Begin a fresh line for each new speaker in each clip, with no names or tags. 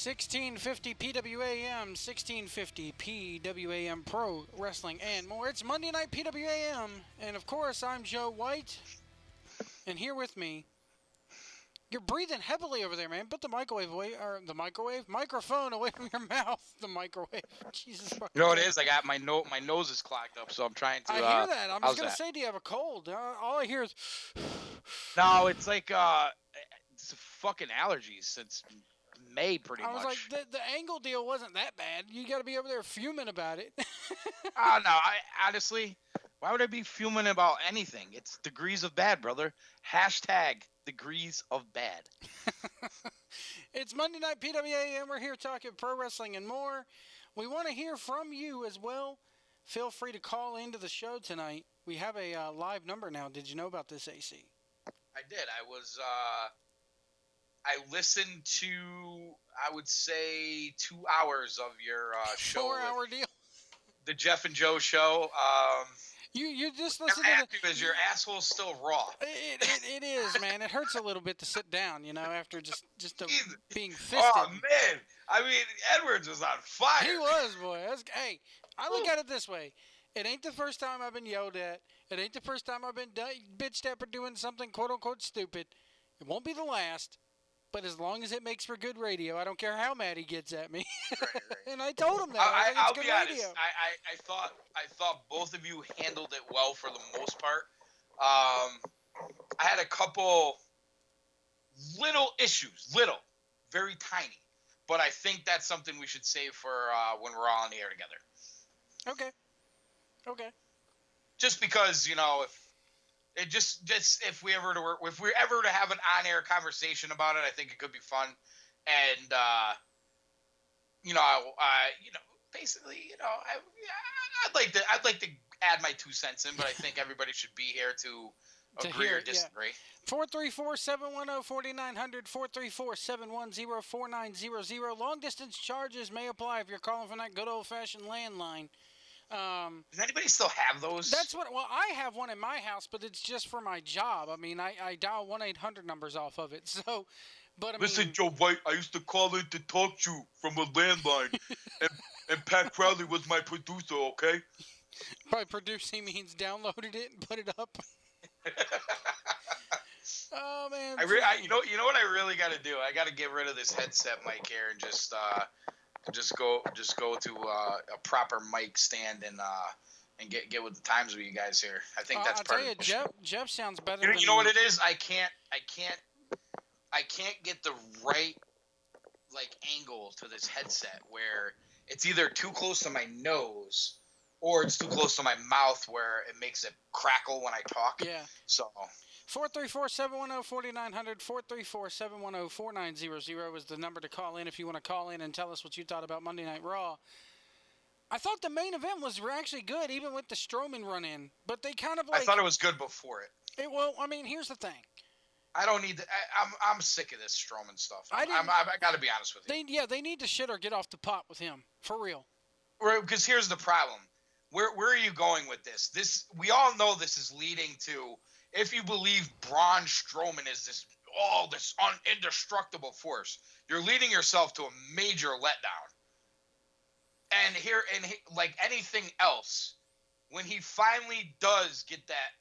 1650 PWAM, 1650 PWAM Pro Wrestling and more. It's Monday Night PWAM, and of course, I'm Joe White, and here with me, you're breathing heavily over there, man. Put the microwave away, or the microphone away from your mouth. The microwave. Jesus fucking.
You know what it is? I got my nose is clogged up, so I'm trying to.
I hear that. I'm just gonna
that?
say, do you have a cold? All I hear is.
No, it's like it's fucking allergies since May, pretty much.
I was like, the angle deal wasn't that bad. You got to be over there fuming about it.
No, I honestly, why would I be fuming about anything? It's degrees of bad, brother. Hashtag degrees of bad.
It's Monday Night PWAM. We're here talking pro wrestling and more. We want to hear from you as well. Feel free to call into the show tonight. We have a live number now. Did you know about this, AC?
I did. I listened to, I would say, 2 hours of your show.
4-hour deal.
The Jeff and Joe show.
You just listen to
because your asshole's still raw.
It is, man. It hurts a little bit to sit down, after just being fisted.
Oh, man. I mean, Edwards was on fire.
He was, boy. Hey, I look at it this way. It ain't the first time I've been yelled at. It ain't the first time I've been bitched at for doing something quote-unquote stupid. It won't be the last. But as long as it makes for good radio, I don't care how mad he gets at me. Right. And I told him that.
I'll be honest. I thought both of you handled it well for the most part. I had a couple little issues, very tiny. But I think that's something we should save for when we're all on the air together.
Okay.
Just because, if we ever to have an on-air conversation about it, I think it could be fun, and basically, I'd like to add my 2 cents in, but I think everybody should be here to agree or disagree.
Yeah. 434-710-4900, 434-710-4900. Long distance charges may apply if you're calling from that good old fashioned landline.
Does anybody still have those?
I have one in my house, but it's just for my job. I mean, I dial 1-800 numbers off of it. So, but
Listen, Joe White, I used to call in to talk to you from a landline, and Pat Crowley was my producer, okay?
By produce, he means downloaded it and put it up. Oh, man.
You know what I really got to do? I got to get rid of this headset mic here and just go to a proper mic stand and get with the times with you guys here. I think that's part of it.
Jeff sounds better than
you know what it is? I can't get the right angle to this headset where it's either too close to my nose or it's too close to my mouth where it makes it crackle when I talk.
Yeah.
So
434-710-4900, 434-710-4900 is the number to call in if you want to call in and tell us what you thought about Monday Night Raw. I thought the main event was actually good, even with the Strowman run-in, but they kind of
I thought it was good before it.
Well, I mean, here's the thing.
I don't need to. I'm sick of this Strowman stuff. I got to be honest with you.
They need to shit or get off the pot with him, for real.
Right, because here's the problem. Where are you going with this? We all know this is leading to, if you believe Braun Strowman is this indestructible force, you're leading yourself to a major letdown. And like anything else, when he finally does get that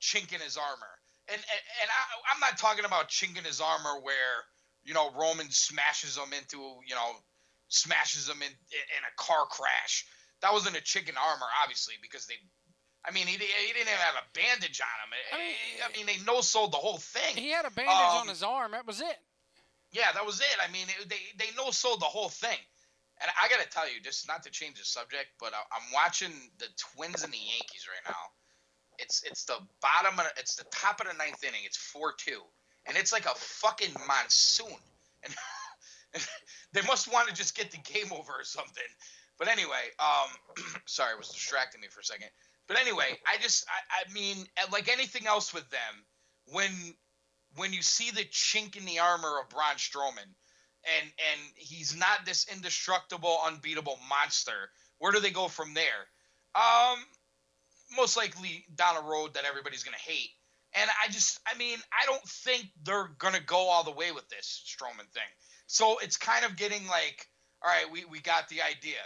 chink in his armor, and I'm not talking about chink in his armor where Roman smashes him in a car crash. That wasn't a chicken armor, obviously, because he didn't even have a bandage on him. They no-sold the whole thing.
He had a bandage on his arm. That was it.
Yeah, that was it. They no-sold the whole thing. And I got to tell you, just not to change the subject, but I'm watching the Twins and the Yankees right now. It's the top of the ninth inning. It's 4-2. And it's like a fucking monsoon. And they must want to just get the game over or something. But anyway, sorry, it was distracting me for a second. But anyway, I mean, like anything else with them, when you see the chink in the armor of Braun Strowman, and he's not this indestructible, unbeatable monster, where do they go from there? Most likely down a road that everybody's going to hate. And I don't think they're going to go all the way with this Strowman thing. So it's kind of getting like, all right, we got the idea.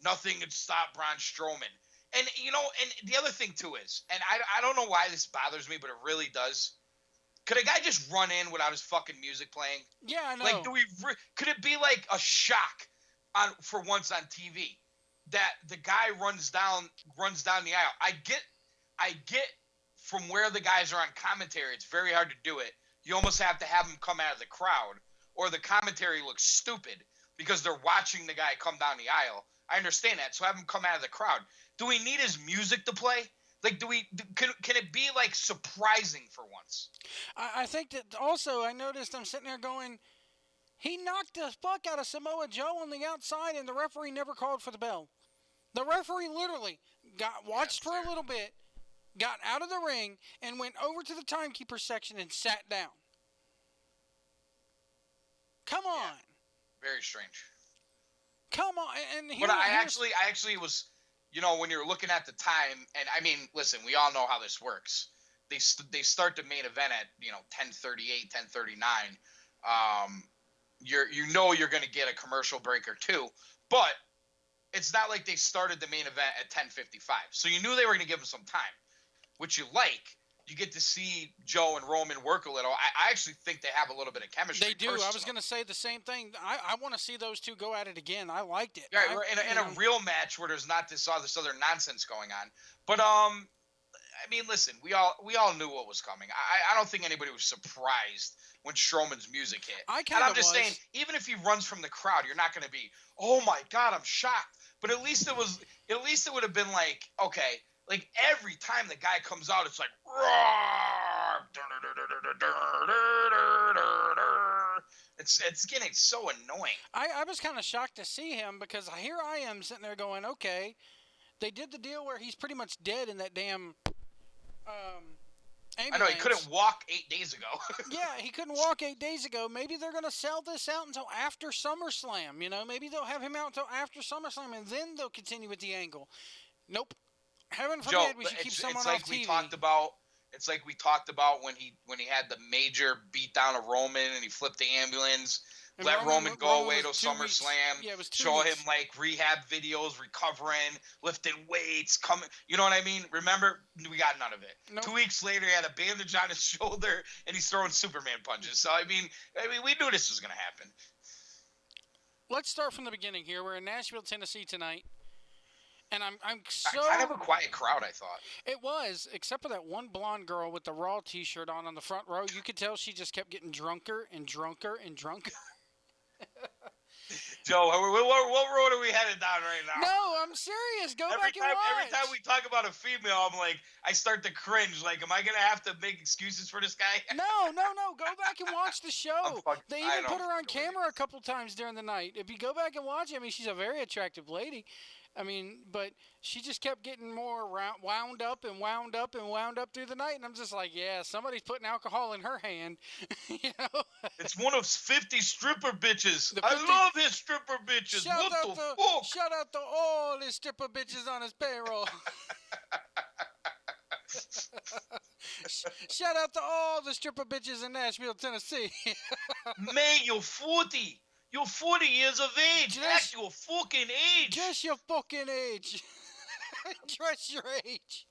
Nothing could stop Braun Strowman. And, you know, and the other thing, too, is, and I don't know why this bothers me, but it really does. Could a guy just run in without his fucking music playing?
Yeah, I know.
Like, could it be like a shock for once on TV that the guy runs down the aisle? I get from where the guys are on commentary, it's very hard to do it. You almost have to have them come out of the crowd, or the commentary looks stupid because they're watching the guy come down the aisle. I understand that, so have him come out of the crowd. Do we need his music to play? Like, can it be, like, surprising for once?
I think that also I noticed I'm sitting there going, he knocked the fuck out of Samoa Joe on the outside, and the referee never called for the bell. The referee literally watched for a little bit, got out of the ring, and went over to the timekeeper section and sat down. Come on.
Yeah. Very strange.
Come on.
But I actually was, you know, when you're looking at the time, and I mean, listen, we all know how this works. They start the main event at, you know, 10:38, 10:39. You know you're going to get a commercial break or two, but it's not like they started the main event at 10:55. So you knew they were going to give them some time, which you like. You get to see Joe and Roman work a little. I actually think they have a little bit of chemistry.
They do. Personally. I was going to say the same thing. I want to see those two go at it again. I liked it.
Yeah, in a real match where there's not this other nonsense going on. But I mean, listen, we all knew what was coming. I don't think anybody was surprised when Strowman's music hit. I'm just saying, even if he runs from the crowd, you're not going to be, oh my God, I'm shocked. But at least it would have been like, okay. Like, every time the guy comes out, it's like, roar! It's getting so annoying.
I was kind of shocked to see him because here I am sitting there going, okay, they did the deal where he's pretty much dead in that damn ambulance.
I know, he couldn't walk 8 days ago.
Yeah, he couldn't walk 8 days ago. Maybe they're going to sell this out until after SummerSlam, you know? Maybe they'll have him out until after SummerSlam, and then they'll continue with the angle. Nope. Heaven forbid we should keep someone off TV.
It's like we talked about when he had the major beatdown of Roman and he flipped the ambulance, and let Roman go away till SummerSlam,
yeah, it was
show him like rehab videos, recovering, lifting weights, coming. You know what I mean? Remember, we got none of it. Nope. 2 weeks later, he had a bandage on his shoulder and he's throwing Superman punches. So I mean, we knew this was gonna happen.
Let's start from the beginning here. We're in Nashville, Tennessee tonight. And I'm so
kind of a quiet crowd, I thought.
It was, except for that one blonde girl with the Raw T-shirt on the front row. You could tell she just kept getting drunker and drunker and drunker.
Joe, what road are we headed down right now?
No, I'm serious. Go back and watch.
Every time we talk about a female, I'm like, I start to cringe. Like, am I gonna have to make excuses for this guy?
No. Go back and watch the show. They even put her on camera a couple times during the night. If you go back and watch it, I mean, she's a very attractive lady. I mean, but she just kept getting more wound up through the night, and I'm just like, yeah, somebody's putting alcohol in her hand, you know.
It's one of 50 stripper bitches. I love his stripper bitches. What the fuck?
Shout out to all his stripper bitches on his payroll. Shout out to all the stripper bitches in Nashville, Tennessee.
May, you're 40. You're 40 years of age. Act your fucking age.
Just your fucking age. Dress your age.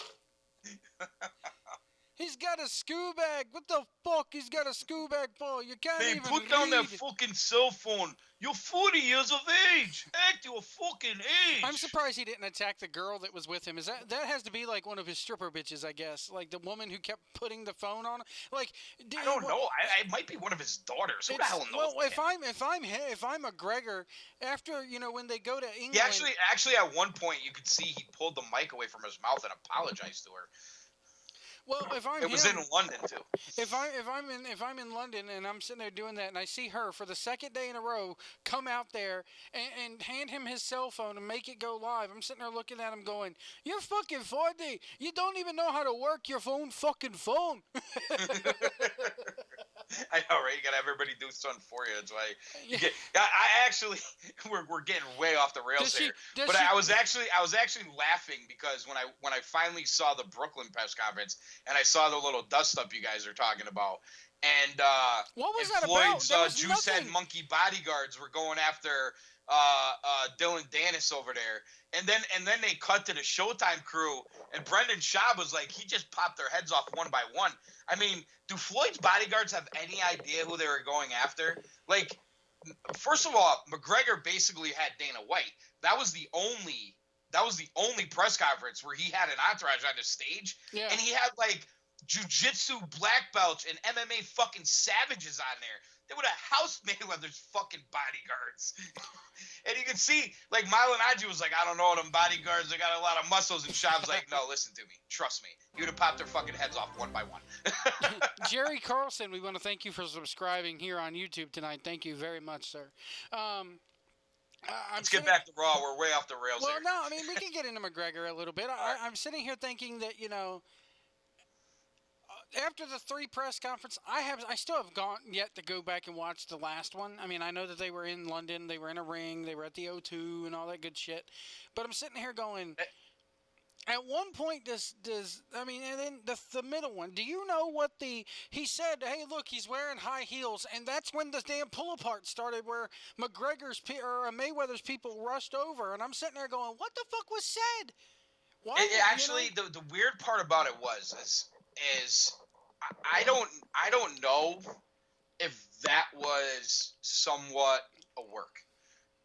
He's got a school bag. What the fuck? He's got a school bag for? You can't even
put down that fucking cell phone. You're 40 years of age. Act your fucking age.
I'm surprised he didn't attack the girl that was with him. That has to be like one of his stripper bitches, I guess. Like the woman who kept putting the phone on. Like
I don't know. It might be one of his daughters. Who the hell knows?
Well, if I'm McGregor, after when they go to England.
Yeah, actually, at one point you could see he pulled the mic away from his mouth and apologized to her.
Well,
it was in London too.
If I'm in London and I'm sitting there doing that and I see her for the second day in a row come out there and hand him his cell phone and make it go live, I'm sitting there looking at him going, "You're fucking 40. You don't even know how to work your fucking phone."
I know, right? You gotta have everybody do something for you. That's why. We're getting way off the rails here. But I was actually laughing because when I finally saw the Brooklyn press conference and I saw the little dust up you guys are talking about, and
What was
and
that about?
Floyd's
There was
juice head
nothing.
monkey bodyguards were going after Dylan Dennis over there, and then they cut to the Showtime crew, and Brendan Schaub was like, he just popped their heads off one by one. I mean, do Floyd's bodyguards have any idea who they were going after? Like, first of all, McGregor basically had Dana White. That was the only press conference where he had an entourage on the stage,
Yeah.
and he had like jiu-jitsu black belts and MMA fucking savages on there. They would have housed Mayweather's fucking bodyguards. And you can see, like, Malignaggi was like, I don't know them bodyguards. They got a lot of muscles. And Schaub's like, no, listen to me. Trust me. You would have popped their fucking heads off one by one.
Jerry Carlson, we want to thank you for subscribing here on YouTube tonight. Thank you very much, sir.
Let's get back to Raw. We're way off the rails
Well,
here.
no, I mean, we can get into McGregor a little bit. I'm sitting here thinking that, after the 3 press conference, I still have gone yet to go back and watch the last one. I mean, I know that they were in London, they were in a ring, they were at the O2 and all that good shit. But I'm sitting here going, at one point and then the middle one, do you know what he said, hey, look, he's wearing high heels, and that's when the damn pull apart started where Mayweather's people rushed over, and I'm sitting there going, what the fuck was said? Why?
Actually, the weird part about it is I don't know if that was somewhat a work,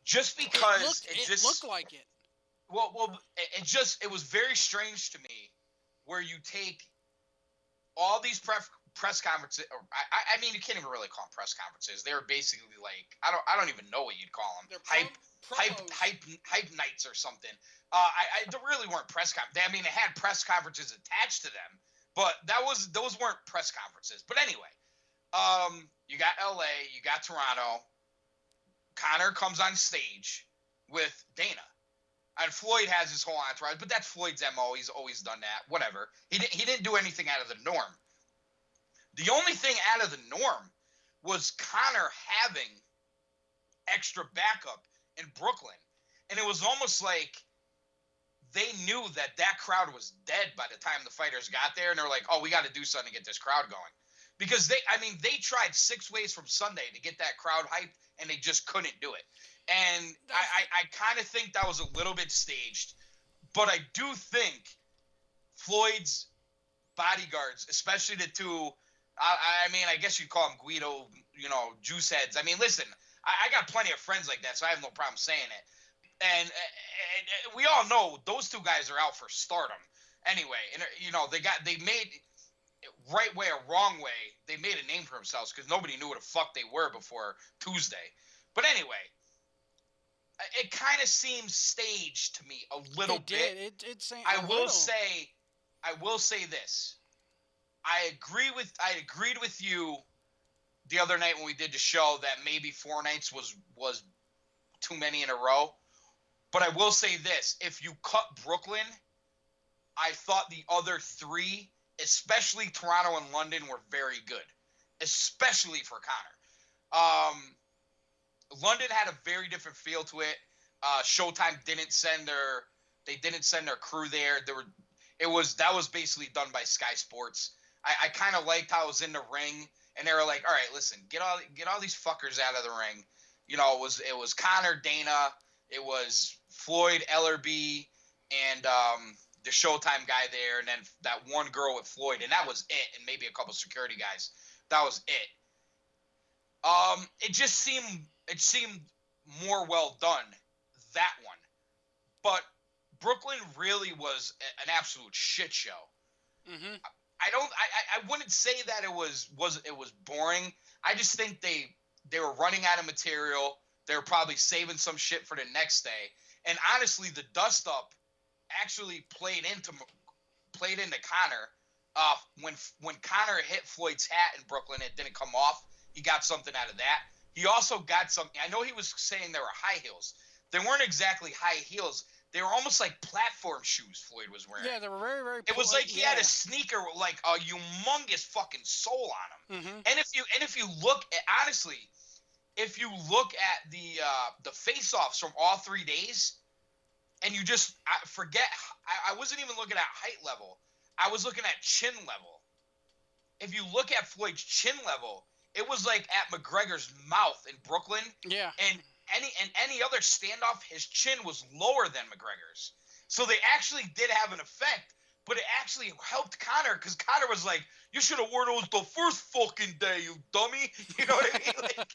just because
it looked like it.
Well, it was very strange to me, where you take all these press conferences. I mean, you can't even really call them press conferences. They were basically like, I don't even know what you'd call them. Hype nights or something. They really weren't press conferences. I mean, they had press conferences attached to them. But those weren't press conferences. But anyway, you got LA, you got Toronto. Conor comes on stage with Dana. And Floyd has his whole entourage, but that's Floyd's MO. He's always done that. Whatever. He didn't do anything out of the norm. The only thing out of the norm was Conor having extra backup in Brooklyn. And it was almost like they knew that crowd was dead by the time the fighters got there, and they're like, oh, we got to do something to get this crowd going. Because they tried 6 ways from Sunday to get that crowd hyped, and they just couldn't do it. And I kind of think that was a little bit staged, but I do think Floyd's bodyguards, especially the two, I mean, I guess you'd call them Guido, juice heads. I mean, listen, I got plenty of friends like that, so I have no problem saying it. And we all know those two guys are out for stardom anyway. And, they made, right way or wrong way, they made a name for themselves because nobody knew what the fuck they were before Tuesday. But anyway, it kind of seems staged to me a little bit. I will say this. I agreed with you the other night when we did the show that maybe 4 nights was too many in a row. But I will say this. If you cut Brooklyn, I thought the other 3, especially Toronto and London, were very good, especially for Conor. London had a very different feel to it. Showtime didn't send their crew there. That was basically done by Sky Sports. I kind of liked how it was in the ring, and they were like, all right, listen, get all these fuckers out of the ring. It was Conor, Dana, it was Floyd, Ellerby, and the Showtime guy there, and then that one girl with Floyd, and that was it, and maybe a couple security guys. That was it. It seemed more well done, that one. But Brooklyn really was an absolute shit show. Mm-hmm. I wouldn't say that it was boring. I just think they were running out of material. They were probably saving some shit for the next day. And honestly, the dust up actually played into Conor. When Conor hit Floyd's hat in Brooklyn, it didn't come off. He got something out of that. He also got something. I know he was saying they were high heels. They weren't exactly high heels. They were almost like platform shoes Floyd was wearing.
Yeah, they were very, very.
It was like he had a sneaker with like a humongous fucking sole on him. Mm-hmm. And if you look at, honestly, if you look at the face-offs from all 3 days, and you just forget, I wasn't even looking at height level. I was looking at chin level. if you look at Floyd's chin level, it was like at McGregor's mouth in Brooklyn.
Yeah.
And any other standoff, his chin was lower than McGregor's. So they actually did have an effect, but it actually helped Conor because Conor was like, "You should have worn those the first fucking day, you dummy." You know what I mean? Like,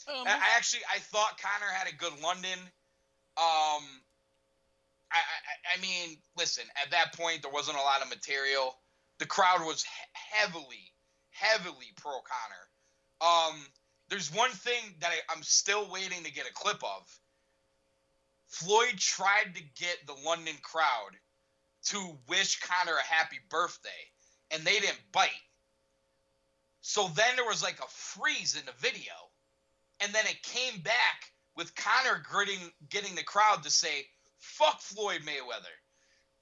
I thought Conor had a good London. I mean, listen, at that point there wasn't a lot of material. The crowd was heavily pro Conor. There's one thing that I'm still waiting to get a clip of. Floyd tried to get the London crowd to wish Conor a happy birthday, and they didn't bite. So then there was like a freeze in the video, and then it came back with Conor getting the crowd to say, "Fuck Floyd Mayweather."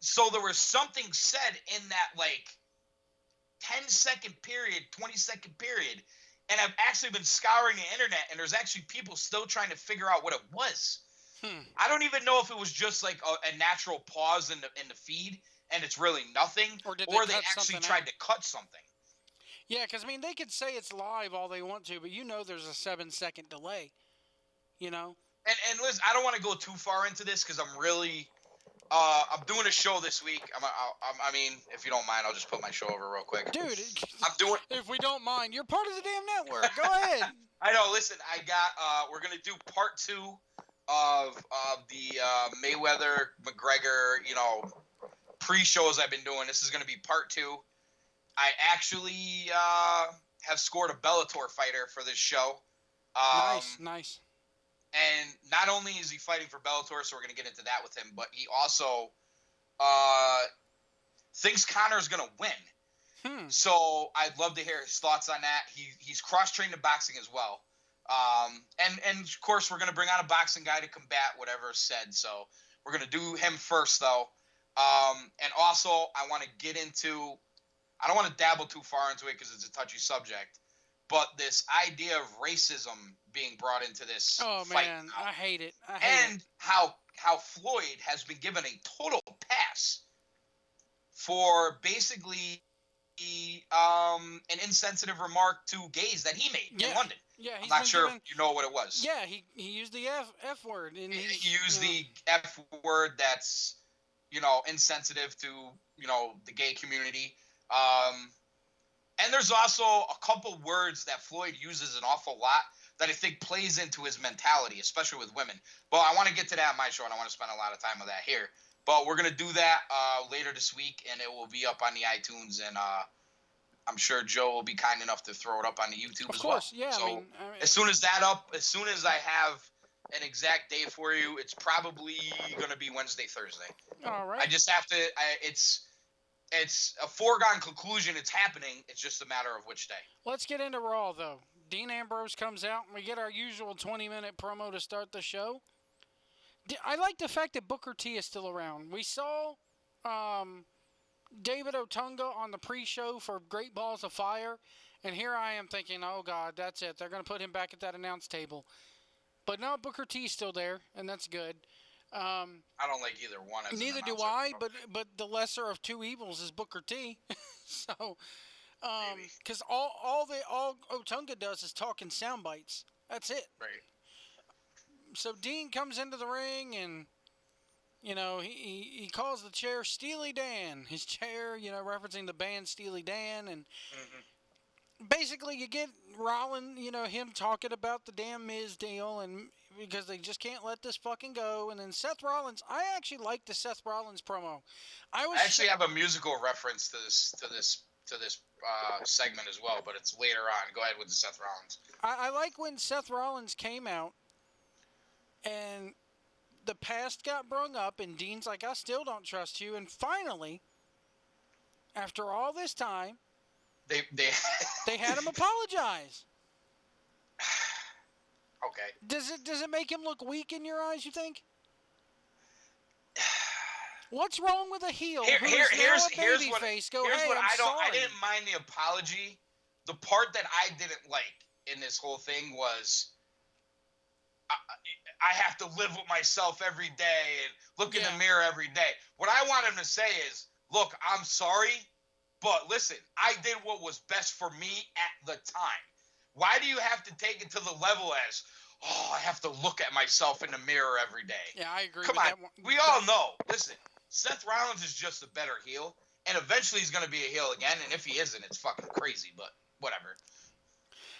So there was something said in that like 10-second period, 20-second period, and I've actually been scouring the internet, and there's actually people still trying to figure out what it was. I don't even know if it was just like a natural pause in the feed, and it's really nothing, or they actually tried to cut something.
Yeah, because, I mean, they could say it's live all they want to, but you know there's a 7-second delay, you know?
And listen, I don't want to go too far into this because I'm really I'm doing a show this week. I mean, if you don't mind, I'll just put my show over real quick.
Dude,
I'm doing.
If we don't mind, you're part of the damn network. Go ahead.
I know. Listen, we're gonna do part 2 of the Mayweather McGregor, pre-shows I've been doing. This is gonna be part 2. I actually have scored a Bellator fighter for this show.
Nice.
And not only is he fighting for Bellator, so we're going to get into that with him, but he also thinks Conor's going to win. So I'd love to hear his thoughts on that. He's cross-trained in boxing as well. And of course, we're going to bring on a boxing guy to combat whatever is said. So we're going to do him first, though. And also, I want to get into – I don't want to dabble too far into it because it's a touchy subject. But this idea of racism being brought into this fight
man,
now.
I hate it.
And how Floyd has been given a total pass for basically an insensitive remark to gays that he made in London.
Yeah,
I'm not sure if you know what it was.
Yeah, he used the F word. And
he used the F word that's, insensitive to, the gay community. And there's also a couple words that Floyd uses an awful lot that I think plays into his mentality, especially with women. But I want to get to that in my show, and I want to spend a lot of time on that here. But we're going to do that later this week, and it will be up on the iTunes, and I'm sure Joe will be kind enough to throw it up on the YouTube as well. Of course, yeah. So as soon as I have an exact date for you, it's probably going to be Wednesday, Thursday.
All right.
I just have to it's a foregone conclusion it's happening. It's just a matter of which day.
Let's get into Raw, though. Dean Ambrose comes out, and we get our usual 20-minute promo to start the show. I like the fact that Booker T is still around. We saw David Otunga on the pre-show for Great Balls of Fire, and here I am thinking, oh, God, that's it. They're going to put him back at that announce table. But no, Booker T's still there, and that's good.
I don't like either one.
Neither do I, but the lesser of two evils is Booker T. So, because all Otunga does is talk in sound bites. That's it.
Right.
So Dean comes into the ring and, he calls the chair Steely Dan. His chair, referencing the band Steely Dan, and basically you get Rollins, him talking about the damn Miz deal, and because they just can't let this fucking go. And then Seth Rollins, I actually like the Seth Rollins promo. I
actually have a musical reference to this segment as well, but it's later on. Go ahead with the Seth Rollins.
I like when Seth Rollins came out and the past got brung up, and Dean's like, I still don't trust you. And finally, after all this time, they had him apologize.
Okay.
Does it make him look weak in your eyes, you think? What's wrong with a heel who is now a babyface?
I didn't mind the apology. The part that I didn't like in this whole thing was I have to live with myself every day and look in the mirror every day. What I want him to say is, look, I'm sorry, But listen, I did what was best for me at the time. Why do you have to take it to the level as, oh, I have to look at myself in the mirror every day?
Yeah, I agree
Come
with
on.
that one.
We all know. Listen, Seth Rollins is just a better heel, and eventually he's going to be a heel again, and if he isn't, it's fucking crazy, but whatever.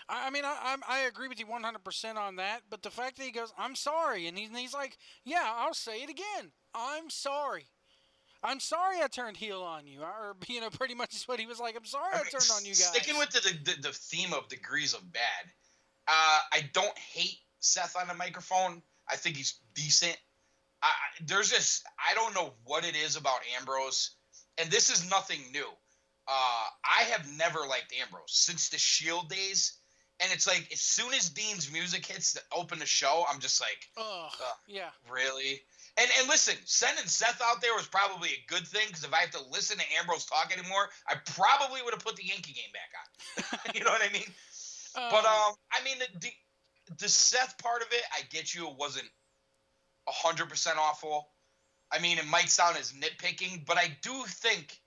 I mean, I agree with you 100% on that, but the fact that he goes, I'm sorry, and he's like, yeah, I'll say it again. I'm sorry. I'm sorry I turned heel on you. Or, pretty much is what he was like. I'm sorry I turned on you guys.
Sticking with the theme of degrees of bad, I don't hate Seth on the microphone. I think he's decent. I don't know what it is about Ambrose, and this is nothing new. I have never liked Ambrose since the Shield days. And it's like, as soon as Dean's music hits to open the show, I'm just like,
yeah.
Really? And listen, sending Seth out there was probably a good thing, because if I have to listen to Ambrose talk anymore, I probably would have put the Yankee game back on. You know what I mean? But, I mean, the Seth part of it, I get you, it wasn't 100% awful. I mean, it might sound as nitpicking, but I do think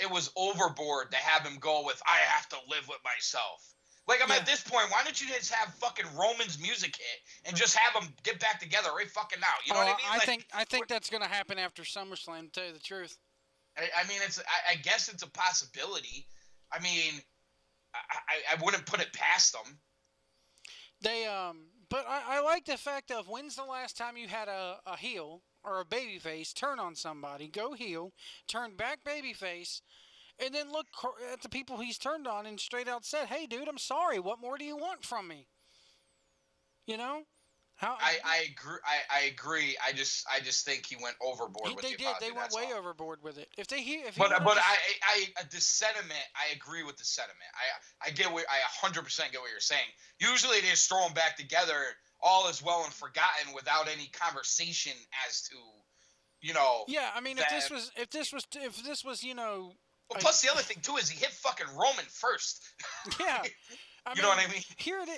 it was overboard to have him go with, I have to live with myself. Like, I'm at this point, why don't you just have fucking Roman's music hit and just have them get back together right fucking now? You know what I mean?
I think that's going to happen after SummerSlam, to tell you the truth.
I mean, I guess it's a possibility. I mean, I wouldn't put it past them.
But I like the fact of, when's the last time you had a heel or a babyface turn on somebody, go heel, turn back babyface, and then look at the people he's turned on and straight out said, hey, dude, I'm sorry. What more do you want from me? You know?
I agree. I just think he went overboard with the apology.
They went way overboard with it. The
sentiment, I agree with the sentiment. I 100% get what you're saying. Usually they just throw them back together, all is well and forgotten, without any conversation as to,
Yeah, I mean, if this was,
Well, plus the other thing too is he hit fucking Roman first.
Yeah.
You know what I mean?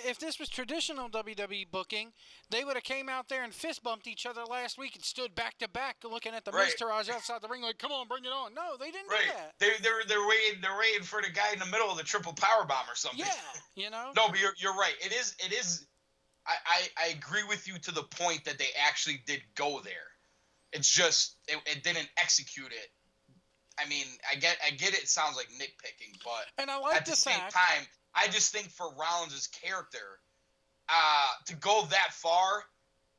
If this was traditional WWE booking, they would have came out there and fist bumped each other last week and stood back to back looking at the Miztourage outside the ring like, come on, bring it on. No, they didn't do that.
They're waiting for the guy in the middle of the triple power bomb or something.
Yeah,
No, but you're right. It is. I agree with you to the point that they actually did go there. It's just it didn't execute it. I mean, I get it sounds like nitpicking, but
and I like
at the same time, I just think for Rollins' character, to go that far,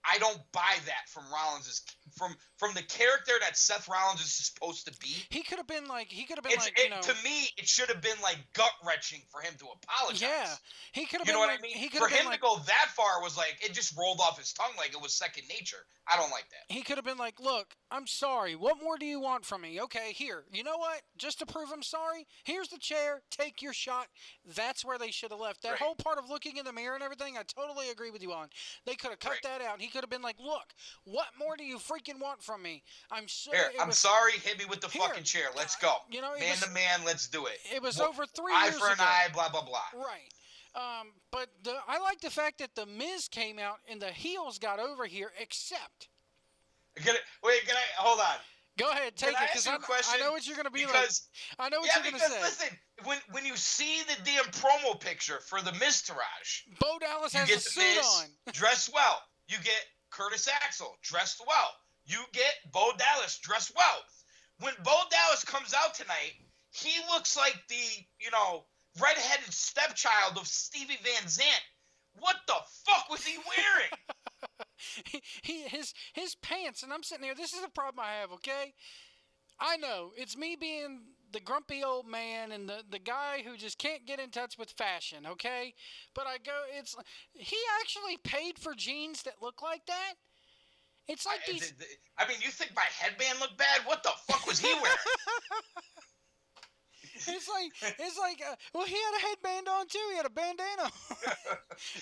I don't buy that from Rollins' from the character that Seth Rollins is supposed to be.
He could have been like,
to me, it should have been like gut wrenching for him to apologize.
Yeah, he could have.
You know what I mean? For him to go that far was like, it just rolled off his tongue like it was second nature. I don't like that.
He could have been like, look, I'm sorry. What more do you want from me? Okay, here. You know what? Just to prove I'm sorry, here's the chair. Take your shot. That's where they should have left. That whole part of looking in the mirror and everything, I totally agree with you on. They could have cut that out. He could have been like, look, what more do you freaking want from me? I'm sorry.
I'm sorry. Hit me with the fucking chair. Let's go. Man to man, let's do it.
It was over 3 years ago.
Eye for an eye, blah, blah, blah.
Right. But I like the fact that the Miz came out and the heels got over here, except.
Hold on.
Go ahead, take it, because I know what you're going to be like. I know what you're going to say.
Listen, when you see the damn promo picture for the Miztourage,
Bo Dallas has a suit on.
Dressed well. You get Curtis Axel dressed well. You get Bo Dallas dressed well. When Bo Dallas comes out tonight, he looks like the, redheaded stepchild of Stevie Van Zandt. What the fuck was he wearing?
his pants, and I'm sitting here, this is a problem I have, okay? I know, it's me being the grumpy old man and the guy who just can't get in touch with fashion, okay? But he actually paid for jeans that look like that? It's like these...
I mean, you think my headband looked bad? What the fuck was he wearing?
It's like, well, he had a headband on too. He had a bandana.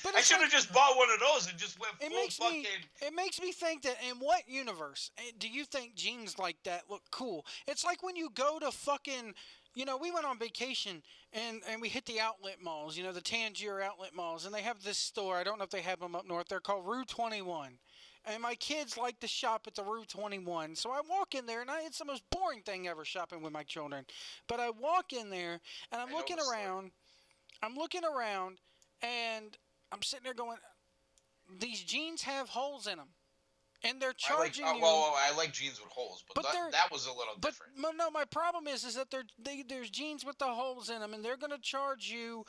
But I should have just bought one of those and just went full fucking.
It makes me think that in what universe do you think jeans like that look cool? It's like when you go to fucking, we went on vacation and we hit the outlet malls, the Tangier outlet malls, and they have this store. I don't know if they have them up north. They're called Rue 21. And my kids like to shop at the Rue 21. So I walk in there, and it's the most boring thing ever shopping with my children. But I walk in there, and I'm looking around. I'm looking around, and I'm sitting there going, these jeans have holes in them. And they're charging you.
Well, I like jeans with holes, but that was a little different.
But no, my problem is that there's jeans with the holes in them, and they're going to charge you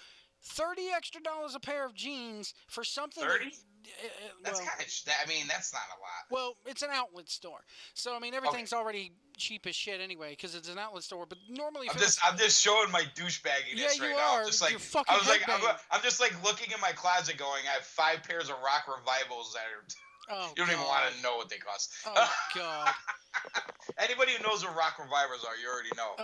$30 extra a pair of jeans for something.
30? That's kind of. I mean, that's not a lot.
Well, it's an outlet store, so I mean everything's already cheap as shit anyway because it's an outlet store. But normally,
I'm just showing my douchebagginess right now.
Are.
Just like
fucking
I'm just like looking in my closet, going, I have 5 pairs of Rock Revivals that are.
Oh,
you don't even want to know what they cost.
Oh God!
Anybody who knows what Rock Revivers are, you already know.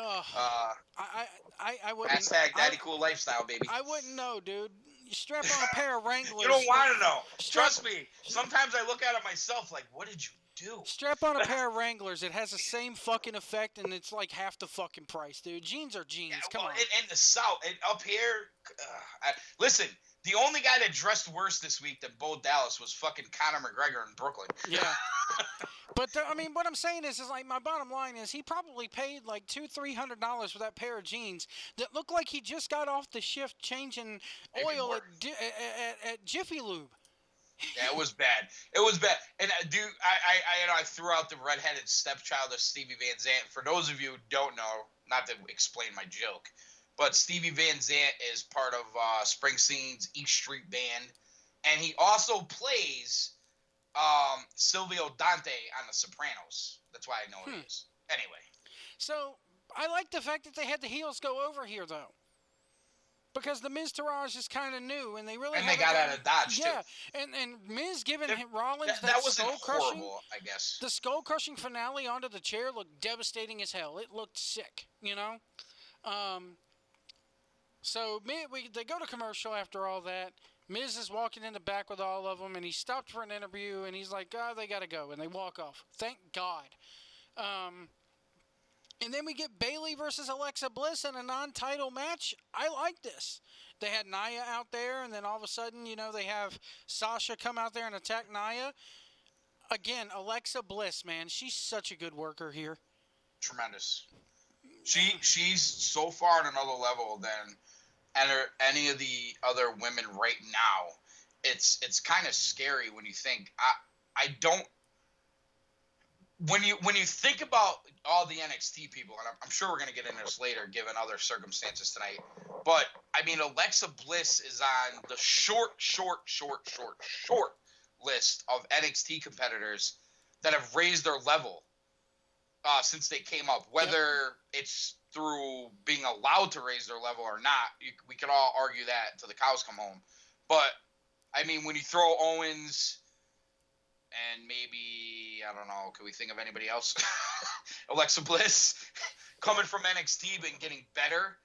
I wouldn't.
Hashtag Daddy Cool Lifestyle, baby.
I wouldn't know, dude. You strap on a pair of Wranglers.
You don't want to know. Trust me. Sometimes I look at it myself, like, what did you do?
Strap on a pair of Wranglers. It has the same fucking effect, and it's like half the fucking price, dude. Jeans are jeans. Come on.
In the South, and up here, listen. The only guy that dressed worse this week than Bo Dallas was fucking Conor McGregor in Brooklyn.
Yeah. But, I mean, what I'm saying is like, my bottom line is he probably paid like $200-300 for that pair of jeans that looked like he just got off the shift changing oil at Jiffy Lube.
Yeah, it was bad. It was bad. And I threw out the redheaded stepchild of Stevie Van Zandt. For those of you who don't know, not to explain my joke, but Stevie Van Zandt is part of Springsteen's East Street Band, and he also plays Silvio Dante on The Sopranos. That's why I know it is. Anyway.
So, I like the fact that they had the heels go over here, though. Because the Miz Taraj is kind of new, and they
got out of Dodge, too.
Yeah, and Miz giving Rollins
that wasn't
skull-crushing,
horrible, I guess.
The skull-crushing finale onto the chair looked devastating as hell. It looked sick, you know? So they go to commercial after all that. Miz is walking in the back with all of them, and he stopped for an interview, and he's like, they got to go, and they walk off. Thank God. And then we get Bayley versus Alexa Bliss in a non-title match. I like this. They had Nia out there, and then all of a sudden, they have Sasha come out there and attack Nia. Again, Alexa Bliss, man, she's such a good worker here.
Tremendous. She's so far on another level than any of the other women right now. It's kind of scary when you think I don't. When you think about all the NXT people, and I'm sure we're going to get into this later given other circumstances tonight, but, I mean, Alexa Bliss is on the short list of NXT competitors that have raised their level since they came up, whether it's through being allowed to raise their level or not. We can all argue that till the cows come home. But, I mean, when you throw Owens and maybe, I don't know, can we think of anybody else? Alexa Bliss coming from NXT but getting better.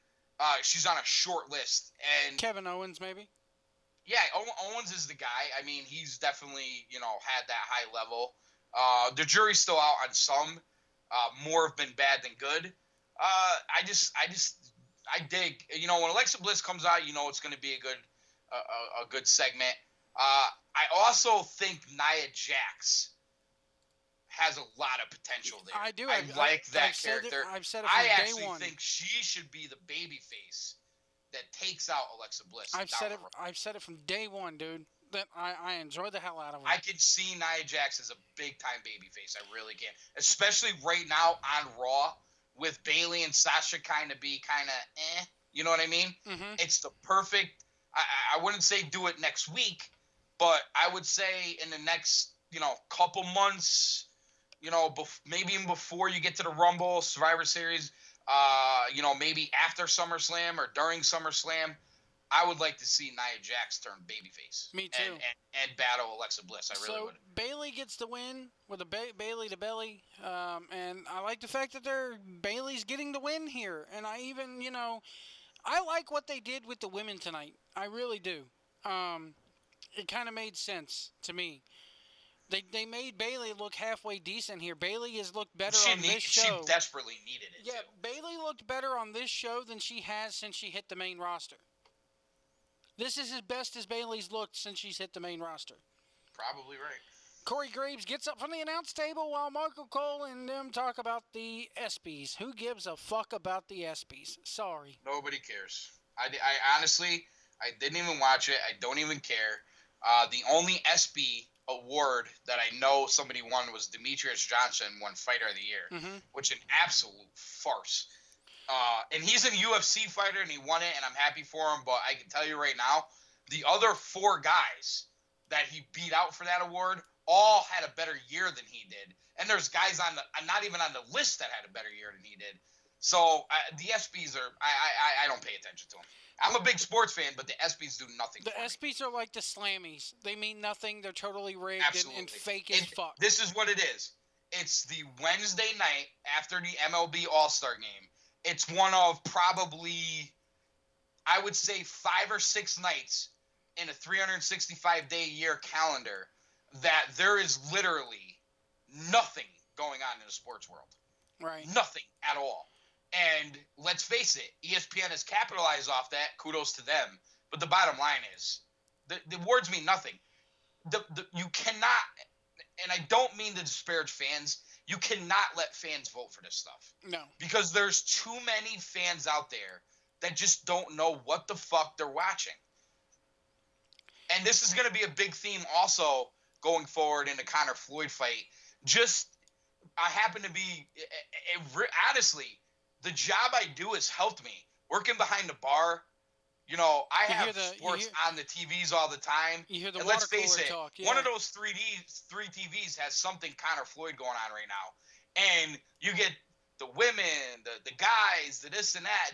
She's on a short list. And
Kevin Owens, maybe?
Yeah, Owens is the guy. I mean, he's definitely, had that high level. The jury's still out on some. More have been bad than good. I dig. When Alexa Bliss comes out, it's going to be a good segment. I also think Nia Jax has a lot of potential there.
I do.
I like that character.
I've said it from day one.
I actually think she should be the baby face that takes out Alexa Bliss.
I've said it from day one, dude. That I enjoy the hell out of her.
I can see Nia Jax as a big time baby face. I really can. Especially right now on Raw with Bayley and Sasha kind of you know what I mean?
Mm-hmm.
It's the perfect. I wouldn't say do it next week, but I would say in the next couple months, maybe even before you get to the Rumble, Survivor Series, maybe after SummerSlam or during SummerSlam, I would like to see Nia Jax turn babyface.
Me too.
And battle Alexa Bliss. I really would.
Bayley gets the win with a Bayley to belly, and I like the fact that Bayley's getting the win here, and I even I like what they did with the women tonight. I really do. It kind of made sense to me. They made Bayley look halfway decent here. Bayley has looked better on this show.
She desperately needed it.
Yeah,
too.
Bayley looked better on this show than she has since she hit the main roster. This is as best as Bayley's looked since she's hit the main roster.
Probably right.
Corey Graves gets up from the announce table while Michael Cole and them talk about the ESPYs. Who gives a fuck about the ESPYs? Sorry.
Nobody cares. I honestly, I didn't even watch it. I don't even care. The only ESPY award that I know somebody won was Demetrius Johnson won Fighter of the Year, which is an absolute farce. And he's a UFC fighter, and he won it, and I'm happy for him. But I can tell you right now, the other 4 guys that he beat out for that award all had a better year than he did. And there's guys not even on the list that had a better year than he did. So the ESPYs are I don't pay attention to them. I'm a big sports fan, but the ESPYs do nothing for me.
The ESPYs are like the Slammies. They mean nothing. They're totally rigged and fake as fuck.
This is what it is. It's the Wednesday night after the MLB All-Star game. It's one of probably, I would say, 5 or 6 nights in a 365-day-a-year calendar that there is literally nothing going on in the sports world.
Right.
Nothing at all. And let's face it, ESPN has capitalized off that. Kudos to them. But the bottom line is, the awards mean nothing. You cannot, and I don't mean to disparage fans, you cannot let fans vote for this stuff.
No.
Because there's too many fans out there that just don't know what the fuck they're watching. And this is going to be a big theme also going forward in the Conor Floyd fight. I happen to be, honestly, the job I do has helped me. Working behind the bar, I have sports on the TVs all the time.
You hear the
and
water
let's face it,
talk. Yeah.
one of those three TVs has something Conor Floyd going on right now. And you get the women, the guys, the this and that,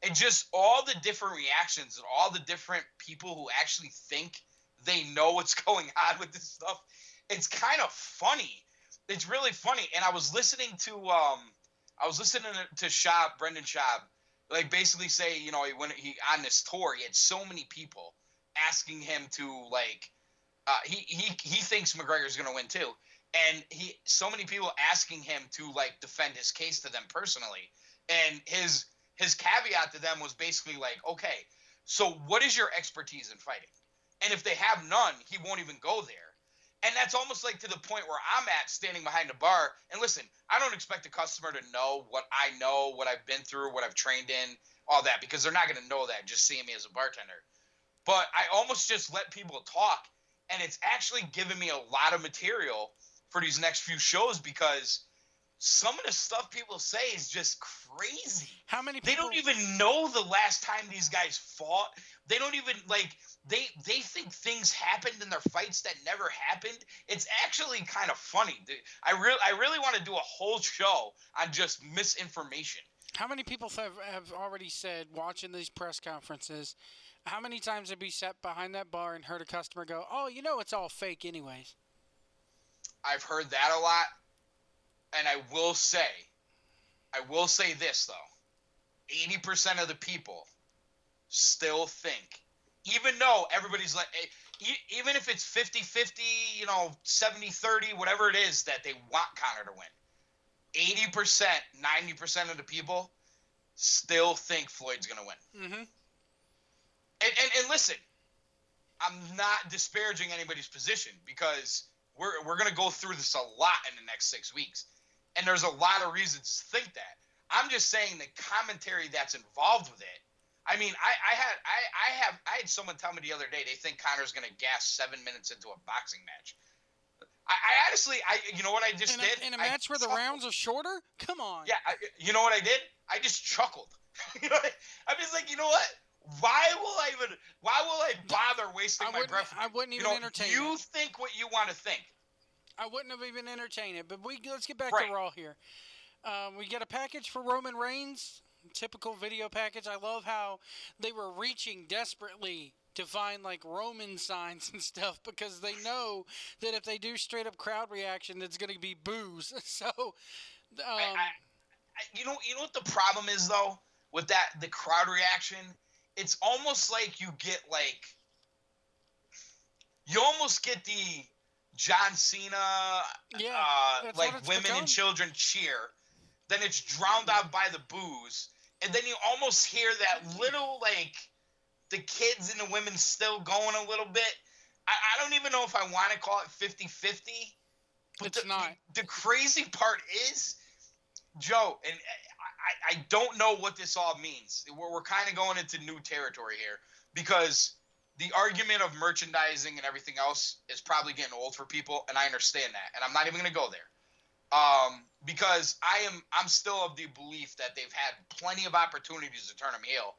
and just all the different reactions and all the different people who actually think they know what's going on with this stuff. It's kind of funny. It's really funny. And I was listening to Schaub, Brendan Schaub, like basically say, when he on this tour, he had so many people asking him to he thinks McGregor's going to win too. And so many people asking him to defend his case to them personally. And his caveat to them was basically okay, so what is your expertise in fighting? And if they have none, he won't even go there. And that's almost to the point where I'm at standing behind the bar. And listen, I don't expect a customer to know what I know, what I've been through, what I've trained in, all that, because they're not going to know that just seeing me as a bartender. But I almost just let people talk, and it's actually given me a lot of material for these next few shows because some of the stuff people say is just crazy.
How many people...
They don't even know the last time these guys fought. They don't even, they think things happened in their fights that never happened. It's actually kind of funny. I really want to do a whole show on just misinformation.
How many people have already said, watching these press conferences, how many times have you sat behind that bar and heard a customer go, oh, it's all fake anyways?
I've heard that a lot. And I will say this, though. 80% of the people still think, even though everybody's even if it's 50-50, 70-30, whatever it is, that they want Conor to win, 80%, 90% of the people still think Floyd's going to win.
Mm-hmm.
And listen, I'm not disparaging anybody's position because we're going to go through this a lot in the next 6 weeks. And there's a lot of reasons to think that. I'm just saying the commentary that's involved with it. I mean, I had someone tell me the other day they think Conor's going to gas 7 minutes into a boxing match. I honestly, you know what I just did?
In a match where the rounds are shorter? Come on.
Yeah, you know what I did? I just chuckled. I'm just like, you know what? Why will I bother wasting my breath?
I wouldn't even entertain it.
You think what you want to think.
I wouldn't have even entertained it, but let's get back to Raw here. We get a package for Roman Reigns, typical video package. I love how they were reaching desperately to find Roman signs and stuff because they know that if they do straight up crowd reaction, it's going to be boos. So,
you know what the problem is though with the crowd reaction? It's almost like you almost get the John Cena, women and children cheer. Then it's drowned out by the boos. And then you almost hear that little, the kids and the women still going a little bit. I don't even know if I want to call it 50-50. But
It's not.
The crazy part is, Joe, and I don't know what this all means. We're kind of going into new territory here because the argument of merchandising and everything else is probably getting old for people, and I understand that. And I'm not even going to go there. Because I'm still of the belief that they've had plenty of opportunities to turn him heel,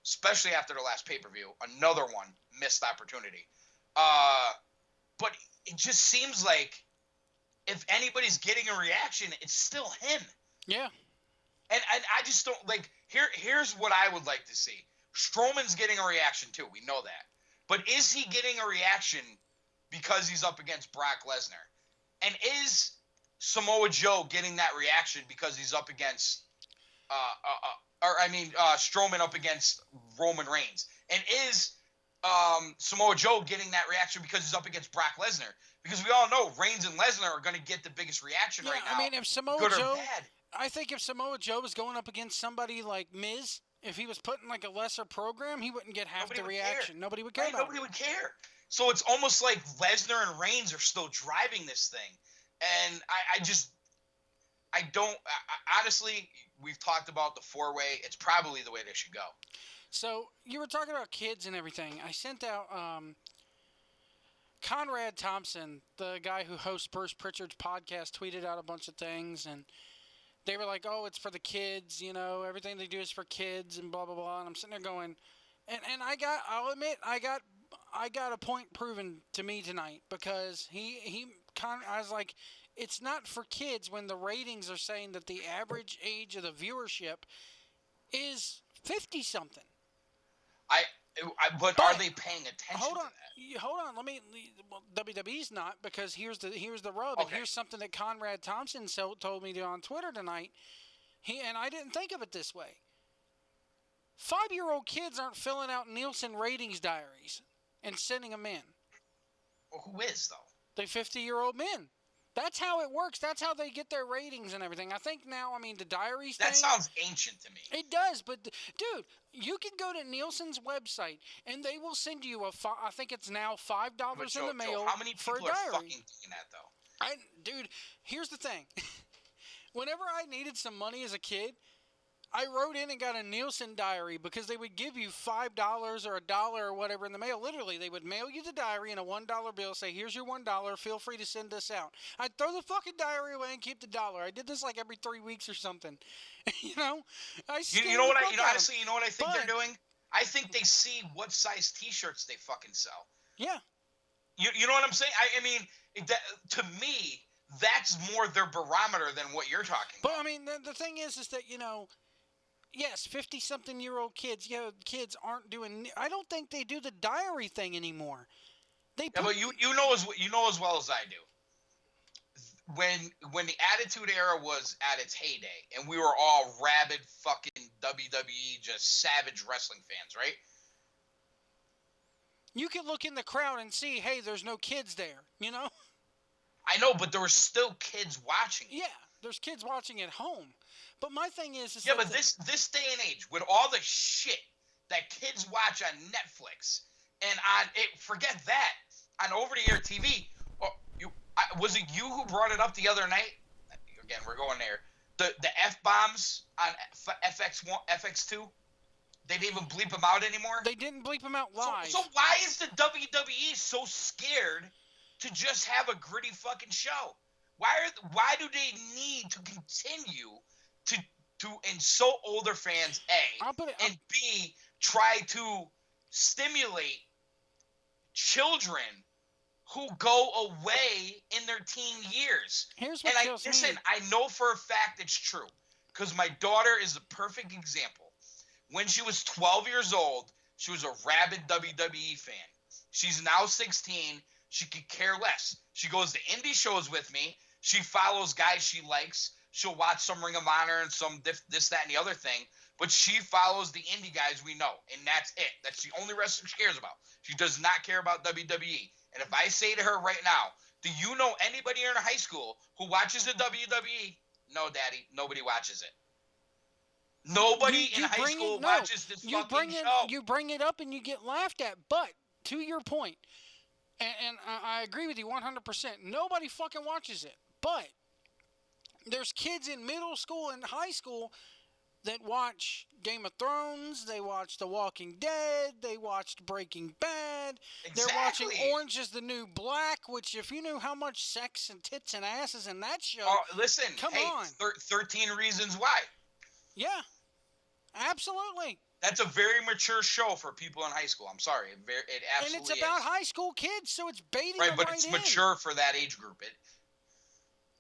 especially after the last pay-per-view. Another one, missed opportunity. But it just seems like if anybody's getting a reaction, it's still him.
Yeah.
And I just don't like. Here's what I would like to see. Strowman's getting a reaction too. We know that. But is he getting a reaction because he's up against Brock Lesnar? And is Samoa Joe getting that reaction because he's up against Strowman up against Roman Reigns? And is Samoa Joe getting that reaction because he's up against Brock Lesnar? Because we all know Reigns and Lesnar are going to get the biggest reaction right now.
I mean, if Samoa
good
Joe,
or bad.
I think if Samoa Joe was going up against somebody like Miz, if he was putting like a lesser program, he wouldn't get half the reaction.
Care.
Nobody would care.
Right, nobody would care. So it's almost like Lesnar and Reigns are still driving this thing. And honestly, we've talked about the four-way. It's probably the way they should go.
So you were talking about kids and everything. I sent out Conrad Thompson, the guy who hosts Bruce Pritchard's podcast, tweeted out a bunch of things, and they were like, "Oh, it's for the kids, everything they do is for kids," and blah blah blah. And I'm sitting there going, and I'll admit, I got a point proven to me tonight because I was like, it's not for kids when the ratings are saying that the average age of the viewership is 50 something.
But are they paying attention to that?
Hold on. WWE's not, because here's the rub.
Okay.
And here's something that Conrad Thompson told me on Twitter tonight. And I didn't think of it this way. 5-year-old kids aren't filling out Nielsen ratings diaries and sending them in.
Well, who is though?
The 50-year-old men. That's how it works. That's how they get their ratings and everything. I think now, the diaries thing.
That sounds ancient to me.
It does, but dude, you can go to Nielsen's website and they will send you I think it's now $5 in the mail
how many
for a
people are
diary.
fucking doing that though?
Dude, here's the thing. Whenever I needed some money as a kid, I wrote in and got a Nielsen diary because they would give you $5 or $1 or whatever in the mail. Literally, they would mail you the diary in a $1 bill, say, "Here's your $1. Feel free to send this out." I'd throw the fucking diary away and keep the dollar. I did this like every 3 weeks or something.
You know what I think
But
they're doing? I think they see what size T-shirts they fucking sell.
Yeah.
You know what I'm saying? To me, that's more their barometer than what you're talking
But
about.
the thing is that yes, 50-something-year-old kids, kids aren't doing. I don't think they do the diary thing anymore.
But you know as well as I do. When the Attitude Era was at its heyday, and we were all rabid fucking WWE, just savage wrestling fans, right?
You can look in the crowd and see, hey, there's no kids there,
I know, but there were still kids watching.
Yeah, there's kids watching at home. But my thing is
but this day and age, with all the shit that kids watch on Netflix and forget that, on over-the-air TV, was it you who brought it up the other night? Again, we're going there. The F-bombs on FX2, they didn't even bleep them out anymore?
They didn't bleep them out live.
So why is the WWE so scared to just have a gritty fucking show? Why do they need to continue to insult older fans, A, and B, try to stimulate children who go away in their teen years?
Here's what kills me.
Listen, I know for a fact it's true, because my daughter is a perfect example. When she was 12 years old, she was a rabid WWE fan. She's now 16. She could care less. She goes to indie shows with me. She follows guys she likes. She'll watch some Ring of Honor and some this, that, and the other thing. But she follows the indie guys we know, and that's it. That's the only wrestling she cares about. She does not care about WWE. And if I say to her right now, do you know anybody in her high school who watches the WWE? No, Daddy, nobody watches it. Nobody in high school watches this fucking show.
You bring it up and you get laughed at. But to your point, And I agree with you 100%. Nobody fucking watches it. But there's kids in middle school and high school that watch Game of Thrones, they watch The Walking Dead, they watched Breaking Bad, they're watching
Exactly.
Orange is the New Black, which if you knew how much sex and tits and asses in that show,
Oh, listen,
come
hey,
on.
13 Reasons Why.
Yeah, absolutely.
That's a very mature show for people in high school. I'm sorry, it absolutely
And it's about
is.
high school kids, so it's baiting
Right,
them
but
right
it's
in.
mature for that age group.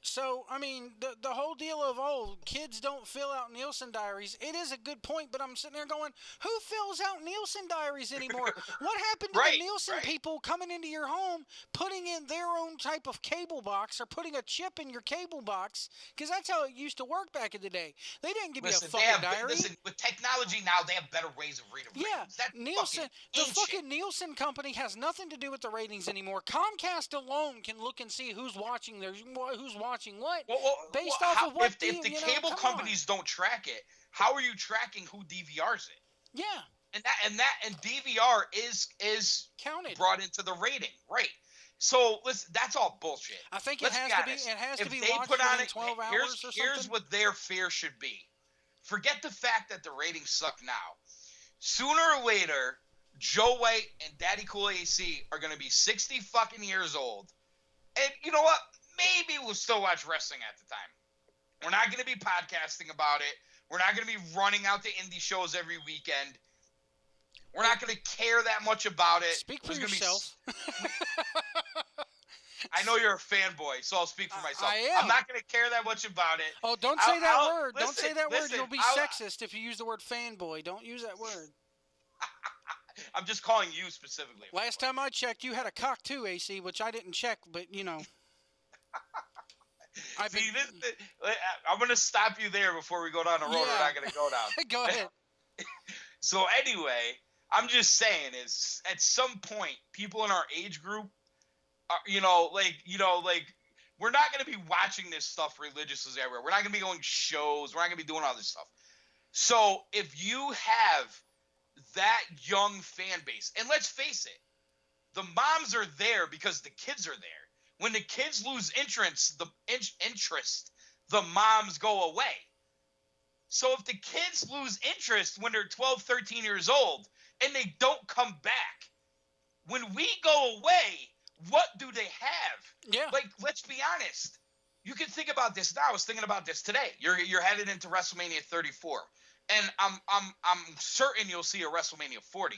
So, I mean, the whole deal of, kids don't fill out Nielsen diaries, it is a good point, but I'm sitting there going, who fills out Nielsen diaries anymore? What happened to the Nielsen people coming into your home, putting in their own type of cable box or putting a chip in your cable box? Because that's how it used to work back in the day. They didn't give you a fucking diary.
Listen, with technology now, they have better ways of reading ratings. That's
Nielsen, the fucking Nielsen company has nothing to do with the ratings anymore. Comcast alone can look and see who's watching who's watching what. Based off of what
if the cable companies don't track it, how are you tracking who DVRs it?
Yeah.
And DVR is
counted,
brought into the rating, right? So listen, that's all bullshit.
I think it has to be watched within 12 hours or something.
Here's what their fear should be. Forget the fact that the ratings suck now. Sooner or later, Joe White and Daddy Cool AC are going to be 60 fucking years old. And you know what? Maybe we'll still watch wrestling at the time. We're not going to be podcasting about it. We're not going to be running out to indie shows every weekend. We're not going to care that much about it.
Speak for yourself.
I know you're a fanboy, so I'll speak for myself.
I am.
I'm not going to care that much about it.
Oh, don't say that word.
Listen,
don't say that word. You'll be sexist if you use the word fanboy. Don't use that word.
I'm just calling you specifically.
Last time I checked, you had a cock too, AC, which I didn't check, but you know.
I'm going to stop you there before we go down the road we're not going to go down.
Go ahead.
So anyway, I'm just saying is at some point, people in our age group, we're not going to be watching this stuff religiously everywhere. We're not going to be going shows. We're not going to be doing all this stuff. So if you have that young fan base, and let's face it, the moms are there because the kids are there. When the kids lose interest, the moms go away. So if the kids lose interest when they're 12, 13 years old and they don't come back, when we go away, what do they have?
Yeah.
Like, let's be honest. You can think about this now. I was thinking about this today. You're headed into WrestleMania 34. And I'm certain you'll see a WrestleMania 40.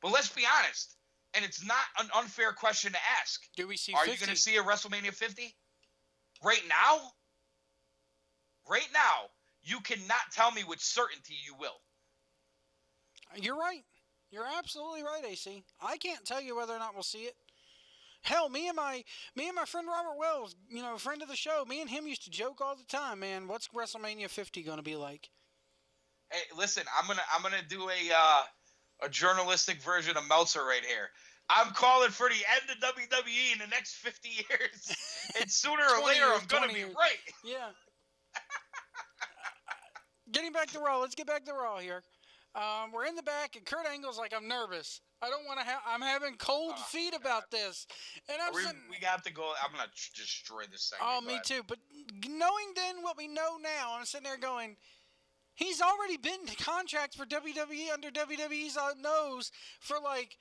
But let's be honest. And it's not an unfair question to ask.
Do we see
50? Are
you
going to see a WrestleMania 50? Right now? Right now, you cannot tell me with certainty you will.
You're right. You're absolutely right, AC. I can't tell you whether or not we'll see it. Hell, me and my friend Robert Wells, a friend of the show, me and him used to joke all the time, man, what's WrestleMania 50 going to be like?
Hey, listen, I'm gonna do a journalistic version of Meltzer right here. I'm calling for the end of WWE in the next 50 years. And sooner or later, I'm going to be right.
Yeah. Getting back to Raw. Let's get back to Raw here. We're in the back, and Kurt Angle's like, I'm nervous. I don't want to have... I'm having cold feet about this. And
we got to go... I'm going to destroy this segment.
Oh, me too. But knowing then what we know now, I'm sitting there going... He's already been to contract for WWE under WWE's nose for like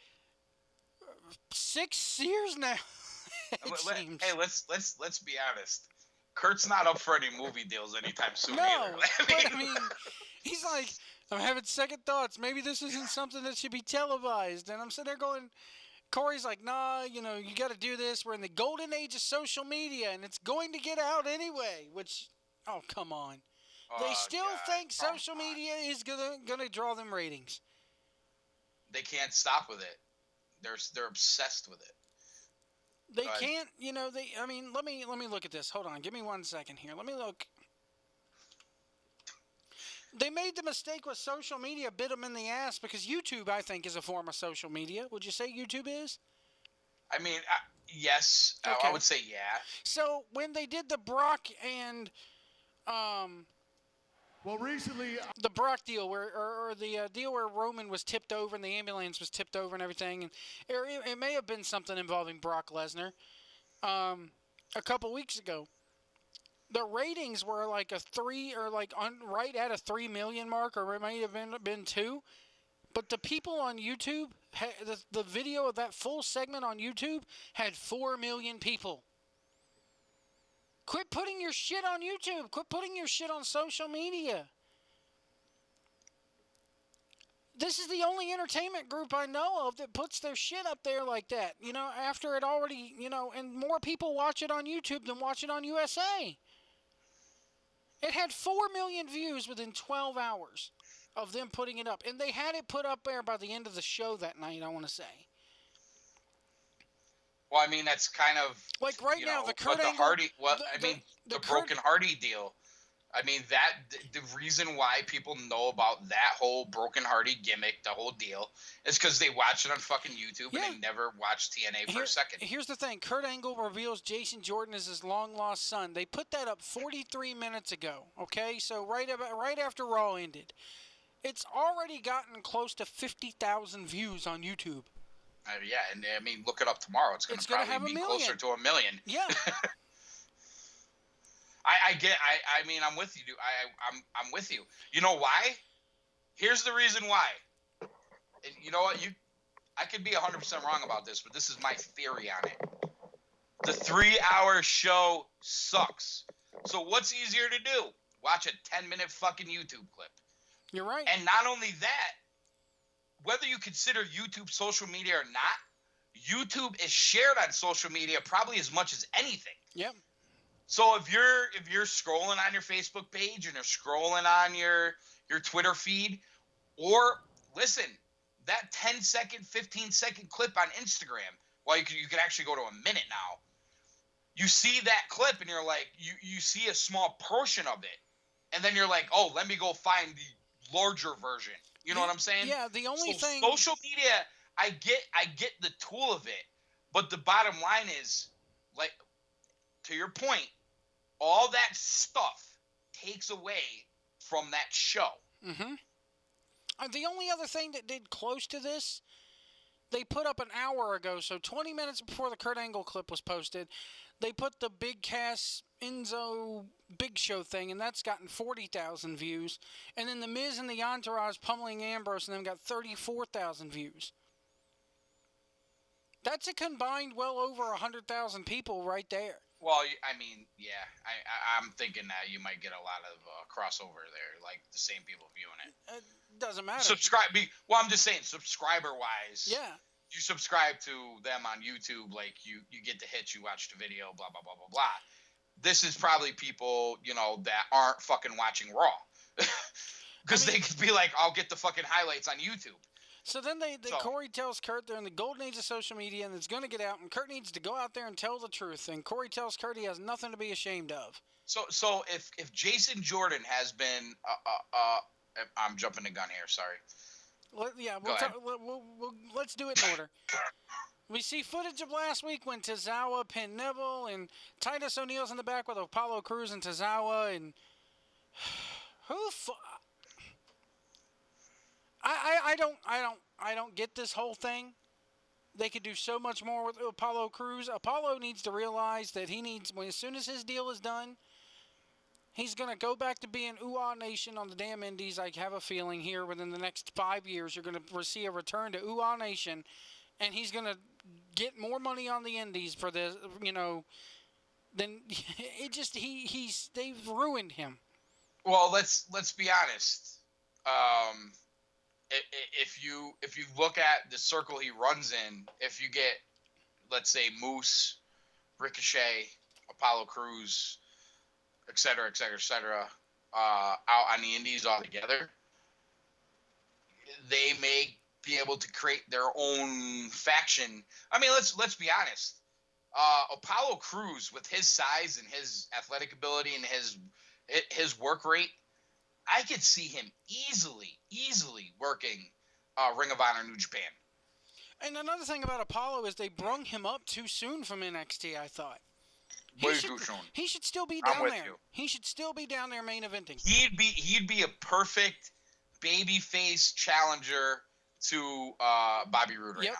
6 years now.
Hey, let's be honest. Kurt's not up for any movie deals anytime soon.
No,
either.
I mean, he's like, I'm having second thoughts. Maybe this isn't something that should be televised. And I'm sitting there going, Corey's like, nah, you got to do this. We're in the golden age of social media, and it's going to get out anyway. Which, oh, come on. They still think social media is gonna draw them ratings.
They can't stop with it. They're obsessed with it.
They can't, let me look at this. Hold on, give me 1 second here. Let me look. They made the mistake with social media, bit them in the ass, because YouTube, I think, is a form of social media. Would you say YouTube is?
I mean, yes. Okay. I would say yeah.
So when they did the Brock and
Well, recently,
the Brock deal or the deal where Roman was tipped over and the ambulance was tipped over and everything, and it may have been something involving Brock Lesnar. A couple weeks ago, the ratings were like a 3 or like right at a 3 million mark, or it may have been 2. But the people on YouTube, the video of that full segment on YouTube had 4 million people. Quit putting your shit on YouTube. Quit putting your shit on social media. This is the only entertainment group I know of that puts their shit up there like that. You know, after it already, and more people watch it on YouTube than watch it on USA. It had 4 million views within 12 hours of them putting it up. And they had it put up there by the end of the show that night, I want to say.
Well, I mean, that's kind of
like right now the Kurt
the
Angle,
Hardy. Well, the Broken Hardy deal. I mean, the reason why people know about that whole Broken Hardy gimmick, the whole deal, is because they watch it on fucking YouTube and they never watch TNA for a second.
Here's the thing: Kurt Angle reveals Jason Jordan is his long-lost son. They put that up 43 minutes ago. Okay, so right after Raw ended, it's already gotten close to 50,000 views on YouTube.
Yeah, and I mean, look it up tomorrow. It's going to probably
have
be closer to 1 million.
Yeah.
I mean, I'm with you, dude. I'm with you. You know why? Here's the reason why. And you know what? I could be 100% wrong about this, but this is my theory on it. The 3-hour show sucks. So what's easier to do? Watch a 10-minute fucking YouTube clip.
You're right.
And not only that, whether you consider YouTube social media or not, YouTube is shared on social media probably as much as anything.
Yep.
So if you're scrolling on your Facebook page and you're scrolling on your Twitter feed, or listen, that 10-second, 15-second clip on Instagram, well, you can actually go to a minute now. You see that clip and you're like, you see a small portion of it, and then you're like, oh, let me go find the larger version. You know what I'm saying?
Yeah. The only thing,
social media, I get the tool of it, but the bottom line is, like, to your point, all that stuff takes away from that show.
Mm-hmm. The only other thing that did close to this, they put up an hour ago, so 20 minutes before the Kurt Angle clip was posted, they put the Big Cass Enzo Big Show thing, and that's gotten 40,000 views. And then the Miz and the Entourage pummeling Ambrose, and them got 34,000 views. That's a combined well over 100,000 people right there.
Well, I mean, yeah, I'm thinking that you might get a lot of crossover there, like the same people viewing it.
It doesn't matter.
Well, I'm just saying, subscriber-wise.
Yeah.
You subscribe to them on YouTube, like you get the hits, you watch the video, blah, blah, blah, blah, blah. This is probably people, that aren't fucking watching Raw. Because they could be like, I'll get the fucking highlights on YouTube.
So then Corey tells Kurt they're in the golden age of social media and it's going to get out, and Kurt needs to go out there and tell the truth. And Corey tells Kurt he has nothing to be ashamed of.
So if Jason Jordan has been, I'm jumping the gun here, sorry.
Let's do it in order. We see footage of last week when Tozawa pinned Neville, and Titus O'Neil's in the back with Apollo Crews and Tozawa, and I don't get this whole thing. They could do so much more with Apollo Crews. Apollo needs to realize that as soon as his deal is done, he's going to go back to being Ooh-Ah Nation on the damn Indies. I have a feeling here within the next 5 years, you're going to see a return to Ooh-Ah Nation, and he's going to get more money on the Indies for this, then it just, they've ruined him.
Well, let's be honest. If you look at the circle he runs in, if you get, let's say, Moose, Ricochet, Apollo Crews, et cetera, out on the Indies all together, they may be able to create their own faction. I mean, let's be honest. Apollo Crews, with his size and his athletic ability and his work rate, I could see him easily working Ring of Honor New Japan.
And another thing about Apollo is they brung him up too soon from NXT, I thought.
Way too soon.
He should still be
I'm
down
with
there.
you.
He should still be down there main eventing.
He'd be a perfect babyface challenger to Bobby Roode right now.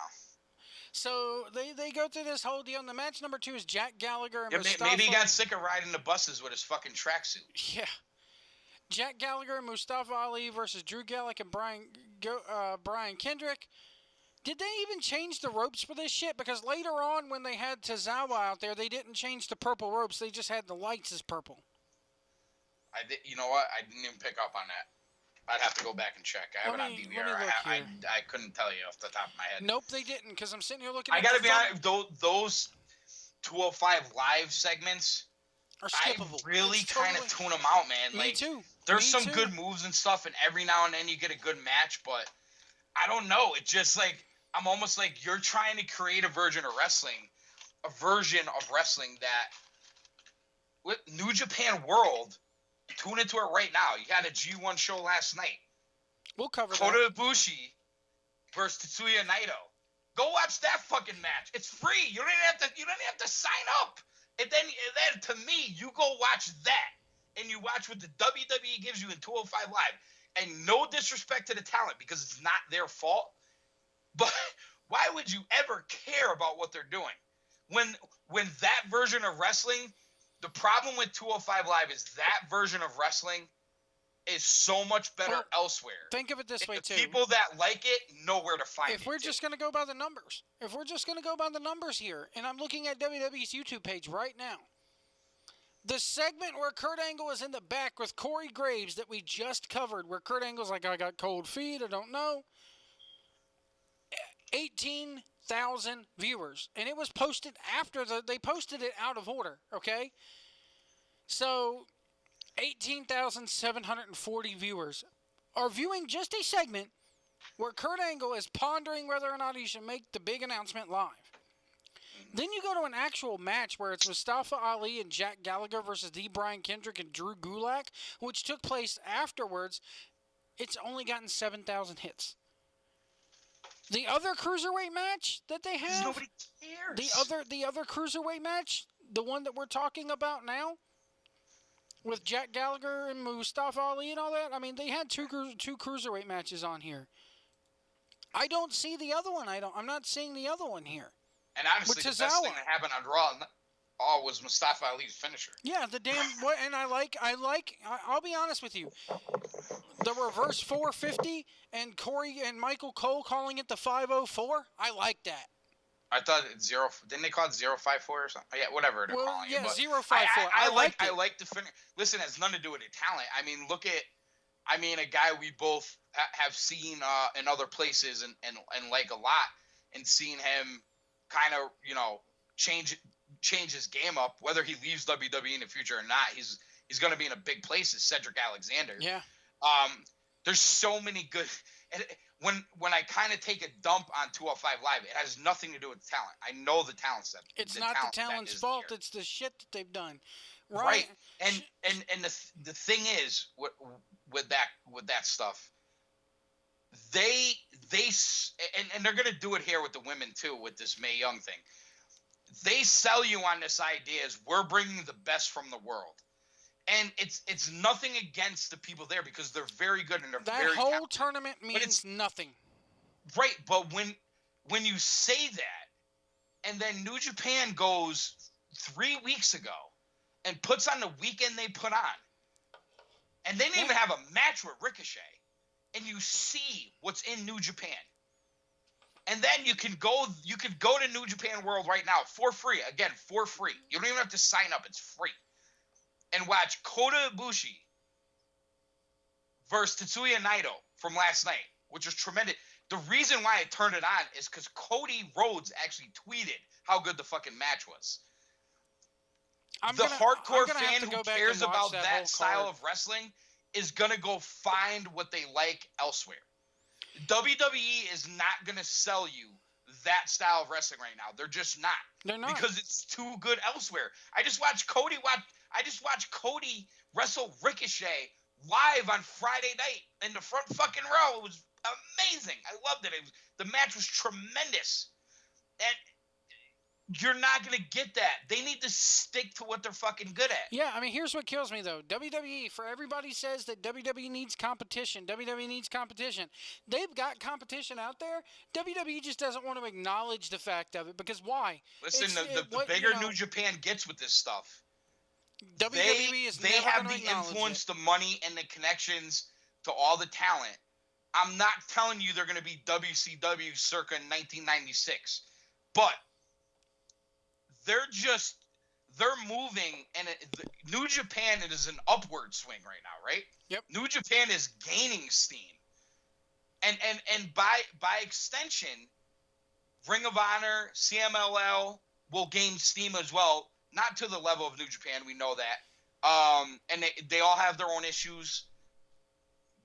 So they go through this whole deal. And the match number 2 is Jack Gallagher and Mustafa.
Maybe he got sick of riding the buses with his fucking tracksuit.
Yeah. Jack Gallagher and Mustafa Ali versus Drew Gulak and Brian Kendrick. Did they even change the ropes for this shit? Because later on, when they had Tozawa out there, they didn't change the purple ropes. They just had the lights as purple.
You know what? I didn't even pick up on that. I'd have to go back and check. I have it on DVR. I couldn't tell you off the top of my head.
Nope, they didn't, because I'm sitting here looking at
I gotta be honest, those 205 Live segments
are skippable.
I really kind of tune them out, man.
Me too.
There's some good moves and stuff, and every now and then you get a good match, but I don't know. It's just like, I'm almost like you're trying to create a version of wrestling that with New Japan World, tune into it right now. You had a G1 show last night.
We'll cover that.
Kota Ibushi versus Tetsuya Naito. Go watch that fucking match. It's free. You don't even have to sign up. And then to me, you go watch that, and you watch what the WWE gives you in 205 Live. And no disrespect to the talent, because it's not their fault. But why would you ever care about what they're doing? When that version of wrestling, the problem with 205 Live is that version of wrestling is so much better elsewhere.
Think of it this way, too.
People that like it know where to find it.
If we're just going to go by the numbers, here, and I'm looking at WWE's YouTube page right now, the segment where Kurt Angle is in the back with Corey Graves that we just covered, where Kurt Angle's like, I got cold feet, I don't know, 18,000 viewers. And it was posted after they posted it out of order, okay? So 18,740 viewers are viewing just a segment where Kurt Angle is pondering whether or not he should make the big announcement live. Then you go to an actual match where it's Mustafa Ali and Jack Gallagher versus Brian Kendrick and Drew Gulak, which took place afterwards. It's only gotten 7,000 hits. The other cruiserweight match that they have,
nobody cares.
The other cruiserweight match, the one that we're talking about now, with Jack Gallagher and Mustafa Ali and all that. I mean, they had two cruiserweight matches on here. I don't see the other one. I'm not seeing the other one here.
And honestly, the best thing that happened on Raw was Mustafa Ali's finisher.
Yeah, the damn and I'll be honest with you. The reverse 450 and Corey and Michael Cole calling it the 504. I like that.
I thought didn't they call it 054 or something? Yeah, whatever they're calling it.
Yeah, 054.
I like the finish. Listen, it has nothing to do with the talent. I mean, a guy we both have seen in other places and like a lot, and seeing him kind of, change his game up, whether he leaves WWE in the future or not. He's going to be in a big place as Cedric Alexander.
Yeah.
There's so many good. When I kind of take a dump on 205 Live, it has nothing to do with talent. I know the talent's that.
It's not the talent's fault. There. It's the shit that they've done.
Right. And the thing is with that stuff, they they're gonna do it here with the women too with this Mae Young thing. They sell you on this idea as we're bringing the best from the world. And it's nothing against the people there, because they're very good and they're very
talented. That whole
talented.
tournament means nothing.
Right, but when you say that, and then New Japan goes 3 weeks ago and puts on the weekend they put on, and they didn't even have a match with Ricochet, and you see what's in New Japan, and then you can go to New Japan World right now for free. Again, for free. You don't even have to sign up. It's free. And watch Kota Ibushi versus Tetsuya Naito from last night, which was tremendous. The reason why I turned it on is because Cody Rhodes actually tweeted how good the fucking match was. Hardcore fan who cares about that style of wrestling is going to go find what they like elsewhere. WWE is not going to sell you that style of wrestling right now. They're just not.
They're not. Because
it's too good elsewhere. I just watched Cody wrestle Ricochet live on Friday night in the front fucking row. It was amazing. I loved it. The match was tremendous. And you're not going to get that. They need to stick to what they're fucking good at.
Yeah, I mean, here's what kills me, though. WWE, for everybody says that WWE needs competition. WWE needs competition. They've got competition out there. WWE just doesn't want to acknowledge the fact of it, because why?
Listen, the bigger New Japan gets with this stuff,
WWE is
they
never
have
going to
the influence,
it.
the money, and the connections to all the talent. I'm not telling you they're going to be WCW circa 1996, but they're moving, and New Japan is an upward swing right now, right?
Yep.
New Japan is gaining steam, and by extension, Ring of Honor, CMLL will gain steam as well. Not to the level of New Japan, we know that. And they all have their own issues.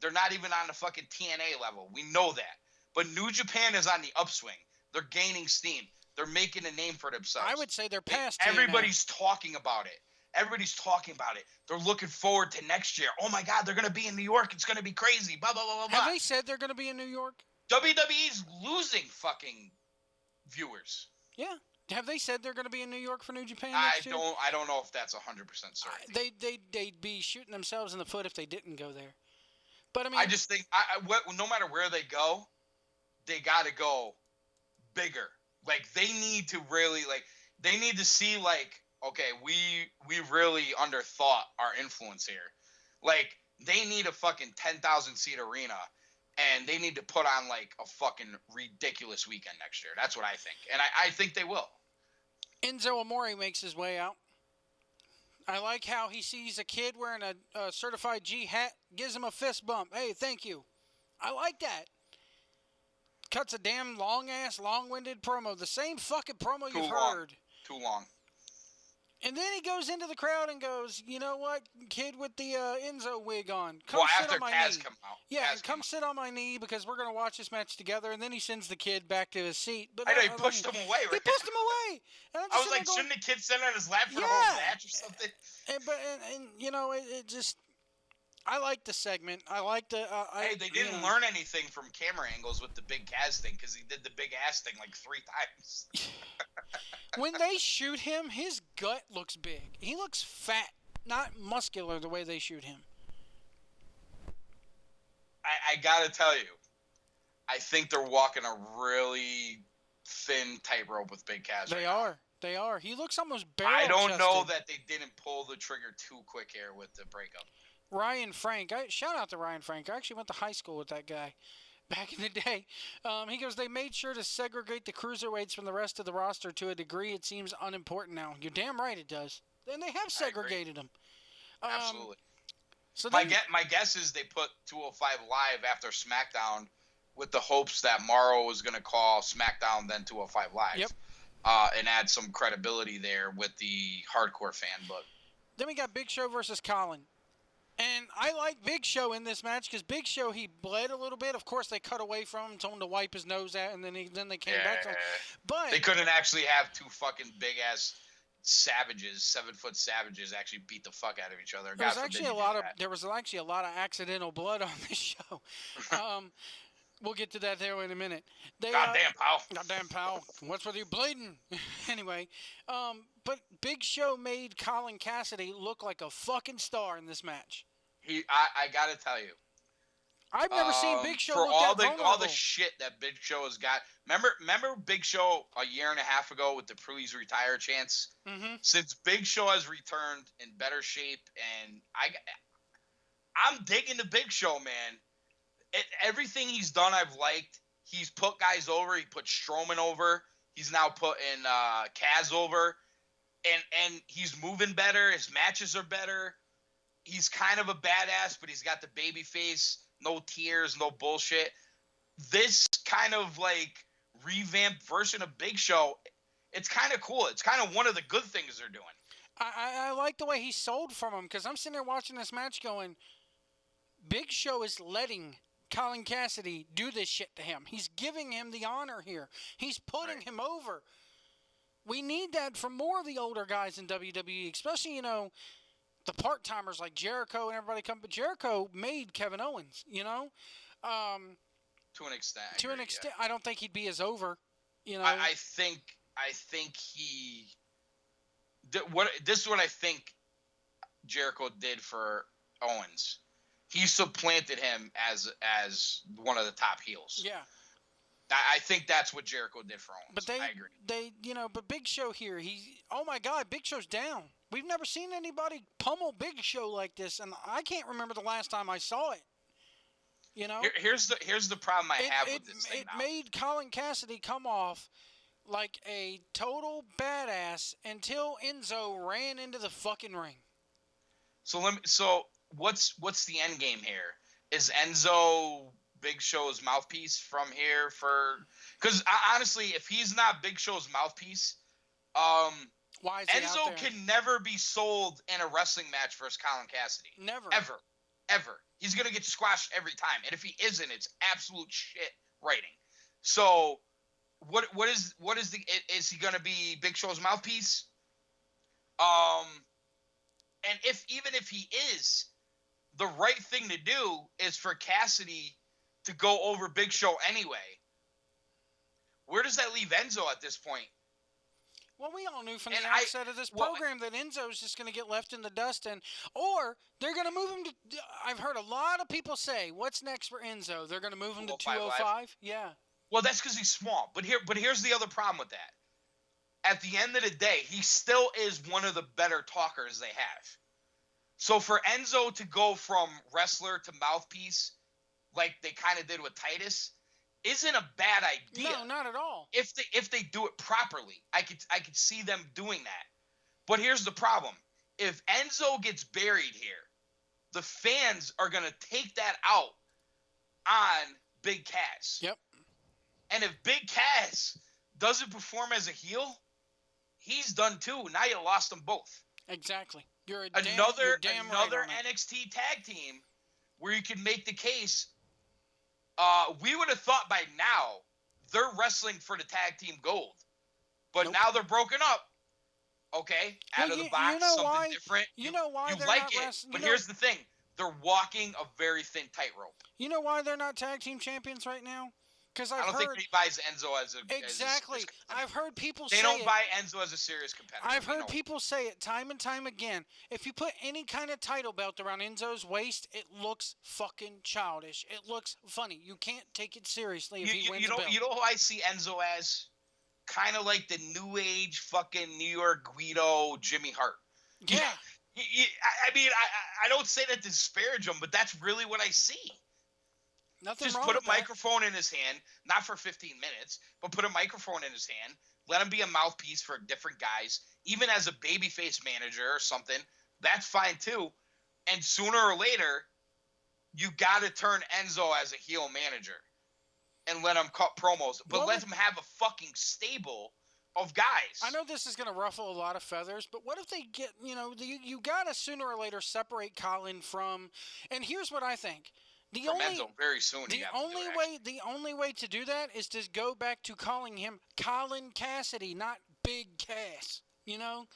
They're not even on the fucking TNA level. We know that. But New Japan is on the upswing. They're gaining steam. They're making a name for themselves.
I would say they're past
Everybody's talking about it. Everybody's talking about it. They're looking forward to next year. Oh, my God, they're going to be in New York. It's going to be crazy. Blah, blah, blah, blah, blah.
Have they said they're going to be in New York?
WWE's losing fucking viewers.
Yeah. Have they said they're going to be in New York for New Japan next year?
I don't know if that's 100% certain.
They'd be shooting themselves in the foot if they didn't go there. But I mean,
I just think no matter where they go, they got to go bigger. Like they need to really they need to see okay, we really underthought our influence here. Like they need a fucking 10,000 seat arena, and they need to put on a fucking ridiculous weekend next year. That's what I think, and I think they will.
Enzo Amore makes his way out. I like how he sees a kid wearing a certified G hat, gives him a fist bump. Hey, thank you. I like that. Cuts a damn long-winded promo. The same fucking promo you've heard.
Too long.
And then he goes into the crowd and goes, you know what, kid with the Enzo wig on.
Come sit on my knee. Come out.
Yeah, come sit on my knee because we're going to watch this match together. And then he sends the kid back to his seat. But
I know, he pushed him away, right?
He pushed him away. And
I was like, shouldn't the kid sit on his lap for the whole match or something?
And you know, it just... I like the segment. I like the...
hey, they didn't learn anything from camera angles with the big Kaz thing because he did the big ass thing 3 times.
When they shoot him, his gut looks big. He looks fat, not muscular the way they shoot him.
I gotta tell you, I think they're walking a really thin tightrope with Big Kaz.
They are. He looks almost barrel-chested.
I don't know that they didn't pull the trigger too quick here with the breakup.
Ryan Frank. Shout out to Ryan Frank. I actually went to high school with that guy back in the day. He goes, they made sure to segregate the cruiserweights from the rest of the roster to a degree it seems unimportant now. You're damn right it does. And they have segregated them.
Absolutely.
So
my guess is they put 205 Live after SmackDown with the hopes that Morrow was going to call SmackDown then 205 Live.
Yep.
And add some credibility there with the hardcore fan. But
then we got Big Show versus Colin. And I like Big Show in this match because Big Show, he bled a little bit. Of course, they cut away from him, told him to wipe his nose out, and then they came back to him. But
they couldn't actually have 2 fucking big-ass savages, 7-foot savages, actually beat the fuck out of each other.
There was actually a lot of accidental blood on this show. We'll get to that there in a minute. Goddamn, pal. What's with you bleeding? Anyway, but Big Show made Colin Cassidy look like a fucking star in this match.
I gotta tell you,
I've never seen Big Show
for
look
all
that
all the shit that Big Show has got. Remember Big Show a year and a half ago with the Please Retire chants?
Mm-hmm.
Since Big Show has returned in better shape, and I'm digging the Big Show, man. Everything he's done, I've liked. He's put guys over. He put Strowman over. He's now putting Kaz over, and he's moving better. His matches are better. He's kind of a badass, but he's got the baby face, no tears, no bullshit. This kind of revamped version of Big Show, it's kind of cool. It's kind of one of the good things they're doing.
I like the way he sold from him because I'm sitting there watching this match going, Big Show is letting Colin Cassidy do this shit to him. He's giving him the honor here. He's putting him over. We need that from more of the older guys in WWE, especially, the part-timers like Jericho and everybody come. But Jericho made Kevin Owens,
To an extent.
To an extent. Yeah. I don't think he'd be as over,
I think I think he. This is what I think Jericho did for Owens. He supplanted him as one of the top heels.
Yeah.
I think that's what Jericho did for Owens.
But
I agree.
but Big Show here, oh my God, Big Show's down. We've never seen anybody pummel Big Show like this, and I can't remember the last time I saw it. You know?
Here's the problem I have with this thing now.
It made Colin Cassidy come off like a total badass until Enzo ran into the fucking ring.
So what's the end game here? Is Enzo Big Show's mouthpiece from here because honestly, if he's not Big Show's mouthpiece,
why is he
Enzo
out there?
can never be sold in a wrestling match versus Colin Cassidy.
Never.
Ever. He's gonna get squashed every time, and if he isn't, it's absolute shit writing. So, what is is he gonna be Big Show's mouthpiece? And even if he is, the right thing to do is for Cassidy to go over Big Show anyway. Where does that leave Enzo at this point?
Well, we all knew from the outset of this program that Enzo's just going to get left in the dust, or they're going to move him to. I've heard a lot of people say, "What's next for Enzo?" They're going to move him to 205. Yeah.
Well, that's because he's small. But here's the other problem with that. At the end of the day, he still is one of the better talkers they have. So for Enzo to go from wrestler to mouthpiece, like they kind of did with Titus, isn't a bad idea.
No, not at all.
If they do it properly, I could see them doing that. But here's the problem: if Enzo gets buried here, the fans are gonna take that out on Big Cass.
Yep.
And if Big Cass doesn't perform as a heel, he's done too. Now you lost them both.
Exactly. You're
another
damn right on that.
NXT tag team where you can make the case. We would have thought by now they're wrestling for the tag team gold, but now they're broken up. Okay, out of the box, something different.
You know why
you
they're
like
not
it,
wrestling?
but here's the thing: they're walking a very thin tightrope.
You know why they're not tag team champions right now? Because
I don't think he buys Enzo as a
exactly. I've heard people
say they don't buy Enzo as a serious competitor.
I've heard people say it time and time again. If you put any kind of title belt around Enzo's waist, it looks fucking childish. It looks funny. You can't take it seriously if he wins the belt.
You know who I see Enzo as? Kind of like the new age fucking New York Guido Jimmy Hart.
Yeah.
I mean, I don't say that to disparage him, but that's really what I see.
Nothing
Just
wrong
put
with
a microphone in his hand, not for 15 minutes, but put a microphone in his hand. Let him be a mouthpiece for different guys, even as a babyface manager or something. That's fine too. And sooner or later, you got to turn Enzo as a heel manager and let him cut promos, but let him have a fucking stable of guys.
I know this is going to ruffle a lot of feathers, but what if they get, you got to sooner or later separate Colin from, and here's what I think.
Enzo very soon.
The only way to do that is to go back to calling him Colin Cassidy, not Big Cass. You know.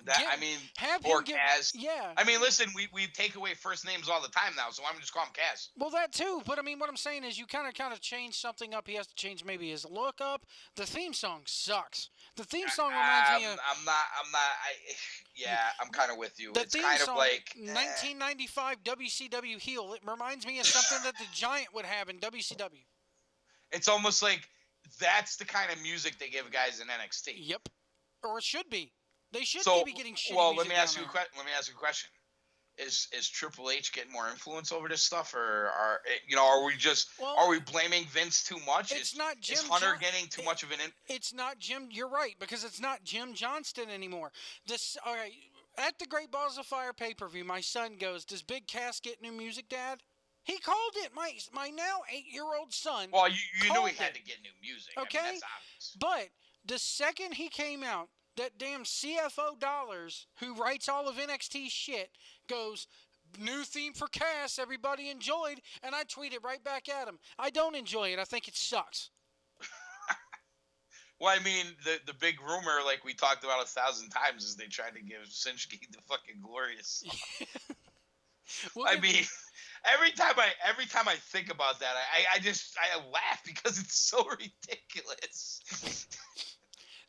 Cass.
Yeah.
I mean, listen, we take away first names all the time now, so I'm just call him Cass.
Well, that too, but I mean, what I'm saying is, you kind of change something up. He has to change maybe his look up. The theme song sucks. The theme song reminds me of.
I'm kind of with you.
It's kind of like 1995 WCW heel. It reminds me of something that the Giant would have in WCW.
It's almost like that's the kind of music they give guys in NXT.
Yep, or it should be. They should be getting shitty
Well,
music
let me ask you a question. Is Triple H getting more influence over this stuff, or are we blaming Vince too much?
It's not Jim.
Is Hunter getting too much of an?
It's not Jim. You're right, because it's not Jim Johnston anymore. All right, at the Great Balls of Fire pay-per-view, my son goes, "Does Big Cass get new music, Dad?" He called it. My now 8-year-old son.
Well, you knew he had to get new music.
Okay,
I mean, that's obvious.
But the second he came out, that damn CFO Dollars, who writes all of NXT shit, goes, "New theme for Cass, everybody enjoyed," and I tweeted right back at him. I don't enjoy it. I think it sucks.
Well, I mean, the big rumor, like we talked about 1,000 times, is they tried to give Shinsuke the fucking glorious song. I mean, every time I think about that, I laugh because it's so ridiculous.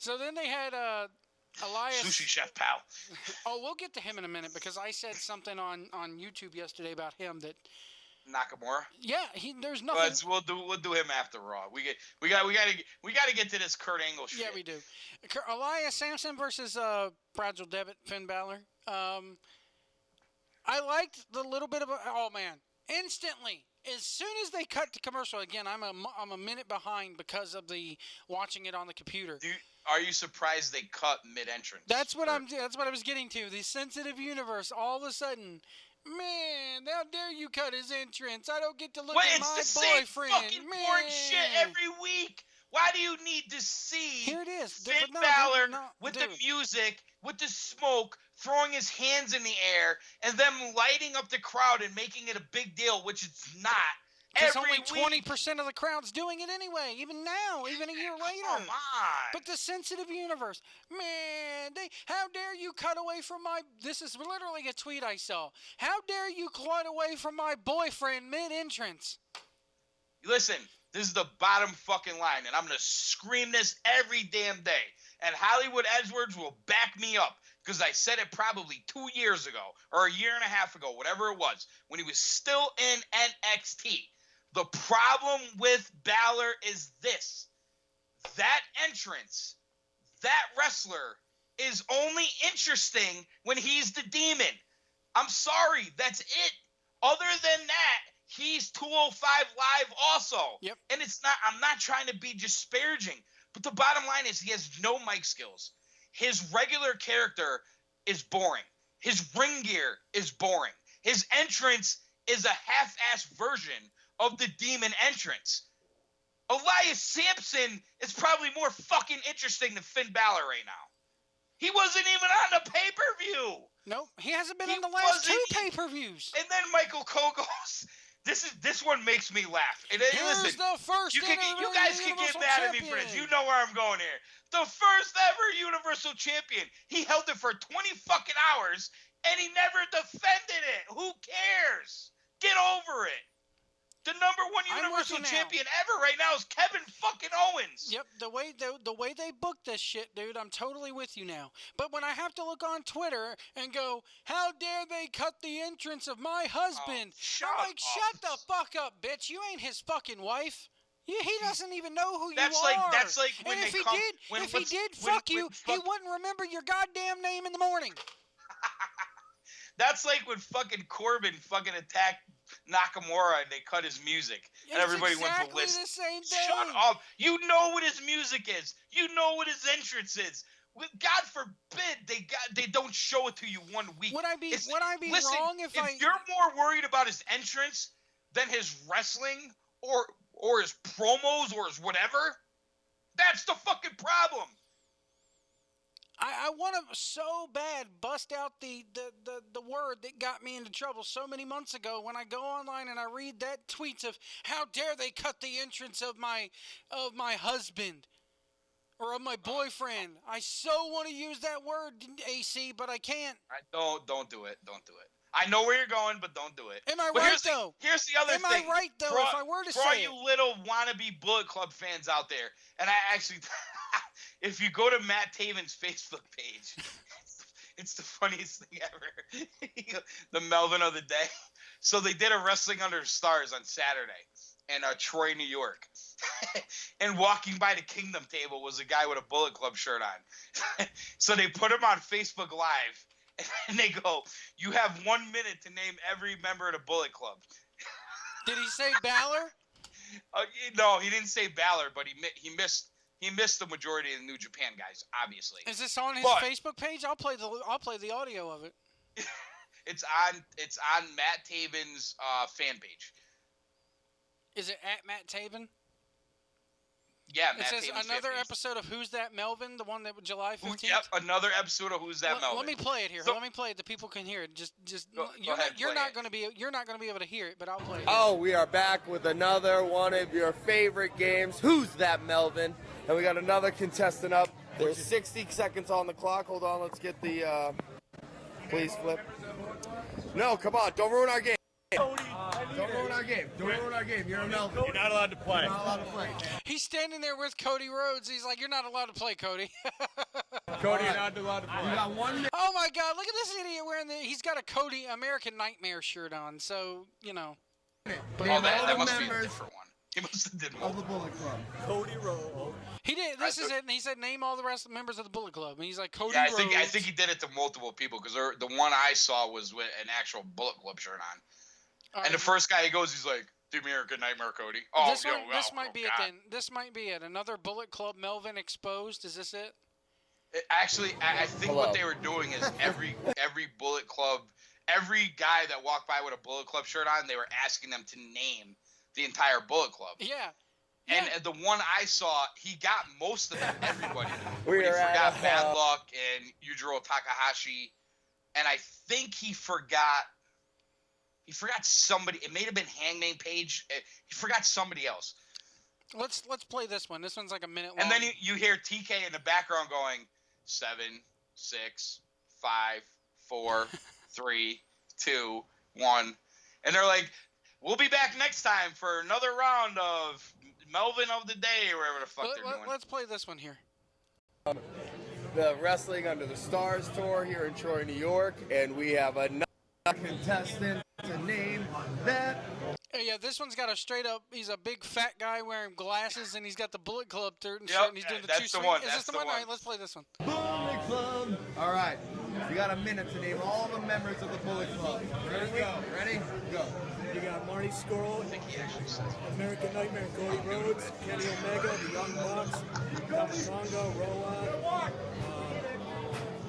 So then they had Elias.
Sushi chef, pal.
Oh, we'll get to him in a minute because I said something on YouTube yesterday about him that.
Nakamura.
Yeah, there's nothing.
But we'll do him after Raw. We got to get to this Kurt Angle shit.
Yeah, we do. Elias Sampson versus Fragile Devitt, Finn Balor. I liked the little bit of instantly. As soon as they cut to commercial, again, I'm a minute behind because of the watching it on the computer.
Are you surprised they cut mid-entrance?
That's what I was getting to. The sensitive universe. All of a sudden, man, how dare you cut his entrance? I don't get to look at my
it's the
boyfriend.
same fucking boring shit every week. Why do you need to see
Here it is.
Finn Balor with the music, with the smoke, throwing his hands in the air, and them lighting up the crowd and making it a big deal, which it's not.
Because only 20% of the crowd's doing it anyway, even now, even a year later.
Come on.
But the sensitive universe, man, how dare you cut away from this is literally a tweet I saw. How dare you cut away from my boyfriend mid-entrance?
Listen, this is the bottom fucking line, and I'm going to scream this every damn day. And Hollywood Edwards will back me up, because I said it probably 2 years ago, or a year and a half ago, whatever it was, when he was still in NXT. The problem with Balor is this. That entrance, that wrestler, is only interesting when he's the demon. I'm sorry, that's it. Other than that, he's 205 Live also.
Yep. And
I'm not trying to be disparaging, but the bottom line is he has no mic skills. His regular character is boring. His ring gear is boring. His entrance is a half-ass version of the demon entrance. Elias Sampson is probably more fucking interesting than Finn Balor right now. He wasn't even on the pay-per-view.
Nope, he hasn't been on the last two pay-per-views.
And then Michael Cole goes, this one makes me laugh. And
Here's the first
you guys can get mad at me for this. You know where I'm going here. The first ever Universal Champion. He held it for 20 fucking hours, and he never defended it. Who cares? Get over it. The number one Universal Champion ever right now is Kevin fucking Owens.
Yep, the way they booked this shit, dude, I'm totally with you now. But when I have to look on Twitter and go, how dare they cut the entrance of my husband? I'm like, shut the fuck up, bitch. You ain't his fucking wife. He doesn't even know who you are.
That's like when
and if he did fuck you, he wouldn't remember your goddamn name in the morning.
That's like when fucking Corbin fucking attacked Nakamura and they cut his music and everybody went ballistic.
The same thing.
Shut up. You know what his music is. You know what his entrance is. God forbid they don't show it to you 1 week.
Would I be wrong if
you're more worried about his entrance than his wrestling or his promos or his whatever? That's the fucking problem.
I want to so bad bust out the word that got me into trouble so many months ago when I go online and I read that tweets of how dare they cut the entrance of my husband or of my boyfriend. I so want to use that word, AC, but I can't.
Don't do it. Don't do it. I know where you're going, but don't do it.
Am I right, though?
Here's the other thing.
Am I right, though, if I were to say it?
For all you little wannabe Bullet Club fans out there, and I actually, if you go to Matt Taven's Facebook page, it's the funniest thing ever. The Melvin of the day. So they did a Wrestling Under Stars on Saturday in Troy, New York. And walking by the Kingdom table was a guy with a Bullet Club shirt on. So they put him on Facebook Live. And they go, you have 1 minute to name every member of the Bullet Club.
Did he say Balor?
No, he didn't say Balor, but he missed the majority of the New Japan guys, obviously.
Is this on his Facebook page? I'll play the audio of it.
It's on Matt Taven's fan page.
Is it at Matt Taven?
Yeah,
It says another episode of Who's That Melvin, the one that was July 15th.
Yep, another episode of Who's That Melvin.
Let me play it here. Let me play it. The people can hear it. You're not going to be able to hear it, but I'll play it.
Oh, we are back with another one of your favorite games. Who's That Melvin? And we got another contestant up. There's 60 seconds on the clock. Hold on, let's get the. Please flip. No, come on, don't ruin our game. Tony, Don't ruin our game. Don't ruin our game. You're a Melvin.
You're not allowed to play.
You're not allowed to play.
He's standing there with Cody Rhodes. He's like, "You're not allowed to play, Cody."
Cody, you're not allowed to play.
You got 1 minute.
Oh my God! Look at this idiot wearing he's got a Cody American Nightmare shirt on. So you know.
Name
that
all the
must be a
members
different one. He must have did
of
one.
the Bullet Club.
Cody Rowe.
He did. This is it. And he said, "Name all the rest of the members of the Bullet Club." And he's like, "Cody
Yeah,
Rhodes."
I think he did it to multiple people because the one I saw was with an actual Bullet Club shirt on. And the first guy he goes, he's like, "The American Nightmare, Cody." Oh,
this might be
God.
it then. This might be it. Another Bullet Club Melvin exposed. Is this it?
Actually, I think what they were doing is every Bullet Club, every guy that walked by with a Bullet Club shirt on, they were asking them to name the entire Bullet Club.
Yeah.
And the one I saw, he got most of them, everybody.
We
But he
are at
forgot Bad Luck and Yujiro Takahashi, and I think he forgot somebody. It may have been Hangman Page. He forgot somebody else.
Let's play this one. This one's like a minute long.
And then you hear TK in the background going 7, 6, 5, 4, 3, 2, 1, and they're like, "We'll be back next time for another round of Melvin of the Day," or whatever the fuck they're doing.
Let's play this one here.
The Wrestling Under the Stars tour here in Troy, New York, and we have another contestant to name that.
Yeah, this one's got a straight up. He's a big fat guy wearing glasses, and he's got the Bullet Club shirt, and he's doing the
that's
two
the
swing.
one,
Is
that's
this the
the
one? All
one.
right, let's play this one.
Bullet Club. All right, you got a minute to name all the members of the Bullet Club. Ready? Go. Ready? Go.
You got Marty Scurll,
I think he actually says
American Nightmare, Cody Rhodes, Kenny Omega, the Young Bucks, Tamatonga, Rowan,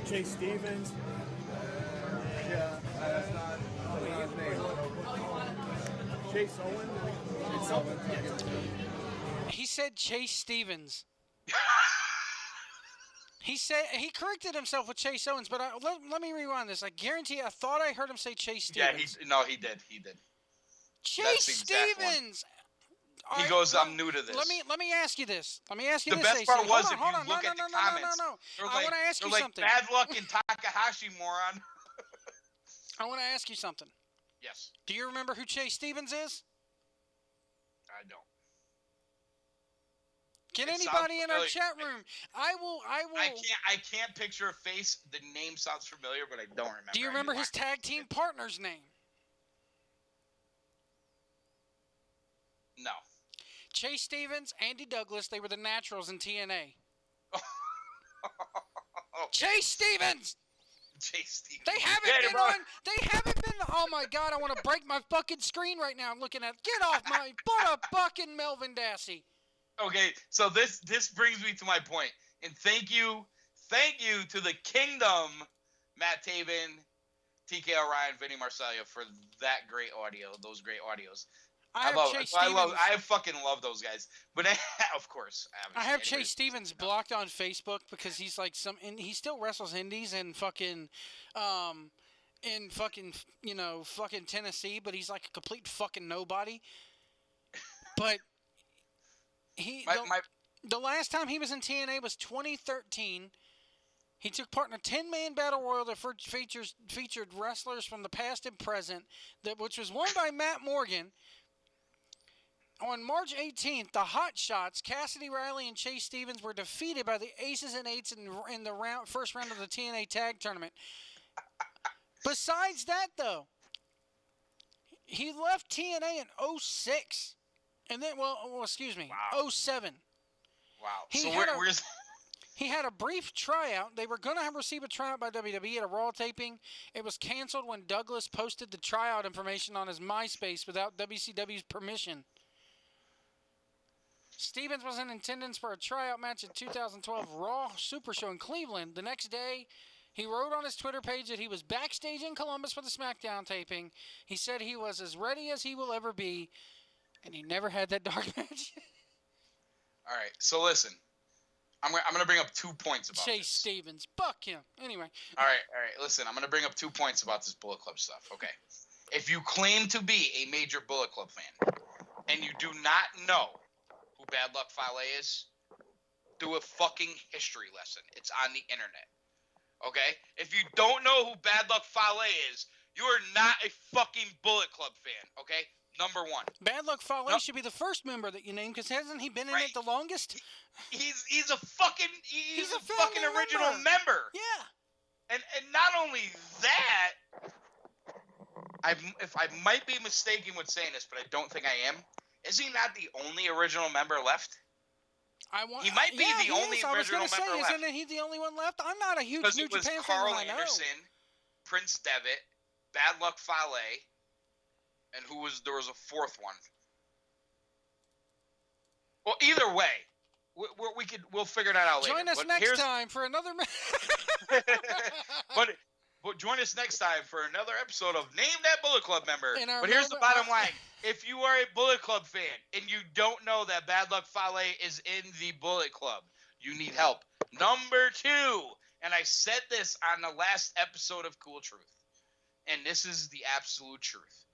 Chase Stevens.
Yeah, that's not his name.
Chase Owen.
It's something.
He said Chase Stevens. He corrected himself with Chase Owens, but let me rewind this. I guarantee. I thought I heard him say Chase Stevens.
Yeah, he did.
Chase
That's the exact one.
Stevens.
He goes, "I'm new to this."
Let me ask you this.
The best part was if you look at the comments,
I want to ask you something.
Bad Luck and Takahashi, moron.
I want to ask you something.
Yes,
Do you remember who Chase Stevens is?
I don't.
Can
It
anybody
sounds
in our
familiar.
chat room? I will.
I can't picture a face. The name sounds familiar, but I don't remember.
Do you remember his tag team partner's name?
No.
Chase Stevens, Andy Douglas. They were the Naturals in TNA. Chase Stevens.
Chase Stevens.
They haven't been on. They haven't been. Oh my God! I want to break my fucking screen right now. I'm looking at. Get off my butt, a fucking Melvin Dassey.
Okay, so this brings me to my point, and thank you to the Kingdom, Matt Taven, TK Orion, Vinny Marcellia for that great audio, those great audios. I fucking love those guys. But of course,
I have Chase Stevens blocked on Facebook because he's like and he still wrestles indies and fucking fucking Tennessee, but he's like a complete fucking nobody. But the last time he was in TNA was 2013. He took part in a 10-man battle royal that featured wrestlers from the past and present, which was won by Matt Morgan. On March 18th, the Hot Shots, Cassidy Riley and Chase Stevens, were defeated by the Aces and Eights in the first round of the TNA Tag Tournament. Besides that, though, he left TNA in 06. And then, excuse me,
Wow.
07.
Wow.
He had a brief tryout. They were going to receive a tryout by WWE at a Raw taping. It was canceled when Douglas posted the tryout information on his MySpace without WCW's permission. Stevens was in attendance for a tryout match at 2012 Raw Super Show in Cleveland. The next day, he wrote on his Twitter page that he was backstage in Columbus for the SmackDown taping. He said he was as ready as he will ever be, and he never had that dark match.
All right, so listen. I'm going to bring up 2 points about
Chase
this.
Stevens. Fuck him. Anyway.
All right. Listen, I'm going to bring up 2 points about this Bullet Club stuff, okay? If you claim to be a major Bullet Club fan and you do not know who Bad Luck Fale is, do a fucking history lesson. It's on the internet, okay? If you don't know who Bad Luck Fale is, you are not a fucking Bullet Club fan, okay? Number 1.
Bad Luck Fale
No.
should be the first member that you name because hasn't he been in
Right.
it the longest?
He's a fucking
He's a
fucking
founding
original member.
Yeah.
And not only that, if I might be mistaken with saying this, but I don't think I am. Is he not the only original member left? He might be the only original member left.
Isn't he the only one left? I'm not a huge
Because
New
it was
Japan
Carl
fan.
Anderson, Prince Devitt, Bad Luck Fale, and there was a fourth one. Well, either way, we'll figure that out later.
Join us next time for another.
But join us next time for another episode of Name That Bullet Club Member. But here's the bottom line. If you are a Bullet Club fan and you don't know that Bad Luck Fale is in the Bullet Club, you need help. Number 2, and I said this on the last episode of Cool Truth, and this is the absolute truth.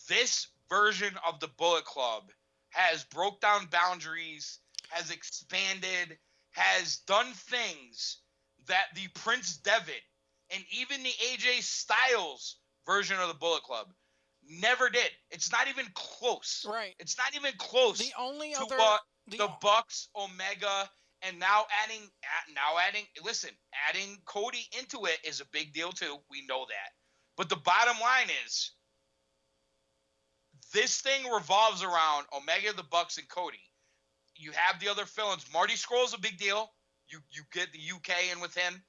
This version of the Bullet Club has broke down boundaries, has expanded, has done things that the Prince Devitt and even the AJ Styles version of the Bullet Club never did. It's not even close.
Right.
It's not even close.
The only
to
other
what the Bucks, Omega, and now adding Cody into it is a big deal too. We know that. But the bottom line is, this thing revolves around Omega, the Bucks, and Cody. You have the other villains. Marty Scurll's a big deal. You get the UK in with him.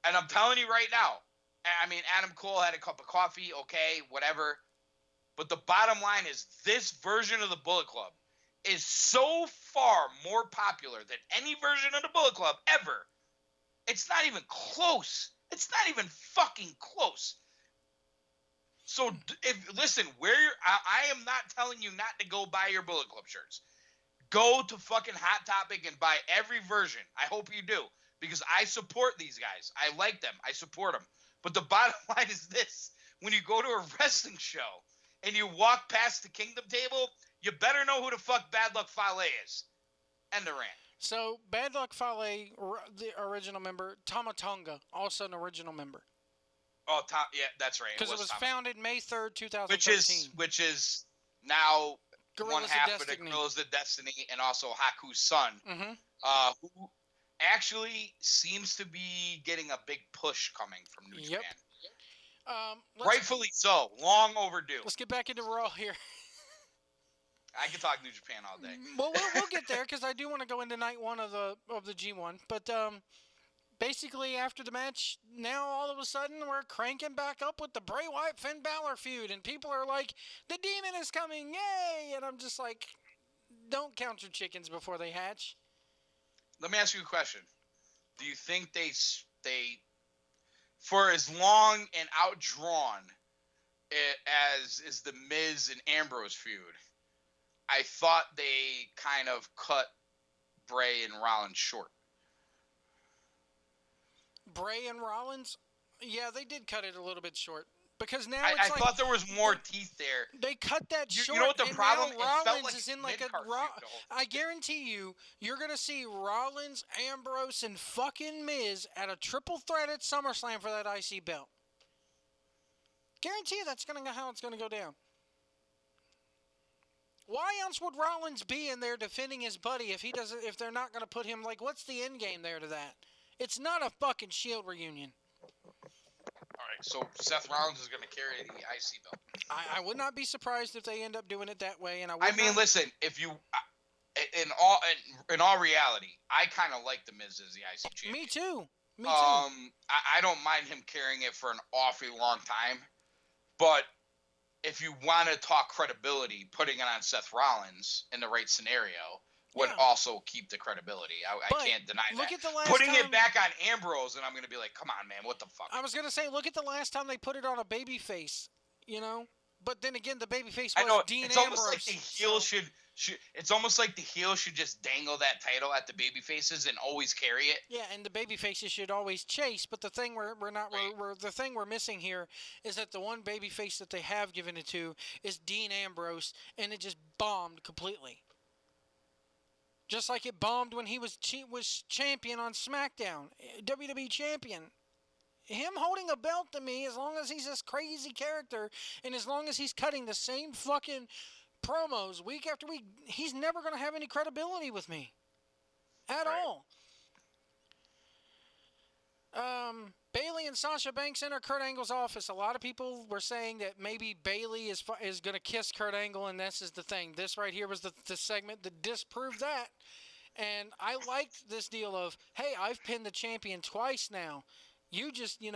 And I'm telling you right now, I mean, Adam Cole had a cup of coffee, okay, whatever. But the bottom line is, this version of the Bullet Club is so far more popular than any version of the Bullet Club ever. It's not even close. It's not even fucking close. So, listen, I am not telling you not to go buy your Bullet Club shirts. Go to fucking Hot Topic and buy every version. I hope you do, because I support these guys. I like them. I support them. But the bottom line is this. When you go to a wrestling show and you walk past the Kingdom table, you better know who the fuck Bad Luck Fale is. End the rant.
So, Bad Luck Fale, the original member. Tama Tonga, also an original member.
Oh, yeah, that's right.
Because it was founded May 3rd, 2013.
Which is now
Gorillas
one half
of
of the
Destiny.
Gorillas of Destiny, and also Haku's son, who actually seems to be getting a big push coming from New Japan. Rightfully so. Long overdue.
Let's get back into Raw here.
I can talk New Japan all day.
Well, we'll get there because I do want to go into night 1 of the G1. But basically, after the match, now all of a sudden we're cranking back up with the Bray Wyatt Finn Balor feud, and people are like, "The Demon is coming, yay!" And I'm just like, "Don't count your chickens before they hatch."
Let me ask you a question. Do you think they for as long and outdrawn as is the Miz and Ambrose feud, I thought they kind of cut Bray and Rollins short.
Bray and Rollins, yeah, they did cut it a little bit short. Because now
I thought there was more teeth there.
They cut that short.
You know what the problem?
Now Rollins
it felt like
is in like
mid-card
a Raw.
feud,
I guarantee you're gonna see Rollins, Ambrose, and fucking Miz at a triple threat at SummerSlam for that IC belt. Guarantee you that's how it's gonna go down. Why else would Rollins be in there defending his buddy if they're not gonna put him, like, what's the end game there to that? It's not a fucking Shield reunion.
All right, so Seth Rollins is going to carry the IC belt.
I would not be surprised if they end up doing it that way. And
listen, if you, in all reality, I kind of like the Miz as the IC champion.
Me too.
I don't mind him carrying it for an awfully long time, but if you want to talk credibility, putting it on Seth Rollins in the right scenario would also keep the credibility. I can't deny that.
At the last
Putting
time,
it back on Ambrose, and I'm going to be like, come on, man, what the fuck?
I was going to say, look at the last time they put it on a babyface, you know? But then again, the babyface was Dean
it's
Ambrose.
Almost like the heel it's almost like the heel should just dangle that title at the babyfaces and always carry it.
Yeah, and the babyfaces should always chase. But the thing we're missing here is that the one babyface that they have given it to is Dean Ambrose, and it just bombed completely. Just like it bombed when he was champion on SmackDown, WWE champion. him holding a belt to me, as long as he's this crazy character, and as long as he's cutting the same fucking promos week after week, he's never going to have any credibility with me. At all. Bayley and Sasha Banks enter Kurt Angle's office. A lot of people were saying that maybe Bayley is going to kiss Kurt Angle, and this is the thing. This right here was the segment that disproved that. And I liked this deal of, hey, I've pinned the champion twice now. You just, you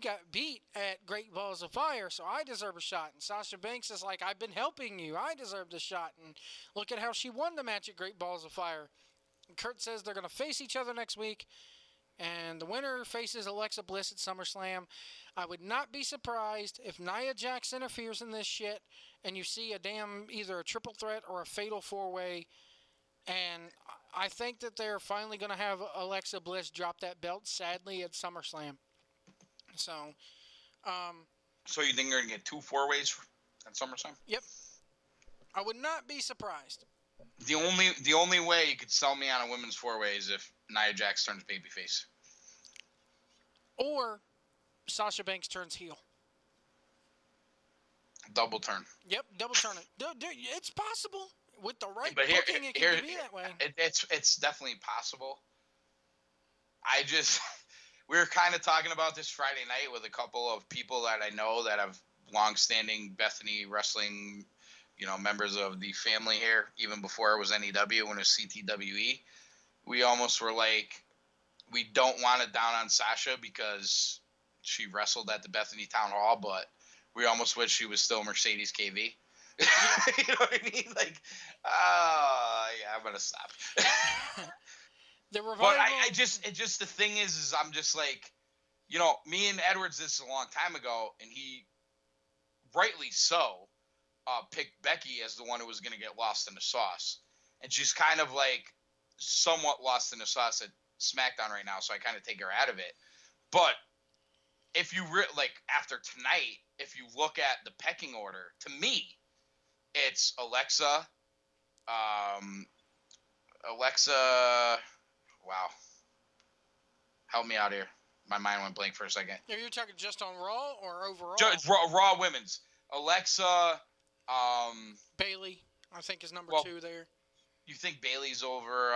got beat at Great Balls of Fire, so I deserve a shot. And Sasha Banks is like, I've been helping you. I deserve the shot. And look at how she won the match at Great Balls of Fire. And Kurt says they're going to face each other next week. And the winner faces Alexa Bliss at SummerSlam. I would not be surprised if Nia Jax interferes in this shit and you see either a triple threat or a fatal four-way. And I think that they're finally going to have Alexa Bliss drop that belt, sadly, at SummerSlam. So
you think they're going to get 2 4-ways at SummerSlam?
Yep. I would not be surprised.
The only way you could sell me on a women's 4-way is if Nia Jax turns babyface.
Or Sasha Banks turns heel.
Double turn.
Yep, double turn it. Dude, it's possible. With the right
but
booking, it can be that way.
It's definitely possible. We were kind of talking about this Friday night with a couple of people that I know that have long-standing Bethany wrestling, members of the family here, even before it was NEW, when it was CTWE. We almost were like, we don't want to down on Sasha because she wrestled at the Bethany Town Hall, but we almost wish she was still Mercedes KV. You know what I mean? Like, I'm gonna stop.
The revival.
But the thing is I'm just like, me and Edwards did this a long time ago, and he, rightly so, picked Becky as the one who was gonna get lost in the sauce, and she's kind of like somewhat lost in the sauce at SmackDown right now, so I kind of take her out of it. But if you after tonight, if you look at the pecking order, to me, it's Alexa. Wow. Help me out here. My mind went blank for a second.
Are you talking just on Raw or overall?
Just Raw women's. Alexa.
Bayley, I think, is number 2 there.
You think Bayley's over?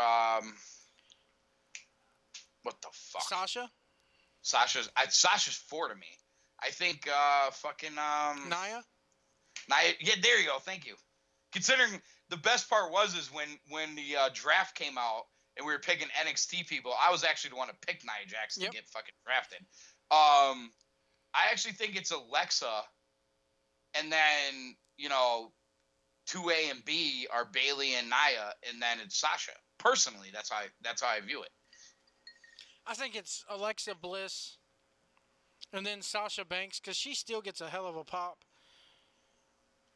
What the fuck?
Sasha's
4 to me. I think fucking
Nia.
Yeah, there you go. Thank you. Considering the best part is when the draft came out and we were picking NXT people, I was actually the one to pick Nia Jax to get fucking drafted. I actually think it's Alexa, and then 2A and B are Bayley and Nia, and then it's Sasha. Personally, that's how I view it.
I think it's Alexa Bliss, and then Sasha Banks, because she still gets a hell of a pop.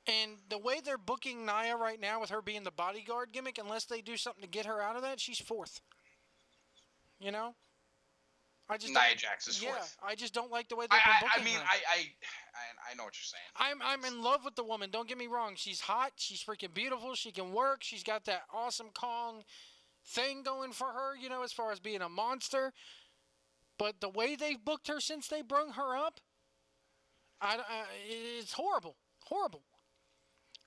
And the way they're booking Nia right now, with her being the bodyguard gimmick, unless they do something to get her out of that, she's 4th.
Nia Jax is 4th.
Yeah, I just don't like the way they've been booking her.
I know what you're saying.
I'm in love with the woman. Don't get me wrong. She's hot. She's freaking beautiful. She can work. She's got that awesome Kong thing going for her, as far as being a monster. But the way they've booked her since they brung her up, it's horrible. Horrible.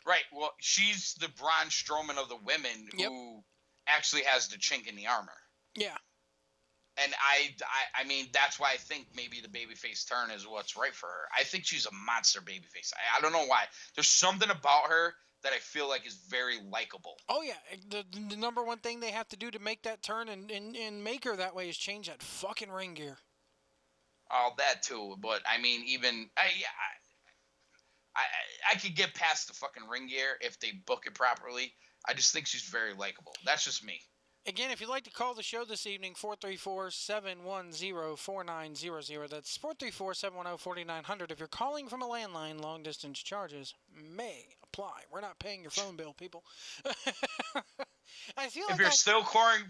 Right. Well, she's the Braun Strowman of the women who actually has the chink in the armor.
Yeah.
And I mean, that's why I think maybe the babyface turn is what's right for her. I think she's a monster babyface. I don't know why. There's something about her that I feel like is very likable.
Oh, yeah. The number one thing they have to do to make that turn and make her that way is change that fucking ring gear.
Oh, that too. But, I mean, even... I could get past the fucking ring gear if they book it properly. I just think she's very likable. That's just me.
Again, if you'd like to call the show this evening, 434-710-4900. That's 434-710-4900. If you're calling from a landline, long-distance charges may apply. We're not paying your phone bill, people. I feel like
if you're still calling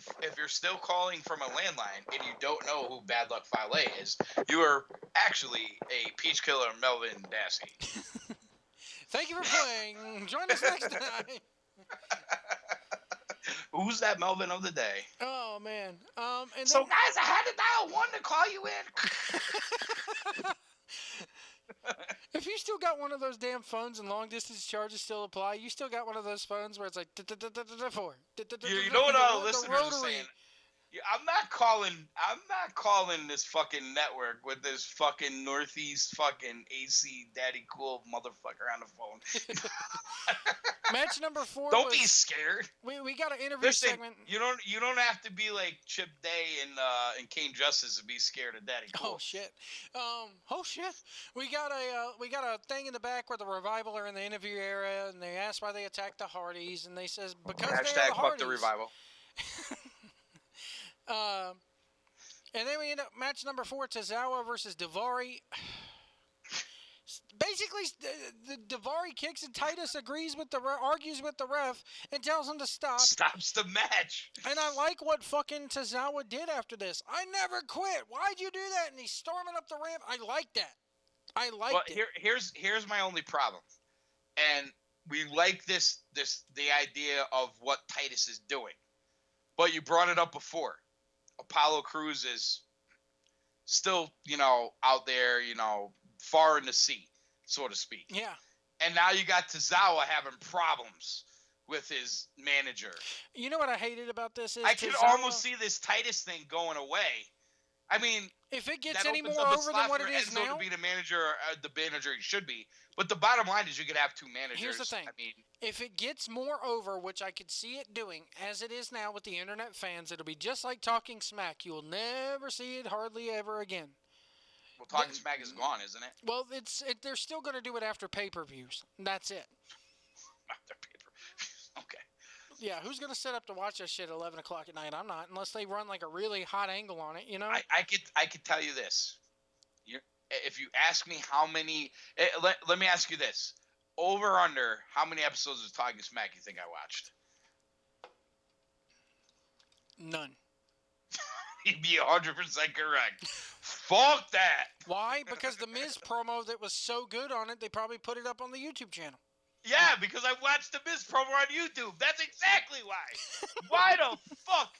from a landline and you don't know who Bad Luck Fale is, you are actually a peach killer, Melvin Dassey.
Thank you for playing. Join us next time.
Who's that Melvin of the day?
Oh, man.
So, guys, I had to dial 1 to call you in.
If you still got one of those damn phones and long distance charges still apply, you still got one of those phones where it's like 4.
You know what our listeners are saying? Yeah, I'm not calling this fucking network with this fucking Northeast fucking AC daddy cool motherfucker on the phone.
Match number 4.
Don't be scared.
We got an interview
Listen,
segment.
you don't have to be like Chip Day and Kane Justice to be scared of daddy cool.
Oh shit. We got a thing in the back where the Revival are in the interview area, and they asked why they attacked the Hardys, and they says because they're the
Hashtag fuck
Hardys.
the Revival.
And then we end up match number 4, Tozawa versus Daivari. Basically, the Daivari kicks and Titus agrees with argues with the ref and tells him to stop.
Stops the match.
And I like what fucking Tozawa did after this. I never quit. Why'd you do that? And he's storming up the ramp. I like that. I liked it.
Here's my only problem. And we like the idea of what Titus is doing. But you brought it up before. Apollo Crews is still, out there, far in the sea, so to speak.
Yeah.
And now you got Tozawa having problems with his manager.
You know what I hated about this is
I can almost see this Titus thing going away. I mean,
if it gets
that
any more
opens up a
over
slot
than what
for
it is
Enzo
now,
to be the manager he should be. But the bottom line is you could have 2 managers.
here's the thing.
I mean,
if it gets more over, which I could see it doing, as it is now with the internet fans, it'll be just like Talking Smack. You will never see it hardly ever again.
well, Talking Smack is gone, isn't it?
Well, they're still going to do it after pay-per-views. That's it.
After pay-per-views. Okay.
Yeah, who's going to sit up to watch that shit at 11 o'clock at night? I'm not, unless they run like a really hot angle on it,
I could tell you this. If you ask me how many, let me ask you this: over under, how many episodes of Talking Smack you think I watched?
None.
You'd be 100% correct. Fuck that.
Why? Because the Miz promo that was so good on it, they probably put it up on the YouTube channel.
Yeah, because I watched the Miz promo on YouTube. That's exactly why. Why the fuck?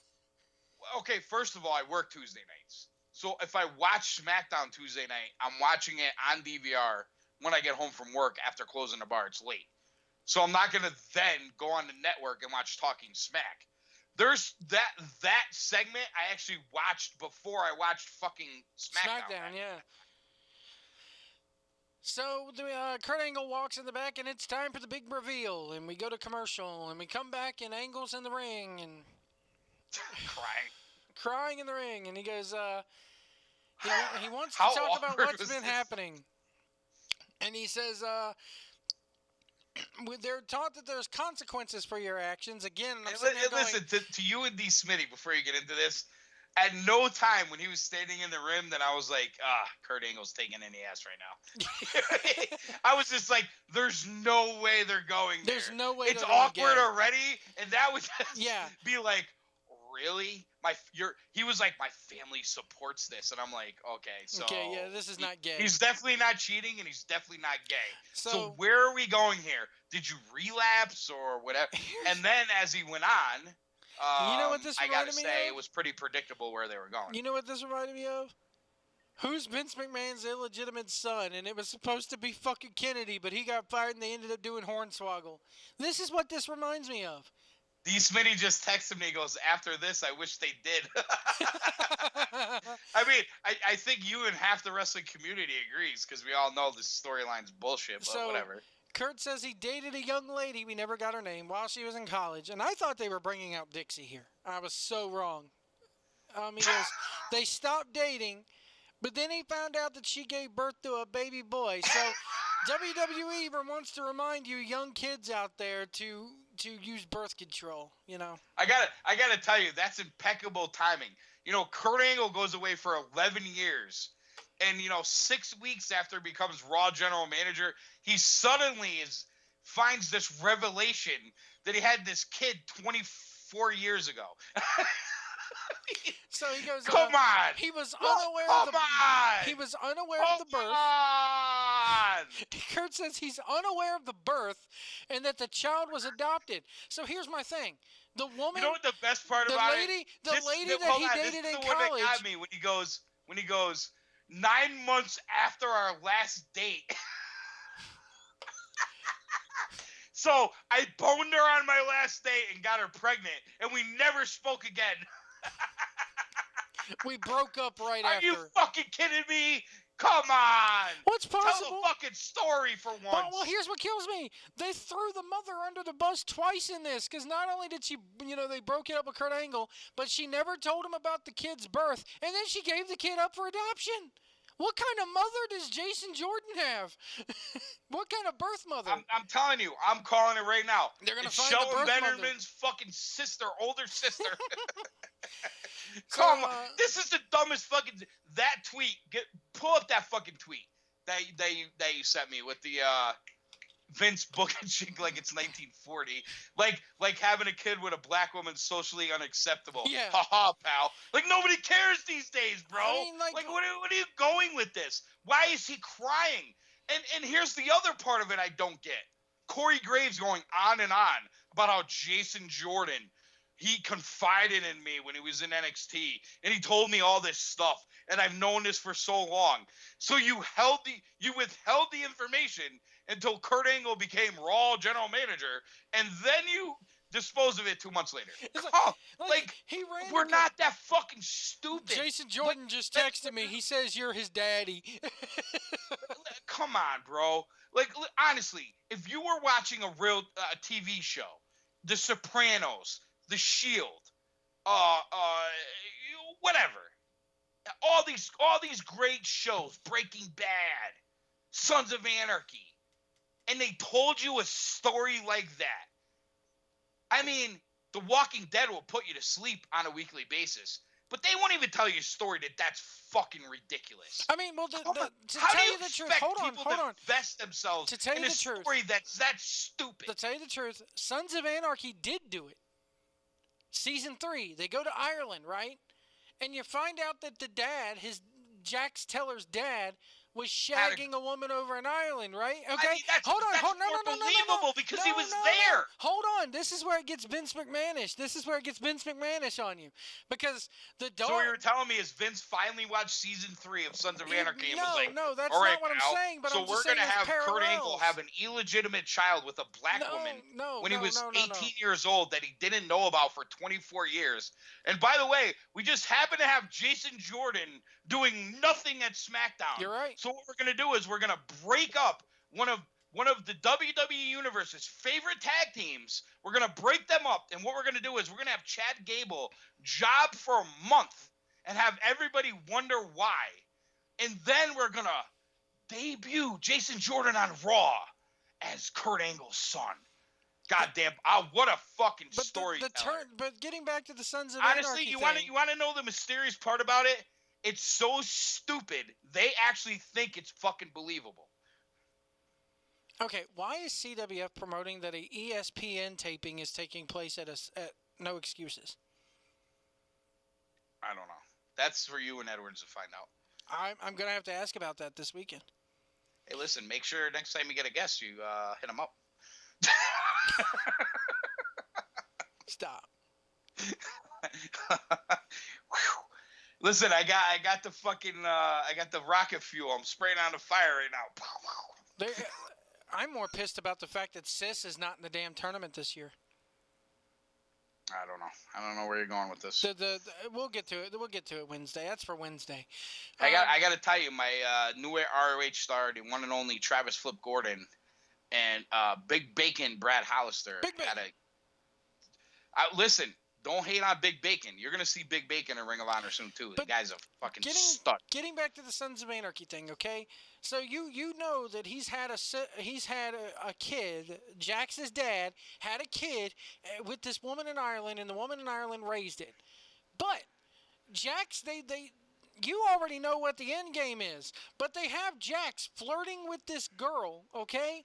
Okay, first of all, I work Tuesday nights. So if I watch SmackDown Tuesday night, I'm watching it on DVR when I get home from work after closing the bar. It's late. So I'm not going to then go on the network and watch Talking Smack. There's that segment I actually watched before I watched fucking SmackDown.
Yeah. So Kurt Angle walks in the back, and it's time for the big reveal. And we go to commercial, and we come back, and Angle's in the ring, and crying in the ring, and he goes, he wants to talk about what's been happening, and he says, they're taught that there's consequences for your actions. Again,
listen to you and D. Smitty before you get into this. At no time when he was standing in the rim that I was like, Kurt Angle's taking any ass right now. I was just like, there's no way they're going there.
There's no way
it's awkward already, and that would just be like, really? He was like, my family supports this, and I'm like, okay,
this is not gay.
He's definitely not cheating, and he's definitely not gay.
So
where are we going here? Did you relapse or whatever? And then as he went on,
you know what this
I
reminded
gotta
me
say
of?
it was pretty predictable where they were going.
You know what this reminded me of? Who's Vince McMahon's illegitimate son? And it was supposed to be fucking Kennedy, but he got fired and they ended up doing Hornswoggle. This is what this reminds me of.
D. Smitty just texted me, he goes, after this, I wish they did. I mean, I think you and half the wrestling community agrees, because we all know this storyline's bullshit, but whatever.
Kurt says he dated a young lady, we never got her name, while she was in college. And I thought they were bringing out Dixie here. I was so wrong. He goes, they stopped dating, but then he found out that she gave birth to a baby boy. So WWE wants to remind you young kids out there to use birth control,
I gotta tell you, that's impeccable timing. Kurt Angle goes away for 11 years. And, 6 weeks after he becomes Raw General Manager, he suddenly finds this revelation that he had this kid 24 years ago.
So he goes,
come on!
He was unaware of the He was unaware of the birth.
On!
Kurt says he's unaware of the birth and that the child was adopted. So here's my thing. The woman,
you know what the best part about
the lady that he dated in college.
That got me when he goes, 9 months after our last date. So I boned her on my last date and got her pregnant, and we never spoke again.
We broke up right
Are
after.
you fucking kidding me? Come on.
What's possible?
Tell the fucking story for once.
Well, here's what kills me. They threw the mother under the bus twice in this, because not only did she, they broke it up with Kurt Angle, but she never told him about the kid's birth, and then she gave the kid up for adoption. What kind of mother does Jason Jordan have? What kind of birth mother?
I'm telling you, I'm calling it right now.
They're gonna
it's
find the
Shelton
birth mother.
Bennerman's fucking sister, older sister. Come on, this is the dumbest fucking. That tweet. Pull up that fucking tweet that you sent me with the Vince booking chick like it's 1940, like having a kid with a black woman socially unacceptable.
Yeah.
Haha, pal. Like nobody cares these days, bro.
I mean,
like what are you going with this? Why is he crying? And here's the other part of it I don't get. Corey Graves going on and on about how Jason Jordan, he confided in me when he was in NXT, and he told me all this stuff, and I've known this for so long. So you withheld the information until Kurt Angle became Raw general manager, and then you dispose of it 2 months later.
He ran.
We're not that fucking stupid.
Jason Jordan just texted me. He says you're his daddy.
Come on, bro. Like, honestly, if you were watching a real TV show, The Sopranos, The Shield, whatever, all these great shows, Breaking Bad, Sons of Anarchy, and they told you a story like that. I mean, The Walking Dead will put you to sleep on a weekly basis, but they won't even tell you a story that's fucking ridiculous.
I mean, well, to
How
tell
do
you the truth,
expect
hold
people
on.
to invest themselves
To tell you
in a
the truth,
story that's that stupid?
To tell you the truth, Sons of Anarchy did do it. Season 3, they go to Ireland, right? And you find out that the dad, Jax Teller's dad, was shagging a woman over in Ireland, right? Okay,
I mean, that's believable because he was there.
Hold on, this is where it gets Vince McMahonish. On you, because the dog.
So what you're telling me is Vince finally watched season 3 of Sons of Anarchy and was like,
no, that's
all right,
not what
pal,
I'm saying. But
so
I'm just
we're
saying
gonna have
parallels.
Kurt Angle have an illegitimate child with a black woman when he was 18 years old that he didn't know about for 24 years. And by the way, we just happen to have Jason Jordan doing nothing at SmackDown.
You're right.
So what we're gonna do is we're gonna break up one of the WWE Universe's favorite tag teams. We're going to break them up, and what we're going to do is we're going to have Chad Gable job for a month and have everybody wonder why. And then we're going to debut Jason Jordan on Raw as Kurt Angle's son. Goddamn, what a fucking story.
But getting back to the Sons of
Honestly,
Anarchy
you want to know the mysterious part about it? It's so stupid, they actually think it's fucking believable.
Okay, why is CWF promoting that a ESPN taping is taking place at No Excuses?
I don't know. That's for you and Edwards to find out.
I'm going to have to ask about that this weekend.
Hey, listen, make sure next time you get a guest, you hit them up.
Stop.
Listen, I got the fucking I got the rocket fuel. I'm spraying on the fire right now.
I'm more pissed about the fact that Sis is not in the damn tournament this year.
I don't know where you're going with this.
We'll get to it. We'll get to it Wednesday. That's for Wednesday.
I got to tell you, my new ROH star, the one and only Travis Flip Gordon, and Big Bacon Brad Hollister. Listen, don't hate on Big Bacon. You're gonna see Big Bacon in Ring of Honor soon too. The guy's a fucking stud.
Getting back to the Sons of Anarchy thing, okay? So you know that he's had a kid. Jax's dad had a kid with this woman in Ireland, and the woman in Ireland raised it. But Jax, you already know what the end game is. But they have Jax flirting with this girl, okay?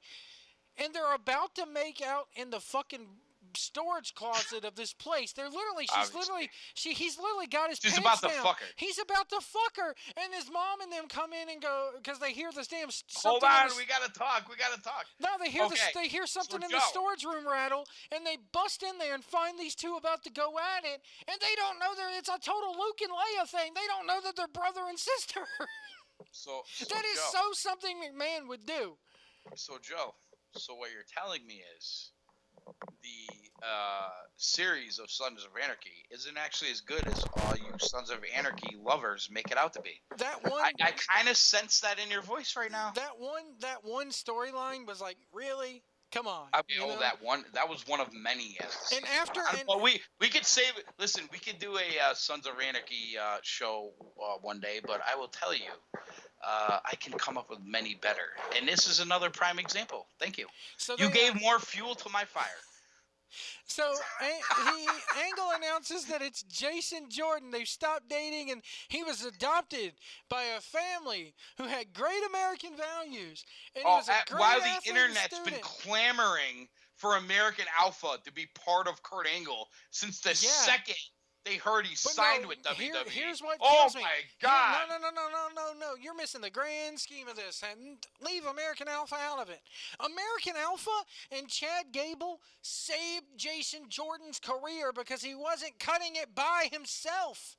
And they're about to make out in the fucking storage closet of this place. He's literally got his pants
about
down.
to fuck her.
He's about to fuck her, and his mom and them come in and go because they hear this damn.
Hold on, we gotta talk.
No, they hear something in the storage room rattle, and they bust in there and find these two about to go at it, and they don't know it's a total Luke and Leia thing. They don't know that they're brother and sister.
So
That is
Joe,
so something McMahon would do.
So Joe, so what you're telling me is the series of Sons of Anarchy isn't actually as good as all you Sons of Anarchy lovers make it out to be.
That one,
I kind of sense that in your voice right now.
that one storyline was like, really? Come on.
That was one of many.
And after,
well, we could save it. Listen, we could do a Sons of Anarchy show one day, but I will tell you, I can come up with many better. And this is another prime example. Thank you.
So
you gave more fuel to my fire.
So Angle announces that it's Jason Jordan. They've stopped dating, and he was adopted by a family who had great American values. And he was a great
while the
athlete and
internet's been
student.
clamoring for American Alpha to be part of Kurt Angle since the second they heard he signed with WWE.
Here's what kills me.
My God!
No! You're missing the grand scheme of this, and leave American Alpha out of it. American Alpha and Chad Gable saved Jason Jordan's career because he wasn't cutting it by himself.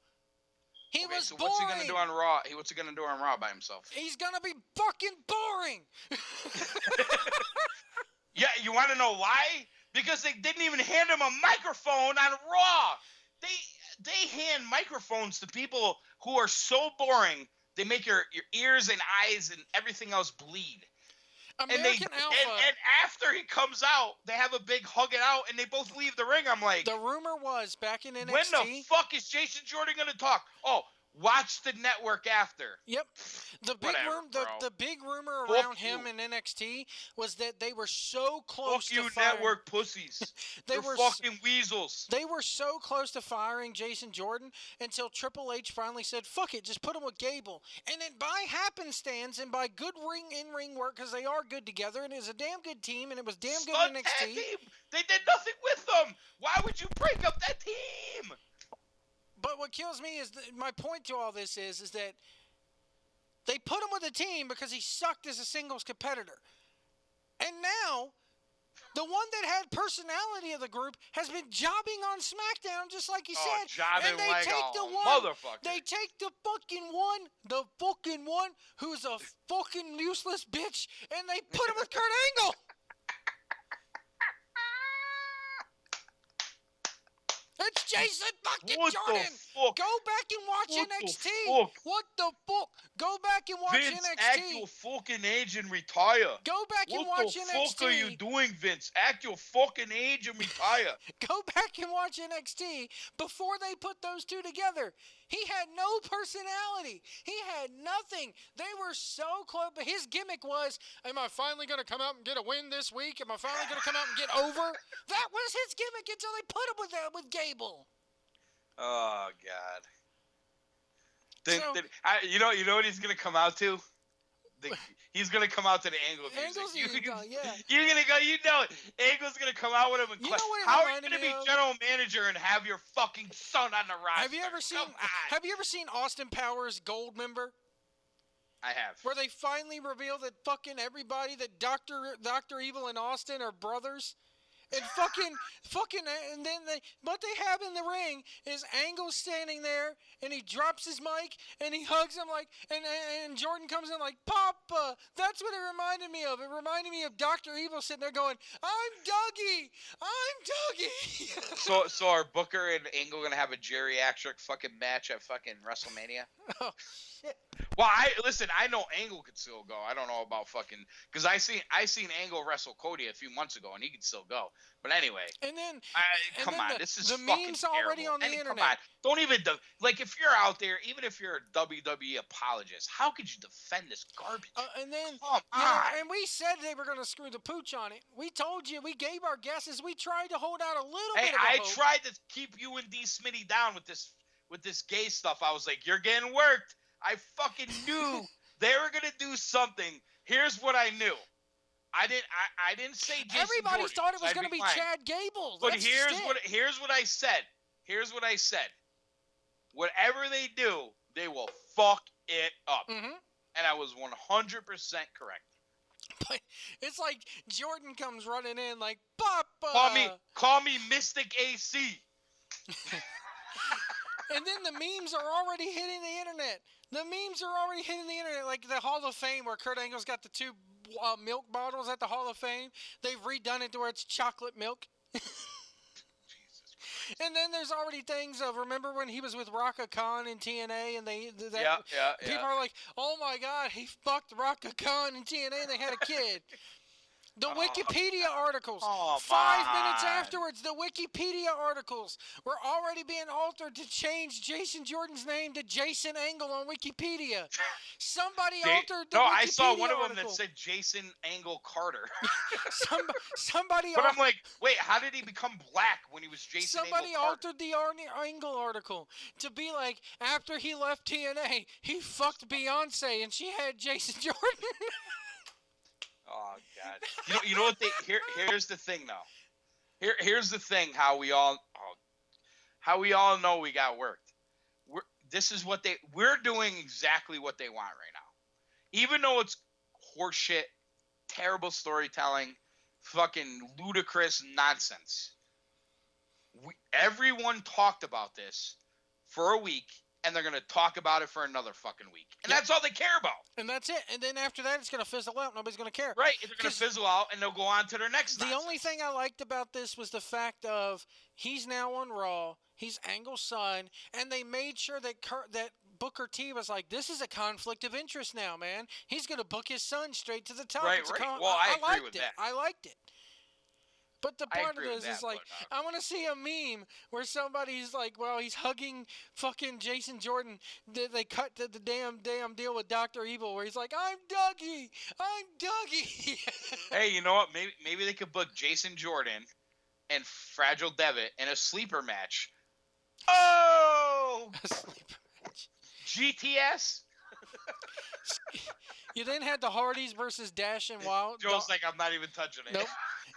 He was
so
boring.
What's he gonna do on Raw? What's he gonna do on Raw by himself?
He's gonna be fucking boring.
Yeah, you want to know why? Because they didn't even hand him a microphone on Raw. They hand microphones to people who are so boring they make your ears and eyes and everything else bleed.
American Alpha.
And after he comes out, they have a big hug it out and they both leave the ring. I'm like,
the rumor was back in NXT.
When the fuck is Jason Jordan gonna talk? Oh, watch the network after.
Yep. The big rumor around him in NXT was that they were so close to firing.
Network pussies. They're fucking weasels.
They were so close to firing Jason Jordan until Triple H finally said, fuck it, just put him with Gable. And then by happenstance and by good in-ring work, because they are good together, and it was a damn good team, and it was damn good in NXT.
They did nothing with them. Why would you break up that team?
But what kills me is my point to all this is that they put him with a team because he sucked as a singles competitor. And now, the one that had personality of the group has been jobbing on SmackDown just like he said.
Jobbing
and they
like
take
a
the one,
motherfucker.
They take the fucking one who's a fucking useless bitch, and they put him with Kurt Angle. It's Jason fucking Jordan. Go back and watch NXT. What the fuck? Go back and watch
Vince,
NXT.
act your fucking age and retire.
Go back and watch NXT.
What the fuck are you doing, Vince? Act your fucking age and retire.
Go back and watch NXT before they put those two together. He had no personality. He had nothing. They were so close. But his gimmick was, am I finally going to come out and get a win this week? Am I finally going to come out and get over? That was his gimmick until they put him with Gable.
Oh, God. You know what he's going to come out to? He's going to come out to the Angle music. You're going to go, you know it. Angle's going to come out with him and how are you going to be general manager and have your fucking son on the roster?
Have you ever seen Austin Powers Gold Member?
I have.
Where they finally reveal that fucking everybody, that Dr. Evil and Austin are brothers? And and then what they have in the ring is Angle standing there, and he drops his mic, and he hugs him and Jordan comes in like, Papa, that's what it reminded me of. It reminded me of Dr. Evil sitting there going, I'm Dougie.
So are Booker and Angle going to have a geriatric fucking match at fucking WrestleMania?
Oh, shit.
Well, I know Angle could still go. I don't know about fucking, because I seen Angle wrestle Cody a few months ago, and he could still go. But anyway,
and then
this is
the
fucking
memes already
terrible.
on the internet.
Come on, don't even if you're out there, even if you're a WWE apologist, how could you defend this garbage?
And then,
come on.
And we said they were going to screw the pooch on it. We told you, we gave our guesses. We tried to hold out a little bit of
I
hope.
tried to keep you and D. Smitty down with this gay stuff. I was like, you're getting worked. I fucking knew they were gonna do something. Here's what I knew. I didn't say Jason
Everybody
Jordan,
thought it was gonna be Chad Gable.
But here's what I said. Whatever they do, they will fuck it up.
Mm-hmm.
And I was 100% correct.
But it's like Jordan comes running in like, Papa.
Call me Mystic AC.
And then the memes are already hitting the internet. The memes are already hitting the internet, like the Hall of Fame where Kurt Angle's got the two milk bottles at the Hall of Fame. They've redone it to where it's chocolate milk.
Jesus Christ.
And then there's already things of, remember when he was with Raka Khan in TNA, and people are like, oh my God, he fucked Raka Khan in TNA and they had a kid. The Wikipedia articles, 5 minutes afterwards, the Wikipedia articles were already being altered to change Jason Jordan's name to Jason Angle on Wikipedia. Somebody altered the Wikipedia
I saw one of them
article.
that said Jason Angle Carter.
Somebody
But I'm like, wait, how did he become black when he was Jason
Somebody
Angle Carter?
altered the Angle article to be like, after he left TNA, he fucked Beyonce and she had Jason Jordan.
Oh God! You know what? Here's the thing, though. Here's the thing. How we all know we got worked. We're doing exactly what they want right now, even though it's horseshit, terrible storytelling, fucking ludicrous nonsense. Everyone talked about this for a week. And they're going to talk about it for another fucking week. And that's all they care about.
And that's it. And then after that, it's going to fizzle out. Nobody's going to care.
Right. They're going to fizzle out, and they'll go on to their next
The
nonsense.
only thing I liked about this was the fact of he's now on Raw. He's Angle's son. And they made sure that Booker T was like, this is a conflict of interest now, man. He's going to book his son straight to the top.
Right. Well, I agree with that.
I liked it. But the part of this
that,
is like, I want to see a meme where somebody's like, well, he's hugging fucking Jason Jordan. They cut to the damn deal with Dr. Evil where he's like, I'm Dougie.
Hey, you know what? Maybe they could book Jason Jordan and Fragile Devitt in a sleeper match. Oh!
A sleeper match.
GTS?
You then had the Hardys versus Dash and Wild.
Joe's like, I'm not even touching it.
Nope.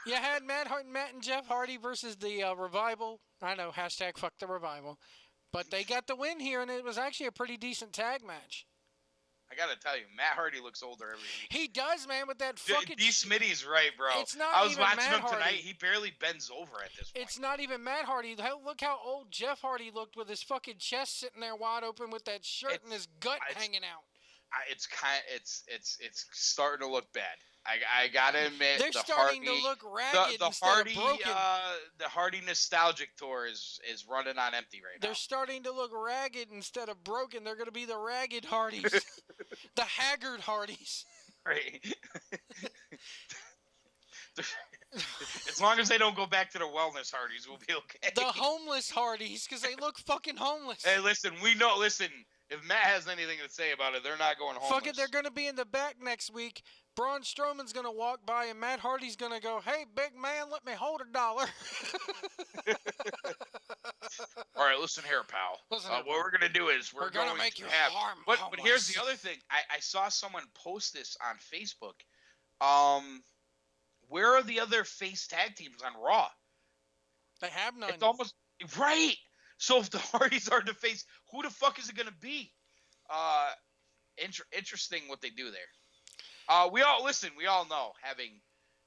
You had Matt and Jeff Hardy versus the Revival. I know, hashtag fuck the Revival. But they got the win here, and it was actually a pretty decent tag match.
I got to tell you, Matt Hardy looks older every week.
He does, man, with that fucking...
D. Smitty's right, bro.
It's not
I was
even
watching
Matt
him tonight.
Hardy.
He barely bends over at this point.
It's not even Matt Hardy. Look how old Jeff Hardy looked with his fucking chest sitting there wide open with that shirt and his gut hanging out.
It's starting to look bad. I gotta admit,
they're starting to look ragged instead of broken.
The Hardy nostalgic tour is running on empty right now.
They're starting to look ragged instead of broken. They're going to be the ragged Hardys, the haggard Hardys.
Right. As long as they don't go back to the wellness Hardys, we'll be okay.
The homeless Hardys, because they look fucking homeless.
Hey, listen, if Matt has anything to say about it, they're not going homeless.
Fuck it, they're going to be in the back next week. Braun Strowman's going to walk by, and Matt Hardy's going to go, hey, big man, let me hold $1.
All right, listen here, pal. What we're going to do is we're going to
make you
have...
harm
But
homeless.
here's the other thing. I saw someone post this on Facebook. Where are the other face tag teams on Raw?
They have none.
It's almost... Right! So if the Hardys are the face, who the fuck is it going to be? Interesting what they do there. We all know having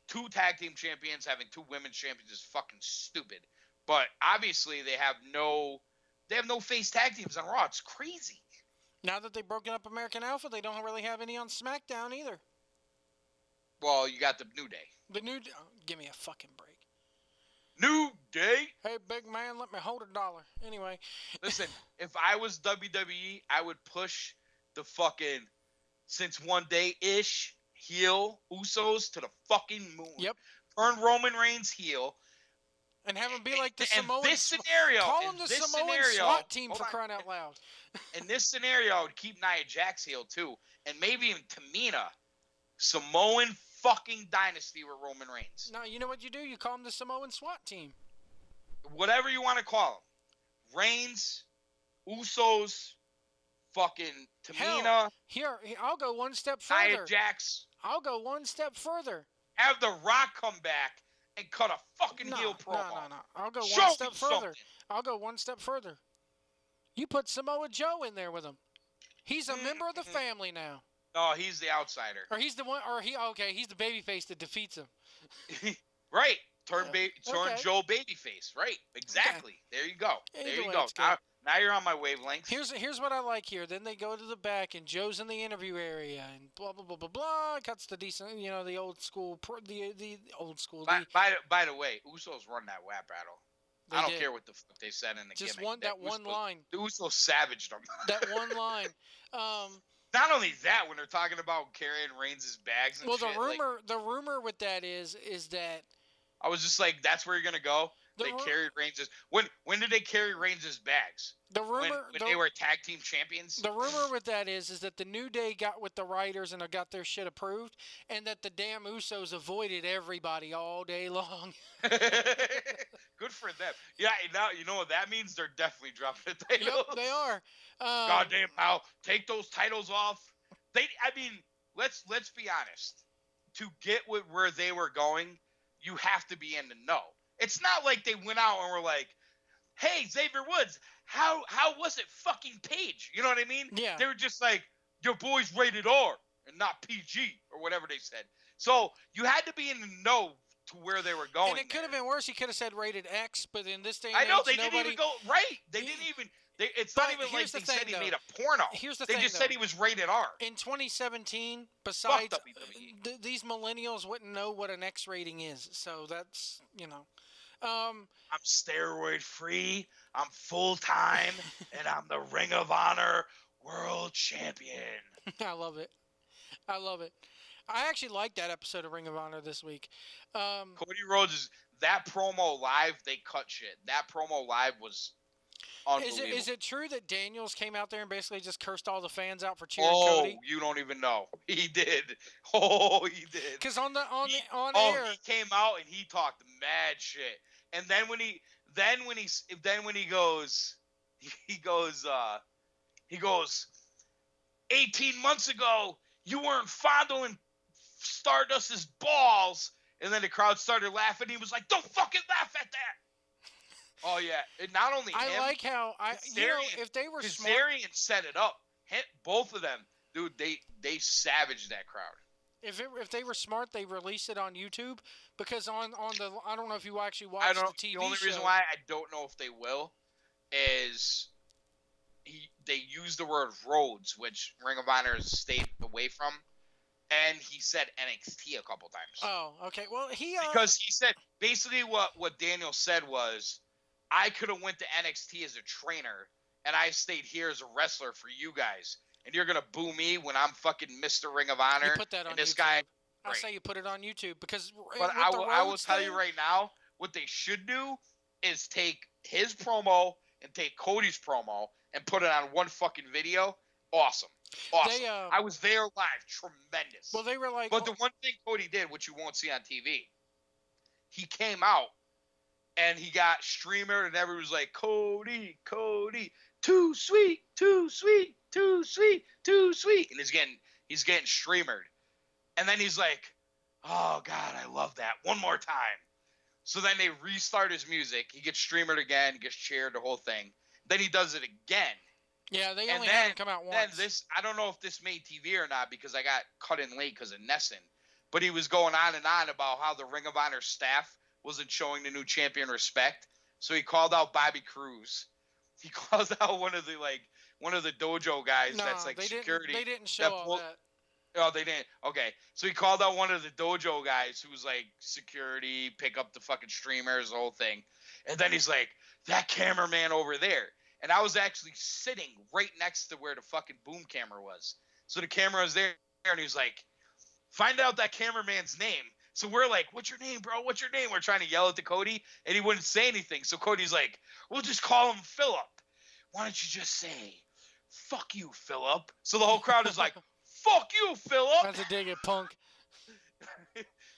2 tag team champions, having 2 women's champions is fucking stupid. But obviously they have no face tag teams on Raw. It's crazy.
Now that they've broken up American Alpha, they don't really have any on SmackDown either.
Well, you got the New Day.
The New Day. Give me a fucking break.
New Day?
Hey, big man, let me hold $1. Anyway.
Listen, if I was WWE, I would push the fucking... Since one day-ish, heel Usos to the fucking moon.
Yep.
Turn Roman Reigns heel.
And have him be like the
in
Samoan...
this scenario...
Call him the Samoan SWAT team for crying out loud.
In this scenario, I would keep Nia Jax heel, too. And maybe even Tamina. Samoan fucking dynasty with Roman Reigns.
No, you know what you do? You call him the Samoan SWAT team.
Whatever you want to call him. Reigns, Usos... Fucking Tamina.
Hell, here, I'll go one step further.
Nia Jax.
I'll go one step further.
Have The Rock come back and cut a fucking heel promo.
No. I'll go
Show
one step
me
further.
something.
I'll go one step further. You put Samoa Joe in there with him. He's a member of the family now.
No, he's the outsider.
Or he's the one, he's the babyface that defeats him.
Right. Turn
Okay.
Joe babyface. Right. Exactly.
Okay.
There you go.
Either
There you
way,
go.
it's good.
Now you're on my wavelength.
Here's what I like here. Then they go to the back, and Joe's in the interview area, and blah blah blah blah blah. Cuts the decent, the old school, the old school.
By the way, Usos run that rap battle. I don't
did.
care what the fuck they said in the
Just
gimmick.
one line.
The Usos savaged them.
That one line.
Not only that, when they're talking about carrying Reigns' bags and shit.
Well, the rumor with that is that
I was just like, that's where you're gonna go. They
ru-
carried Reigns' when did they carry Reigns' bags?
the rumor
When they were tag team champions.
The rumor with that is that the New Day got with the writers and got their shit approved, and that the damn Usos avoided everybody all day long.
Good for them. Yeah, now you know what that means. They're definitely dropping the titles.
Yep, they are.
Goddamn, pal, take those titles off. Let's be honest. To get where they were going, you have to be in the know. It's not like they went out and were like, "Hey, Xavier Woods, how was it fucking Paige?" You know what I mean?
Yeah.
They were just like, "Your boy's rated R and not PG," or whatever they said. So you had to be in the know to where they were going.
And it could have been worse. He could have said rated X, but in this day and
I know
age,
they didn't even go right. They didn't even. It's not even like they said he made a porno.
Here's the
they
thing,
just
though.
said he was rated R.
In 2017, besides
WWE.
these millennials wouldn't know what an X rating is, so that's
I'm steroid free. I'm full time, and I'm the Ring of Honor World Champion.
I love it. I actually liked that episode of Ring of Honor this week.
Cody Rhodes that promo live. They cut shit. That promo live was unbelievable.
Is it true that Daniels came out there and basically just cursed all the fans out for cheering
Oh,
Cody?
you don't even know. He did. Oh, he did.
Because on air,
he came out and he talked mad shit. And then when he goes, 18 months ago, you weren't fondling Stardust's balls. And then the crowd started laughing. He was like, "Don't fucking laugh at that." Oh yeah, and not only him.
I like how if they were smart,
Kazarian set it up. Both of them, dude, they savaged that crowd.
If they were smart, they released it on YouTube because on the I don't know if you actually watched the TV show.
The only reason why I don't know if they will is they use the word Rhodes, which Ring of Honor has stayed away from, and he said NXT a couple times.
Oh, okay. Well,
because he said basically what Daniel said was, I could have went to NXT as a trainer, and I stayed here as a wrestler for you guys. And you're gonna boo me when I'm fucking Mr. Ring of Honor.
You put that on
and this
YouTube.
guy.
I say you put it on YouTube because.
But I will tell you right now, what they should do is take his promo and take Cody's promo and put it on one fucking video. Awesome. I was there live. Tremendous.
Well, they were like.
But the one thing Cody did, which you won't see on TV, he came out and he got streamer, and everyone was like, "Cody, too sweet, too sweet, too sweet, too sweet," and he's getting streamered, and then he's like, "Oh God, I love that. One more time." So then they restart his music. He gets streamered again, gets cheered, the whole thing. Then he does it again.
Yeah, they only had him come out once.
Then I don't know if this made TV or not because I got cut in late because of Nesson. But he was going on and on about how the Ring of Honor staff wasn't showing the new champion respect. So he called out Bobby Cruz. He calls out one of the dojo guys that's like security.
They didn't show all that.
Oh, they didn't. Okay. So he called out one of the dojo guys who was like security, pick up the fucking streamers, the whole thing. And then he's like, "That cameraman over there." And I was actually sitting right next to where the fucking boom camera was. So the camera was there, and he was like, "Find out that cameraman's name." So we're like, "What's your name, bro? What's your name?" We're trying to yell it to Cody, and he wouldn't say anything. So Cody's like, "We'll just call him Phillip. Why don't you just say, 'Fuck you, Phillip'?" So the whole crowd is like, "Fuck you, Phillip."
That's a dig at Punk.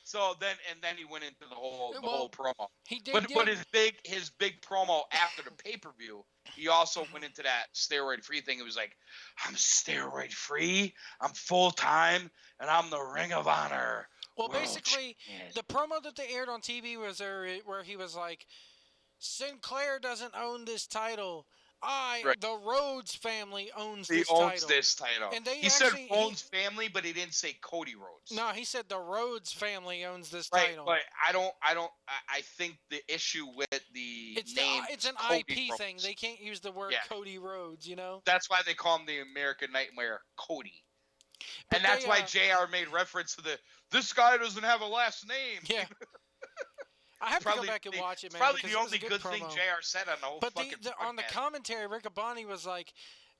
So then he went into the whole promo.
He did.
But his big promo after the pay-per-view, he also went into that steroid-free thing. It was like, "I'm steroid-free, I'm full-time, and I'm the Ring of Honor."
Well, basically, the promo that they aired on TV was where he was like, "Sinclair doesn't own this title. The Rhodes family owns
He
this
owns
title.
this title.
And they
he
actually,
said owns family, but he didn't say Cody Rhodes.
No, he said the Rhodes family owns this
Right,
title.
but I think the issue with the name
it's an
Cody
IP
Rhodes.
thing. They can't use the word Cody Rhodes, you know?
That's why they call him the American Nightmare, Cody.
But
and that's why JR made reference to this guy doesn't have a last name.
Yeah. I have to go back and watch it, man.
Probably the
it
only
good
thing
promo.
JR said on the whole fucking
But on the commentary, Rick Abani was like,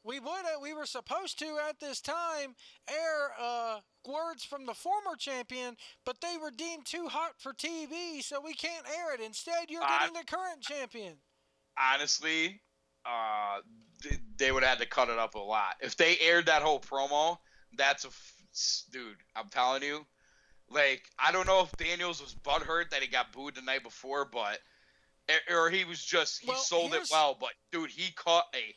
we were supposed to at this time air words from the former champion, but they were deemed too hot for TV, so we can't air it. Instead, you're getting the current champion.
Honestly, they would have had to cut it up a lot. If they aired that whole promo, dude, I'm telling you. Like, I don't know if Daniels was butthurt that he got booed the night before, or he was just, sold it well. But, dude, he caught a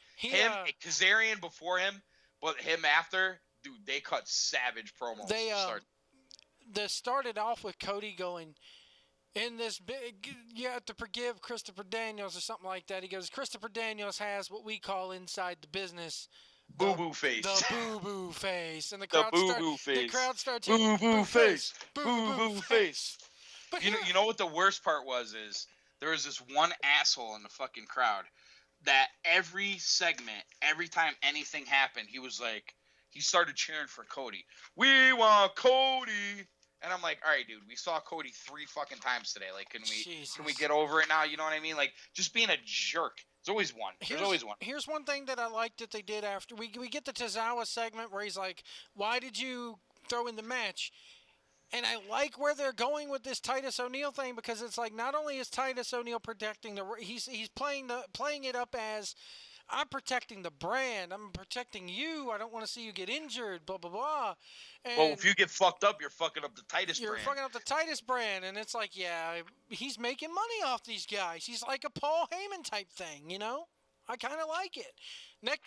Kazarian before him, but him after, dude, they cut savage promos.
They started off with Cody going, in this big, you have to forgive Christopher Daniels or something like that. He goes, Christopher Daniels has what we call inside the business
boo-boo face.
The boo-boo face. And the crowd starts
boo-boo face.
Boo-boo face.
But you know what the worst part was is there was this one asshole in the fucking crowd that every segment, every time anything happened, he started cheering for Cody. We want Cody. And I'm like, all right, dude, we saw Cody 3 fucking times today. Like, can we get over it now? You know what I mean? Like, just being a jerk. There's always one. Here's
one thing that I liked that they did after. We get the Tozawa segment where he's like, why did you throw in the match? And I like where they're going with this Titus O'Neil thing because it's like not only is Titus O'Neil protecting he's playing it up as I'm protecting the brand. I'm protecting you. I don't want to see you get injured. Blah blah blah. And
well, if you get fucked up, you're fucking up the Titus brand.
You're fucking up the Titus brand, and it's like, yeah, he's making money off these guys. He's like a Paul Heyman type thing, you know. I kind of like it.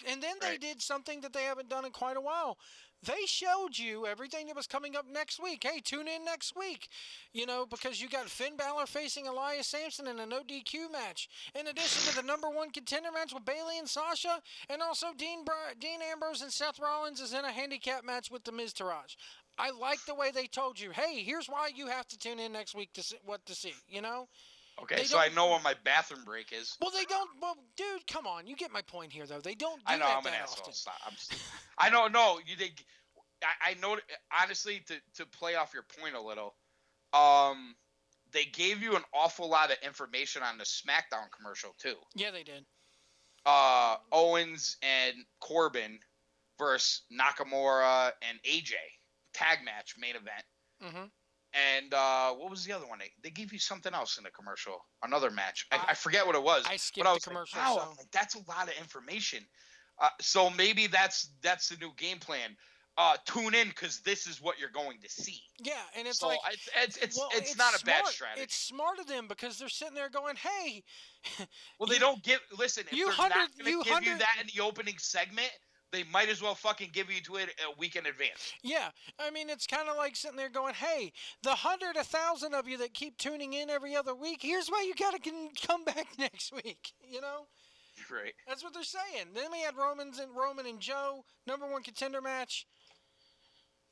And then they did something that they haven't done in quite a while. They showed you everything that was coming up next week. Hey, tune in next week, you know, because you got Finn Balor facing Elias Sampson in a no DQ match. In addition to the #1 contender match with Bayley and Sasha, and also Dean Ambrose and Seth Rollins is in a handicap match with the Miz Taraj. I like the way they told you, hey, here's why you have to tune in next week to see what to see, you know?
Okay, so I know what my bathroom break is.
Well, they don't. Well, dude, come on. You get my point here, though. They don't do
I know,
that
I'm
that
an asshole.
often.
Stop. I know, no. I know, honestly, to play off your point a little, they gave you an awful lot of information on the SmackDown commercial, too.
Yeah, they did.
Owens and Corbin versus Nakamura and AJ. Tag match, main event.
Mm-hmm.
And what was the other one? They gave you something else in the commercial. Another match. I forget what it was.
I skipped the commercial.
Like, wow, that's a lot of information. So maybe that's the new game plan. Tune in because this is what you're going to see.
Yeah, and it's
it's not a bad strategy.
It's smart of them because they're sitting there going, "Hey."
Well, they don't give. Listen, if they're not going to give you that in the opening segment, they might as well fucking give you to it a week in advance.
Yeah, I mean, it's kind of like sitting there going, hey, the 100,000 of you that keep tuning in every other week, here's why you got to come back next week, you know?
Right.
That's what they're saying. Then we had Roman and Joe, #1 contender match.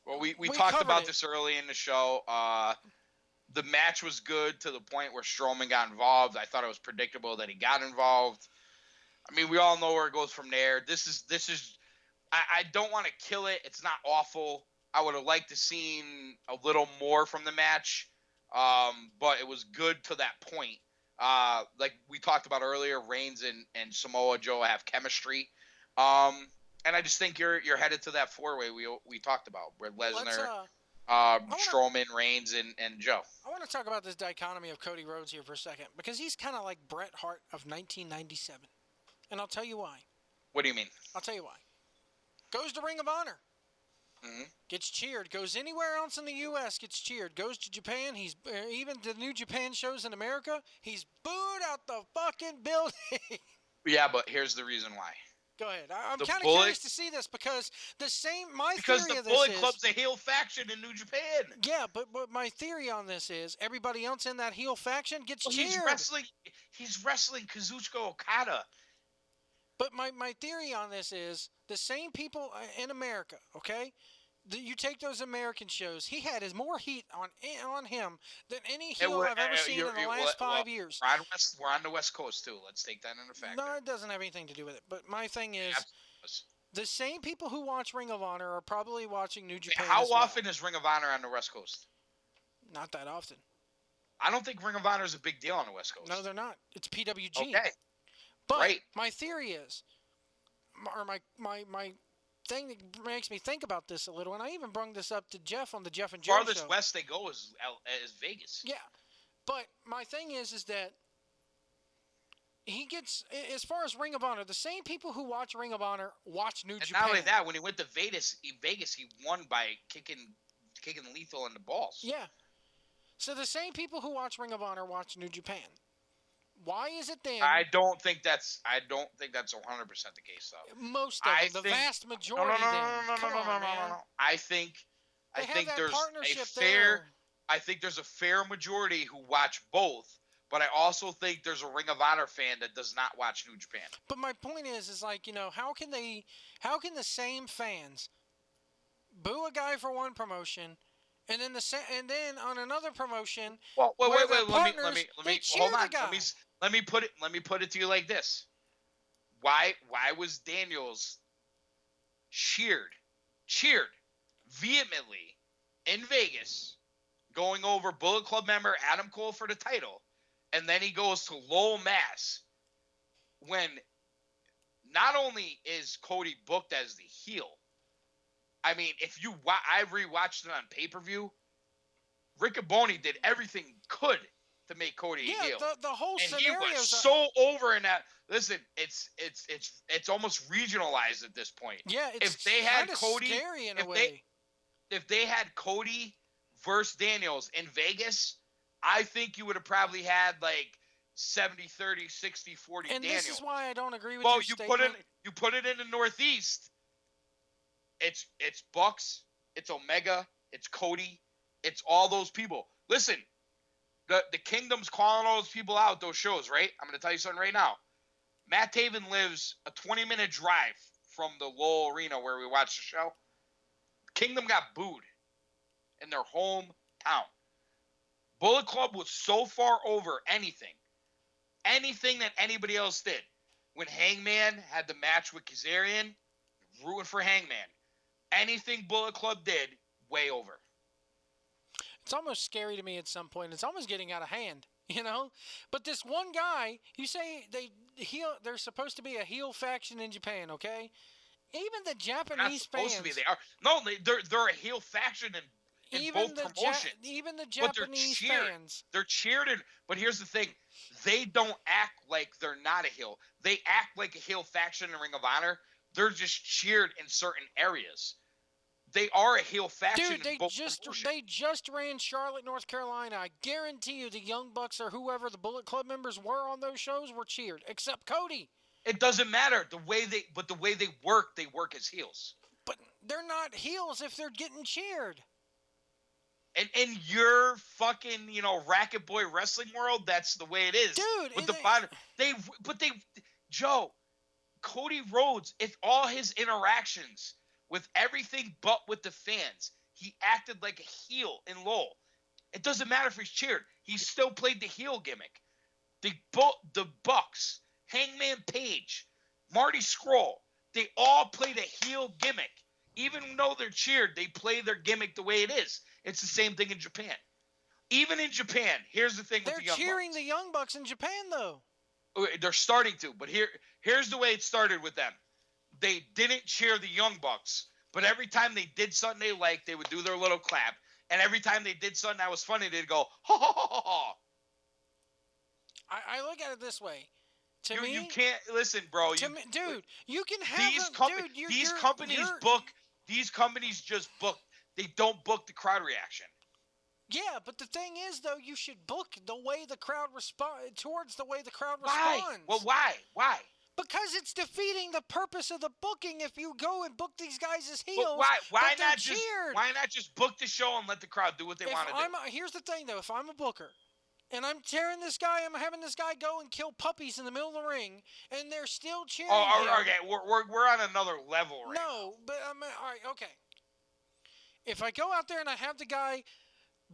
Well, we talked about this early in the show. The match was good to the point where Strowman got involved. I thought it was predictable that he got involved. I mean, we all know where it goes from there. This is. I don't want to kill it. It's not awful. I would have liked to seen a little more from the match, but it was good to that point. Like we talked about earlier, Reigns and Samoa Joe have chemistry, and I just think you're headed to that 4-way we talked about, where Lesnar, Strowman, Reigns, and Joe.
I want to talk about this dichotomy of Cody Rhodes here for a second because he's kind of like Bret Hart of 1997, and I'll tell you why.
What do you mean?
I'll tell you why. Goes to Ring of Honor.
Mm-hmm.
Gets cheered. Goes anywhere else in the U.S. Gets cheered. Goes to Japan. He's even the New Japan shows in America. He's booed out the fucking building.
Yeah, but here's the reason why.
Go ahead. I'm kind of curious to see this because theory of this
Bullet Club's a heel faction in New Japan.
Yeah, but my theory on this is everybody else in that heel faction gets cheered.
He's wrestling Kazuchika Okada.
But my theory on this is the same people in America, okay? You take those American shows. He had more heat on him than any heel I've ever seen in the last 5 years.
We're on the West Coast too. Let's take that into factor.
No, it doesn't have anything to do with it. But my thing is,
Absolutely.
the same people who watch Ring of Honor are probably watching New Japan.
How
as well.
often is Ring of Honor on the West Coast?
Not that often.
I don't think Ring of Honor is a big deal on the West Coast.
No, they're not. It's PWG.
Okay.
But
right.
my theory is, or my thing that makes me think about this a little, and I even brought this up to Jeff on the Jeff and Joe
Farthest
show.
west they go is Vegas.
Yeah, but my thing is that he gets, as far as Ring of Honor, the same people who watch Ring of Honor watch New Japan.
Not only that, when he went to Vegas, he won by kicking Lethal in the balls.
Yeah. So the same people who watch Ring of Honor watch New Japan. Why is it then?
I don't think that's 100% the case, though.
Most of them, the vast majority.
No. I think there's a fair majority who watch both, but I also think there's a Ring of Honor fan that does not watch New Japan.
But my point is like, how can the same fans boo a guy for one promotion, and then on another promotion?
Well, wait. Let me hold on. Let me put it to you like this. Why was Daniels cheered vehemently in Vegas, going over Bullet Club member Adam Cole for the title, and then he goes to Lowell, Mass, when not only is Cody booked as the heel, I mean, I rewatched it on pay-per-view, Riccaboni did everything he could to make Cody a heel.
The whole
and
scenario
he was so over in that. Listen, it's almost regionalized at this point.
Yeah, it's
if they had Cody,
scary in a way.
If they had Cody versus Daniels in Vegas, I think you would have probably had like 70-30, 60-40
and
Daniels.
This is why I don't agree with your statement.
You put it in the Northeast. It's Bucks, it's Omega, it's Cody, it's all those people. Listen, the Kingdom's calling all those people out, those shows, right? I'm going to tell you something right now. Matt Taven lives a 20-minute drive from the Lowell Arena where we watched the show. Kingdom got booed in their hometown. Bullet Club was so far over anything that anybody else did. When Hangman had the match with Kazarian, rooting for Hangman. Anything Bullet Club did, way over.
It's almost scary to me at some point. It's almost getting out of hand, But this one guy, you say they're supposed to be a heel faction in Japan, okay? Even the Japanese
they're not supposed
fans.
to be. They are. No, they're a heel faction in both promotions.
Even the Japanese fans.
They're cheered, but here's the thing. They don't act like they're not a heel. They act like a heel faction in Ring of Honor. They're just cheered in certain areas. They are a heel faction.
Dude, they just ran Charlotte, North Carolina. I guarantee you the Young Bucks or whoever the Bullet Club members were on those shows were cheered, except Cody.
It doesn't matter the way they work as heels.
But they're not heels if they're getting cheered.
And in your fucking, racket boy wrestling world, that's the way it is.
Dude,
with Joe, Cody Rhodes, if all his interactions with everything but with the fans, he acted like a heel in Lowell. It doesn't matter if he's cheered. He still played the heel gimmick. The Bucks, Hangman Page, Marty Scurll, they all played a heel gimmick. Even though they're cheered, they play their gimmick the way it is. It's the same thing in Japan. Even in Japan, here's the thing with the Young Bucks.
They're cheering the Young Bucks in Japan, though.
They're starting to, but here's the way it started with them. They didn't cheer the Young Bucks, but every time they did something they liked, they would do their little clap. And every time they did something that was funny, they'd go, ha, ha, ha, ha.
I look at it this way.
You can't listen, bro.
Dude, you can have
these companies just book. They don't book the crowd reaction.
Yeah, but the thing is, though, you should book the way the crowd responds.
Why? Well, why? Why?
Because it's defeating the purpose of the booking if you go and book these guys as heels.
But why not
cheered.
Why not just book the show and let the crowd do what they want to do?
Here's the thing, though. If I'm a booker and I'm tearing this guy. I'm having this guy go and kill puppies in the middle of the ring, and they're still cheering him.
Okay, we're on another level right now.
No, but all right, okay. If I go out there and I have the guy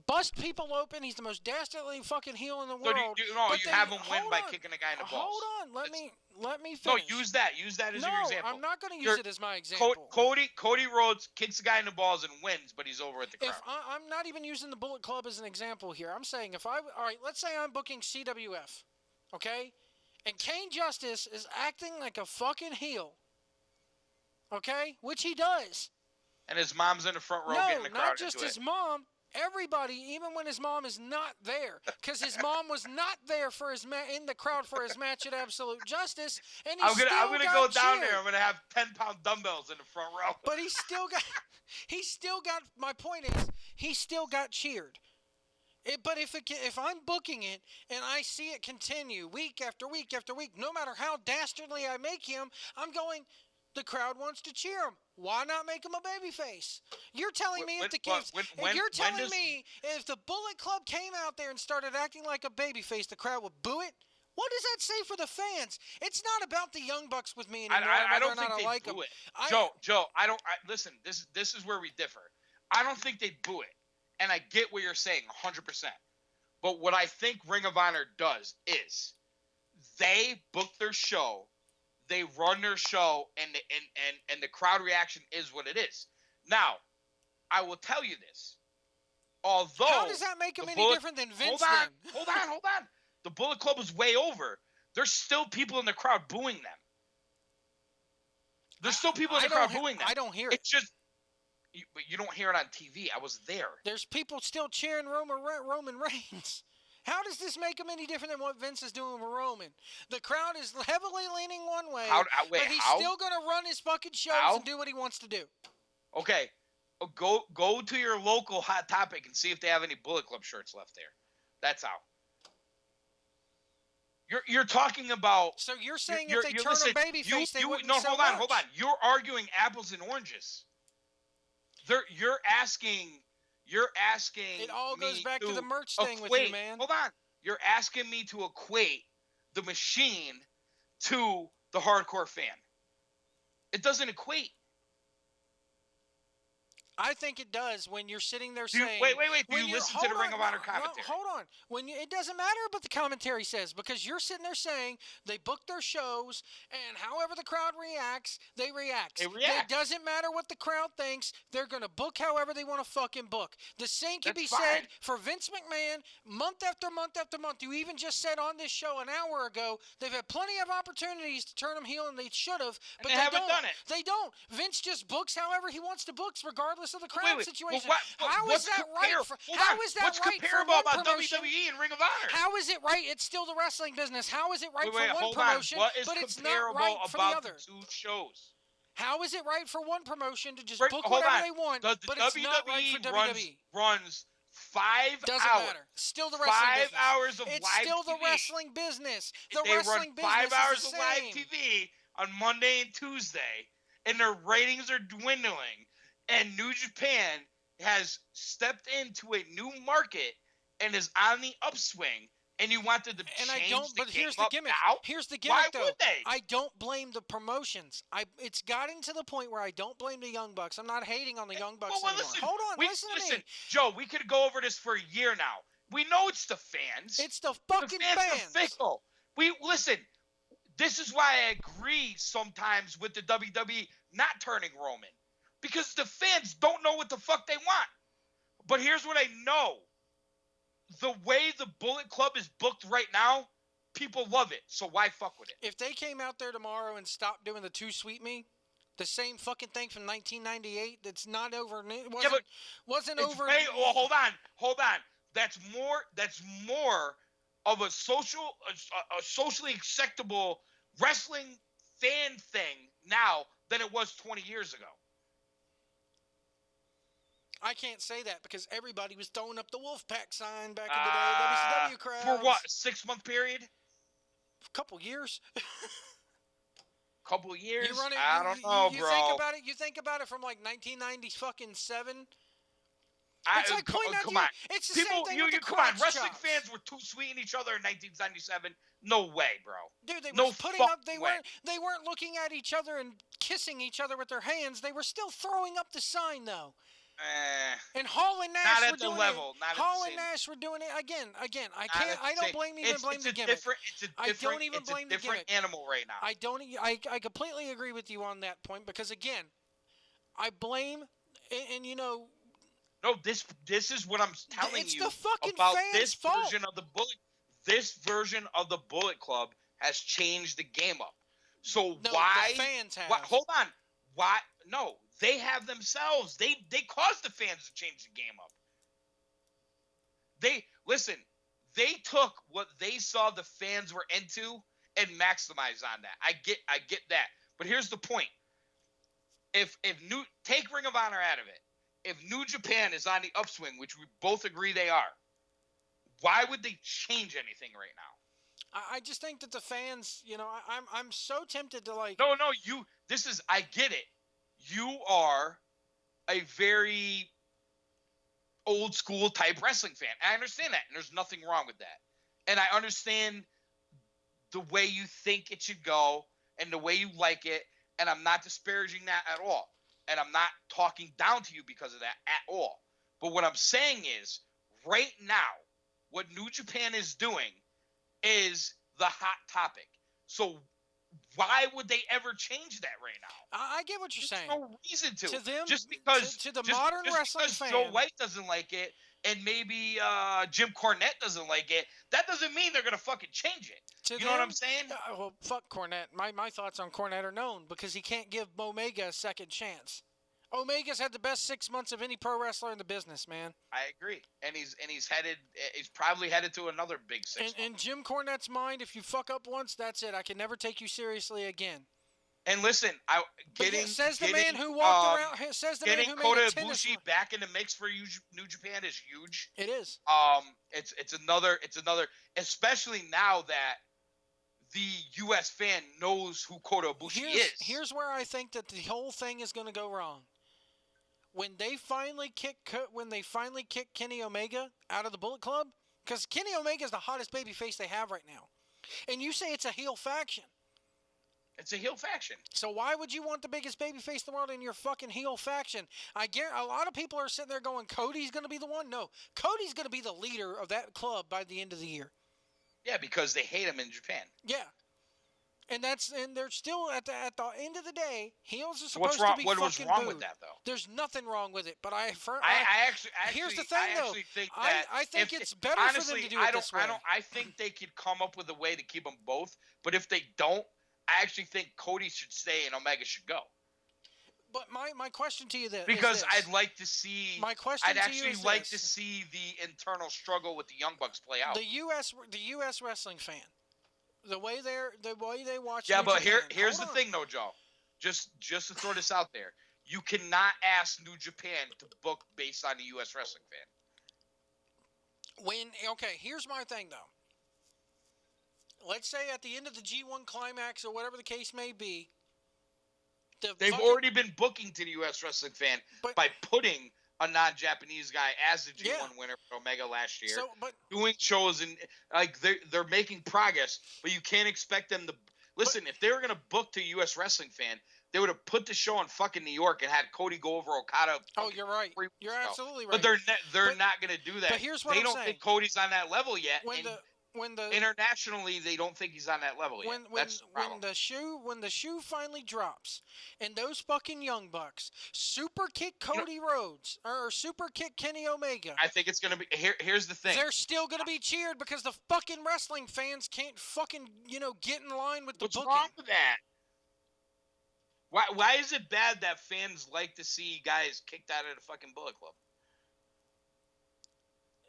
bust people open, he's the most dastardly fucking heel in the world.
So you have him win by kicking a guy in the balls.
Hold on, let me finish.
No, use that as your example.
I'm not going to use it as my example.
Cody Rhodes kicks a guy in the balls and wins, but he's over at the crowd.
I'm not even using the Bullet Club as an example here. I'm saying all right, let's say I'm booking CWF, okay, and Kane Justice is acting like a fucking heel, okay, which he does.
And his mom's in the front row getting the crowd
No, not just his mom. Everybody, even when his mom is not there, because his mom was not there for in the crowd for his match at Absolute Justice, and I'm gonna go down there.
I'm gonna have 10-pound dumbbells in the front row.
But he still got. My point is, he still got cheered. But if I'm booking it and I see it continue week after week after week, no matter how dastardly I make him, I'm going. The crowd wants to cheer him. Why not make him a babyface? You're telling me if the kids, if the Bullet Club came out there and started acting like a babyface, the crowd would boo it? What does that say for the fans? It's not about the Young Bucks with me anymore.
I don't think they boo it. Joe, listen, this is where we differ. I don't think they boo it. And I get what you're saying 100%. But what I think Ring of Honor does is they book their show. They run their show, and the crowd reaction is what it is. Now, I will tell you this. Although
how does that make them any different than Vince?
Hold on. The Bullet Club is way over. There's still people in the crowd booing them. There's still people in the crowd booing them.
I don't hear it.
It's just, but you don't hear it on TV. I was there.
There's people still cheering Roman Reigns. How does this make him any different than what Vince is doing with Roman? The crowd is heavily leaning one way, but he's still going to run his fucking shows and do what he wants to do.
Okay, go to your local Hot Topic and see if they have any Bullet Club shirts left there. That's how. You're talking about.
So you're saying if they turn a babyface, they wouldn't sell
much. Hold on. You're arguing apples and oranges. You're asking.
It all goes back to the merch thing with you, man.
Hold on. You're asking me to equate the machine to the hardcore fan. It doesn't equate.
I think it does when you're sitting there saying.
Wait. Do you listen to the Ring of Honor commentary?
No, hold on. It doesn't matter what the commentary says because you're sitting there saying they book their shows and however the crowd reacts, they react. It doesn't matter what the crowd thinks. They're going to book however they want to fucking book. The same can be said for Vince McMahon month after month after month. You even just said on this show an hour ago they've had plenty of opportunities to turn them heel and they should have, but they haven't done it. They don't. Vince just books however he wants to book regardless of the crowd situation. How is that right?
What's comparable about WWE and Ring of Honor?
How is it right? It's still the wrestling business. How is it right for one promotion, but it's not right for the other?
Two shows.
How is it right for one promotion to just book whatever they want, but it's not right for WWE?
Runs 5 hours.
Doesn't matter. Still the wrestling business.
5 hours of live TV.
It's still the wrestling business.
They run 5 hours of live TV on Monday and Tuesday, and their ratings are dwindling. And New Japan has stepped into a new market and is on the upswing. And you wanted to change the game
here's the gimmick.
Now?
Here's the gimmick,
Why would they?
I don't blame the promotions. It's gotten to the point where I don't blame the Young Bucks. I'm not hating on the Young Bucks anymore.
Listen,
Hold on, listen to me.
Joe, we could go over this for a year now. We know it's the fans.
It's the fucking fans.
Are fickle. Listen. This is why I agree sometimes with the WWE not turning Roman. Because the fans don't know what the fuck they want. But here's what I know. The way the Bullet Club is booked right now, people love it. So why fuck with it?
If they came out there tomorrow and stopped doing the Too Sweet Me, the same fucking thing from 1998 that's not over. Wasn't over.
Well, hold on. That's more of a socially acceptable wrestling fan thing now than it was 20 years ago.
I can't say that because everybody was throwing up the Wolfpack sign back in the day. WCW crowds.
For what? 6-month period?
A couple years.
Couple years?
I don't know, bro. You think about it from like 1990 fucking 7. It's like pointing out
come
to you.
on.
It's the same thing with the
Come on.
crotch
Wrestling
chops.
fans were too sweet in each other in 1977. No way, bro.
Dude, they
No
were putting up. They
fucking way.
weren't looking at each other and kissing each other with their hands. They were still throwing up the sign though. And Hall and Nash
Not
were
at the
doing
level.
it.
Not at the
Hall
same.
and Nash were doing it again. I
Not
can't.
at the
I don't
same-
blame
it's
the
a
gimmick.
different. It's a different.
even
It's a
blame the
different
gimmick.
animal right now.
I don't. I completely agree with you on that point because again, I blame and you know.
No, this is what I'm telling
It's
you
the fucking
about
fans'
this
fault.
version of the Bullet. This version of the Bullet Club has changed the game up. So
No,
why?
the fans have.
Hold on. Why? No, they have themselves. They caused the fans to change the game up. They listen. They took what they saw the fans were into and maximized on that. I get that. But here's the point. If take Ring of Honor out of it, if New Japan is on the upswing, which we both agree they are, why would they change anything right now?
I just think that the fans, you know, I'm so tempted to like.
No, I get it. You are a very old school type wrestling fan. I understand that, and there's nothing wrong with that. And I understand the way you think it should go and the way you like it, and I'm not disparaging that at all. And I'm not talking down to you because of that at all. But what I'm saying is, right now, what New Japan is doing is the hot topic. So why would they ever change that right now?
I get what you're saying.
There's no reason to.
To them,
just because
to the modern wrestling
because
fan,
Joe White doesn't like it, and maybe Jim Cornette doesn't like it, that doesn't mean they're gonna fucking change it. You know what I'm saying?
Well, fuck Cornette. My thoughts on Cornette are known because he can't give Omega a second chance. Omega's had the best 6 months of any pro wrestler in the business, man.
I agree, and he's probably headed to another big 6 months.
In Jim Cornette's mind, if you fuck up once, that's it. I can never take you seriously again.
And listen,
says the man who walked around. Says the man who made
Kota
a tennis
Ibushi back in the mix for New Japan is huge.
It is.
It's another, especially now that the U.S. fan knows who Kota Ibushi is.
Here's where I think that the whole thing is going to go wrong. When they finally kick Kenny Omega out of the Bullet Club, because Kenny Omega is the hottest babyface they have right now, and you say it's a heel faction.
It's a heel faction.
So why would you want the biggest babyface in the world in your fucking heel faction? I guarantee a lot of people are sitting there going, Cody's going to be the one. No, Cody's going to be the leader of that club by the end of the year.
Yeah, because they hate him in Japan.
Yeah. And they're still at the end of the day, heels are supposed to be fucking
What was wrong
booed.
with that though?
There's nothing wrong with it, but
I actually
here's the thing though.
Think that
I think it's better
honestly,
for them to do it this way.
I think they could come up with a way to keep them both, but if they don't, I actually think Cody should stay and Omega should go.
But my question to you then
because
is
I'd like to see.
My question
I'd
to you
actually
is
like
this.
to see the internal struggle with the Young Bucks play out.
The U.S. wrestling fan, the way they watch.
Yeah,
New
but
Japan.
here's the thing though, Joe. Just to throw this out there, you cannot ask New Japan to book based on a U.S. wrestling fan.
Here's my thing though. Let's say at the end of the G1 climax or whatever the case may be,
they've already been booking to the U.S. wrestling fan by putting a non-Japanese guy as the G1 winner for Omega last year, doing shows and like they're making progress. But you can't expect them to listen. If they were gonna book to a U.S. wrestling fan, they would have put the show in fucking New York and had Cody go over Okada.
Oh, you're right. You're absolutely right.
But they're not gonna do that.
But here's what
they
I'm
don't
saying.
think Cody's on that level yet.
When the
internationally, they don't think he's on that level yet. That's the problem.
When the shoe finally drops, and those fucking Young Bucks super kick Cody Rhodes or super kick Kenny Omega,
I think it's gonna be. Here's the thing.
They're still gonna be cheered because the fucking wrestling fans can't fucking get in line with the booking.
What's wrong with that? Why is it bad that fans like to see guys kicked out of the fucking Bullet Club?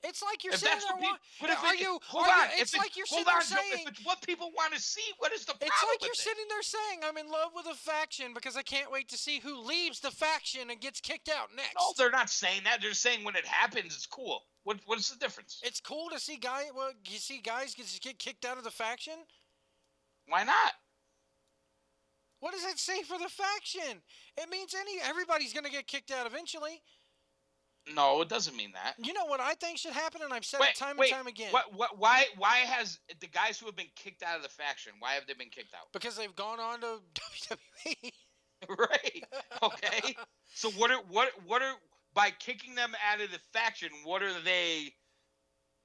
It's like you're sitting there.
It's like you're sitting there saying, if it's what people want to see, what is the problem?
It's like you're sitting there saying, I'm in love with a faction because I can't wait to see who leaves the faction and gets kicked out next.
No, they're not saying that. They're saying when it happens, it's cool. What's the difference?
It's cool to see guys get kicked out of the faction.
Why not?
What does that say for the faction? It means everybody's going to get kicked out eventually.
No, it doesn't mean that.
You know what I think should happen, and I've said it time and time again.
Why has the guys who have been kicked out of the faction? Why have they been kicked out?
Because they've gone on to WWE.
Right. Okay. So what are by kicking them out of the faction? What are they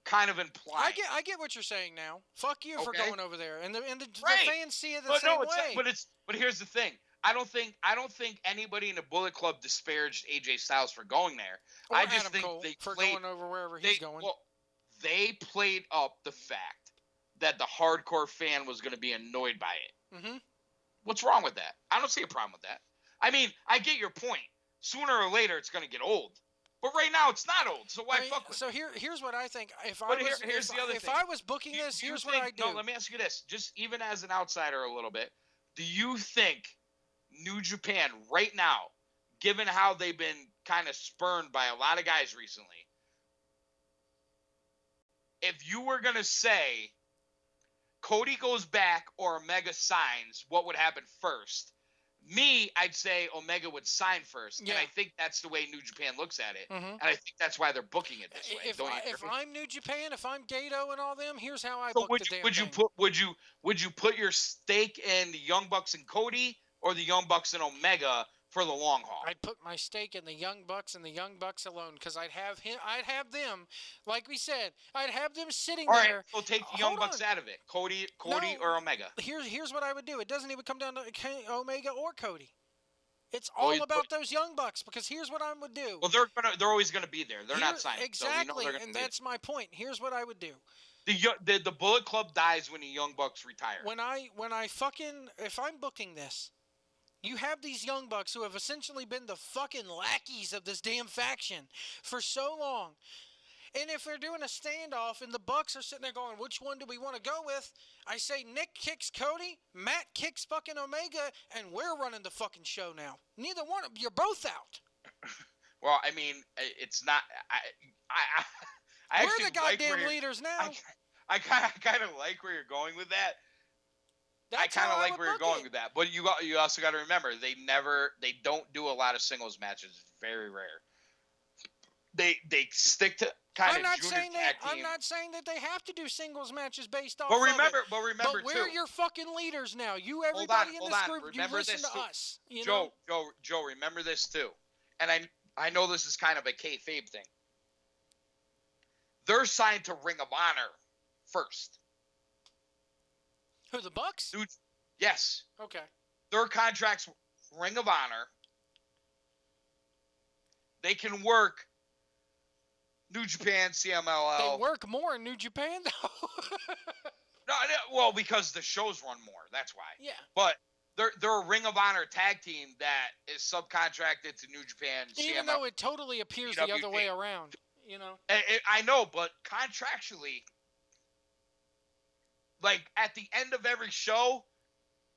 kind of implying?
I get what you're saying now. Fuck you for going over there, and the
Right.
fans see it the same way.
But here's the thing. I don't think anybody in the Bullet Club disparaged AJ Styles for going there.
Or
I just
Adam
think
Cole
they
for
played,
going over wherever he's going.
Well, they played up the fact that the hardcore fan was going to be annoyed by it.
Mm-hmm.
What's wrong with that? I don't see a problem with that. I mean, I get your point. Sooner or later, it's going to get old. But right now, it's not old. So why fuck with it?
So here's what I think. If
I
was booking this, here's what I do.
No, let me ask you this. Just even as an outsider a little bit, do you think New Japan right now, given how they've been kind of spurned by a lot of guys recently, if you were going to say Cody goes back or Omega signs, what would happen first? Me, I'd say Omega would sign first, and I think that's the way New Japan looks at it, and I think that's why they're booking it this way.
If I'm New Japan, if I'm Gato and all them, here's how I book the damn thing.
Would you put your stake in the Young Bucks and Cody or the Young Bucks and Omega for the long haul?
I'd put my stake in the Young Bucks and the Young Bucks alone, because I'd have them, like we said, I'd have them sitting there.
All right, so take the Young Bucks out of it. Cody or Omega.
Here's what I would do. It doesn't even come down to Omega or Cody. It's all about those Young Bucks, because here's what I would do.
Well, they're always going to be there. They're not signing.
Exactly,
so
and that's my point. Here's what I would do.
The Bullet Club dies when the Young Bucks retire.
If I'm booking this, you have these Young Bucks who have essentially been the fucking lackeys of this damn faction for so long. And if they're doing a standoff and the Bucks are sitting there going, which one do we want to go with? I say Nick kicks Cody, Matt kicks fucking Omega, and we're running the fucking show now. Neither one of you're both out.
Well, I mean, it's not. I
we're the goddamn leaders now.
I kind of like where you're going with that. I kind of like where you're going with that, but you also got to remember they don't do a lot of singles matches. It's very rare. They stick to kind of junior tag team.
I'm not saying that they have to do singles matches based off.
But remember, but
we're your fucking leaders now. Everybody in this group,
remember
you listen
this
to us.
Joe, remember this too. And I know this is kind of a kayfabe thing. They're signed to Ring of Honor first.
Who, the Bucks?
Dude, yes.
Okay.
Their contracts, Ring of Honor. They can work New Japan, CMLL.
They work more in New Japan, though.
No, well, because the shows run more. That's why.
Yeah.
But they're a Ring of Honor tag team that is subcontracted to New Japan,
Even
CMLL,
though it totally appears the other way around,
I know, but contractually, like at the end of every show,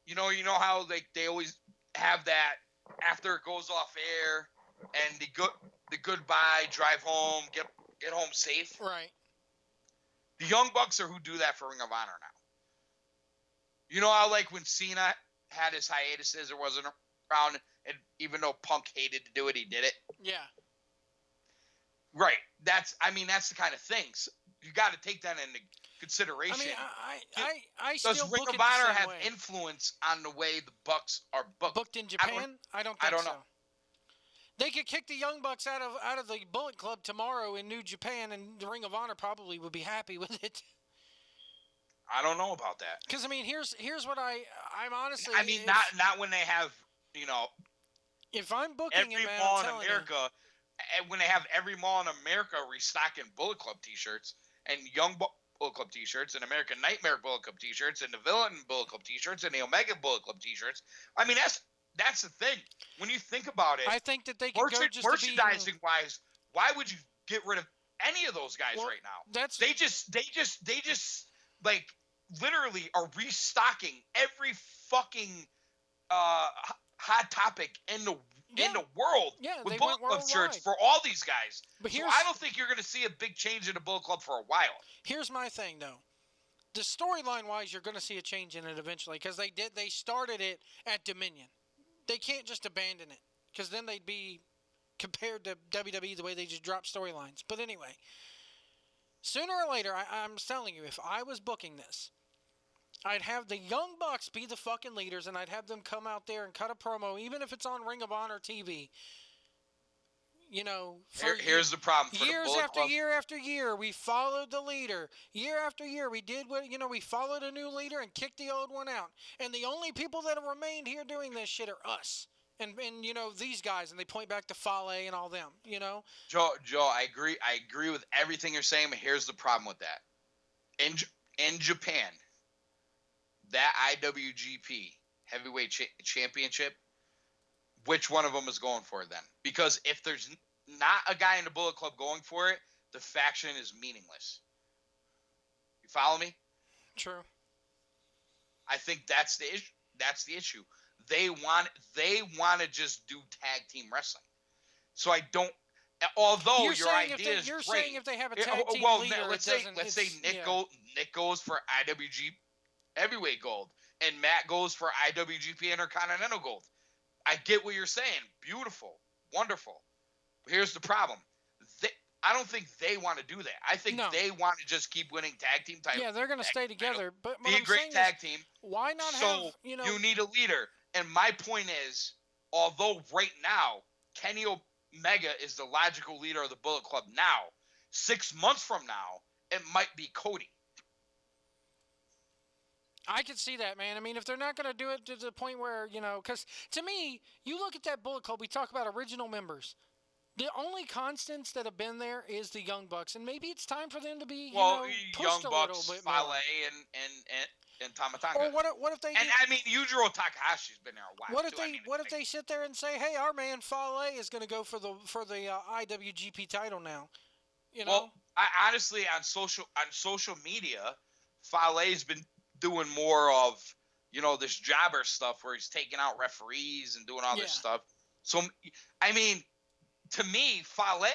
you know how they always have that after it goes off air and the goodbye, drive home, get home safe.
Right.
The Young Bucks are who do that for Ring of Honor now. You know how like when Cena had his hiatuses or wasn't around, and even though Punk hated to do it, he did it.
Yeah.
Right. That's the kind of things you got to take that into consideration.
I mean, I still
does Ring
book
of Honor
it the same
have
way.
influence on the way the Bucks are booked?
Booked in Japan? I don't think so.
know.
They could kick the Young Bucks out of the Bullet Club tomorrow in New Japan, and the Ring of Honor probably would be happy with it.
I don't know about that.
Because I mean, here's what I'm honestly.
I mean, not when they have
If I'm booking
every
it, man,
mall
I'm
in
telling
America, and when they have every mall in America restocking Bullet Club T-shirts and Young Bullet Club T-shirts and American Nightmare Bullet Club T-shirts and the Villain Bullet Club T-shirts and the Omega Bullet Club T-shirts. I mean, that's the thing. When you think about it,
I think that they could go just
merchandising wise. Why would you get rid of any of those guys right now? They just like literally are restocking every fucking hot topic in the world with Bullet Club shirts for all these guys.
But
so I don't think you're going to see a big change in the Bullet Club for a while.
Here's my thing, though. The storyline wise, you're going to see a change in it eventually, because they started it at Dominion. They can't just abandon it, because then they'd be compared to WWE, the way they just drop storylines. But anyway, sooner or later, I'm telling you, if I was booking this, I'd have the Young Bucks be the fucking leaders, and I'd have them come out there and cut a promo, even if it's on Ring of Honor TV. You know,
here's the problem. For
years
the Bullet
after
Club,
year after year, we followed the leader. Year after year, we did what, we followed a new leader and kicked the old one out. And the only people that have remained here doing this shit are us. And these guys, and they point back to Fale and all them,
Joe, I agree with everything you're saying, but here's the problem with that. In Japan, that IWGP Heavyweight Championship, which one of them is going for it then? Because if there's not a guy in the Bullet Club going for it, the faction is meaningless. You follow me?
True.
I think that's the issue. That's the issue. They want to just do tag team wrestling. So I don't. Although your idea is
you're
great.
saying if they have a tag team leader,
let's say Nick goes for IWGP Heavyweight Gold, and Matt goes for IWGP Intercontinental Gold. I get what you're saying. Beautiful. Wonderful. But here's the problem. I don't think they want to do that. I think they want to just keep winning tag team titles.
Yeah, they're going to stay together. But
be a great tag team.
Why not
have, you need a leader. And my point is, although right now, Kenny Omega is the logical leader of the Bullet Club now, 6 months from now, it might be Cody.
I could see that, man. I mean, if they're not going to do it to the point where, because to me, you look at that Bullet Club, we talk about original members. The only constants that have been there is the Young Bucks, and maybe it's time for them to be, pushed
Young
a
Bucks,
little bit
Fale,
more.
and Tamatanga.
Or what if they?
And I mean, Yujiro Takahashi's been there a while.
What if they sit there and say, "Hey, our man Fale is going to go for the IWGP title now"?
Well, I honestly on social media, Fale's been doing more of this jobber stuff where he's taking out referees and doing all this stuff. So I mean, to me, Fale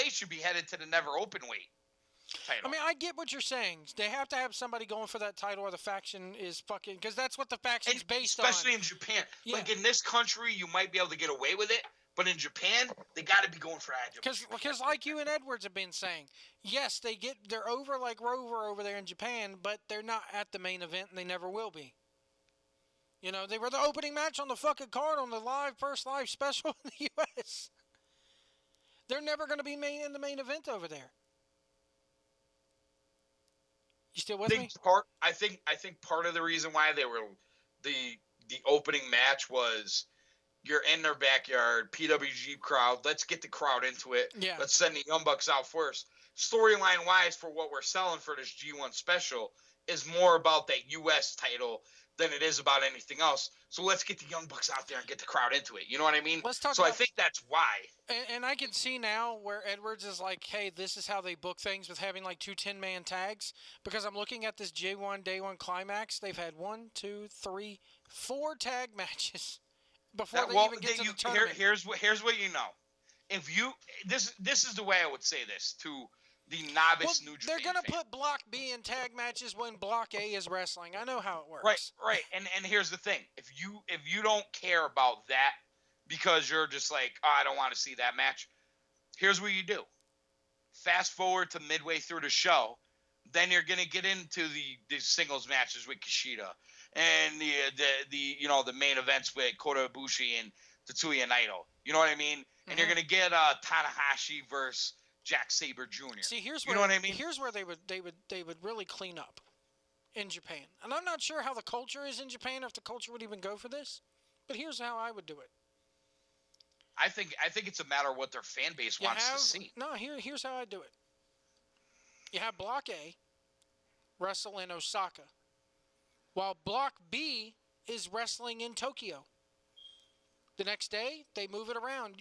should be headed to the never open weight title.
I mean, I get what you're saying. They have to have somebody going for that title, or the faction is fucking, because that's what the faction's based on.
Especially in Japan.
Yeah.
Like in this country, you might be able to get away with it, but in Japan, they got to be going for IWGP.
Because like you and Edwards have been saying, yes, they're over like Rover over there in Japan, but they're not at the main event, and they never will be. They were the opening match on the fucking card on the first live special in the U.S. They're never going to be in the main event over there. You still with me?
I think part of the reason why they were the opening match was you're in their backyard, PWG crowd. Let's get the crowd into it.
Yeah.
Let's send the Young Bucks out first. Storyline wise, for what we're selling for this G1 special is more about that U.S. title than it is about anything else. So let's get the Young Bucks out there and get the crowd into it. You know what I mean? I think that's why.
And I can see now where Edwards is like, hey, this is how they book things with having like 2 10-man tags. Because I'm looking at this J1 Day 1 Climax. They've had 4 tag matches before they even get to the tournament.
Here's what you know. If you this is the way I would say this to the novice New Japan
they're going to
fan.
put Block B in tag matches when Block A is wrestling. I know how it works.
Right. And here's the thing. If you don't care about that because you're just like, oh, I don't want to see that match, here's what you do. Fast forward to midway through the show, then you're going to get into the singles matches with Kushida and the main events with Kota Ibushi and Tetsuya Naito. You know what I mean? Mm-hmm. And you're going to get Tanahashi versus Jack Sabre Jr.
See, here's
you know what I mean?
Here's where they would really clean up in Japan. And I'm not sure how the culture is in Japan, if the culture would even go for this. But here's how I would do it.
I think it's a matter of what their fan base wants to see.
No, here's how I do it. You have Block A wrestle in Osaka, while Block B is wrestling in Tokyo. The next day, they move it around.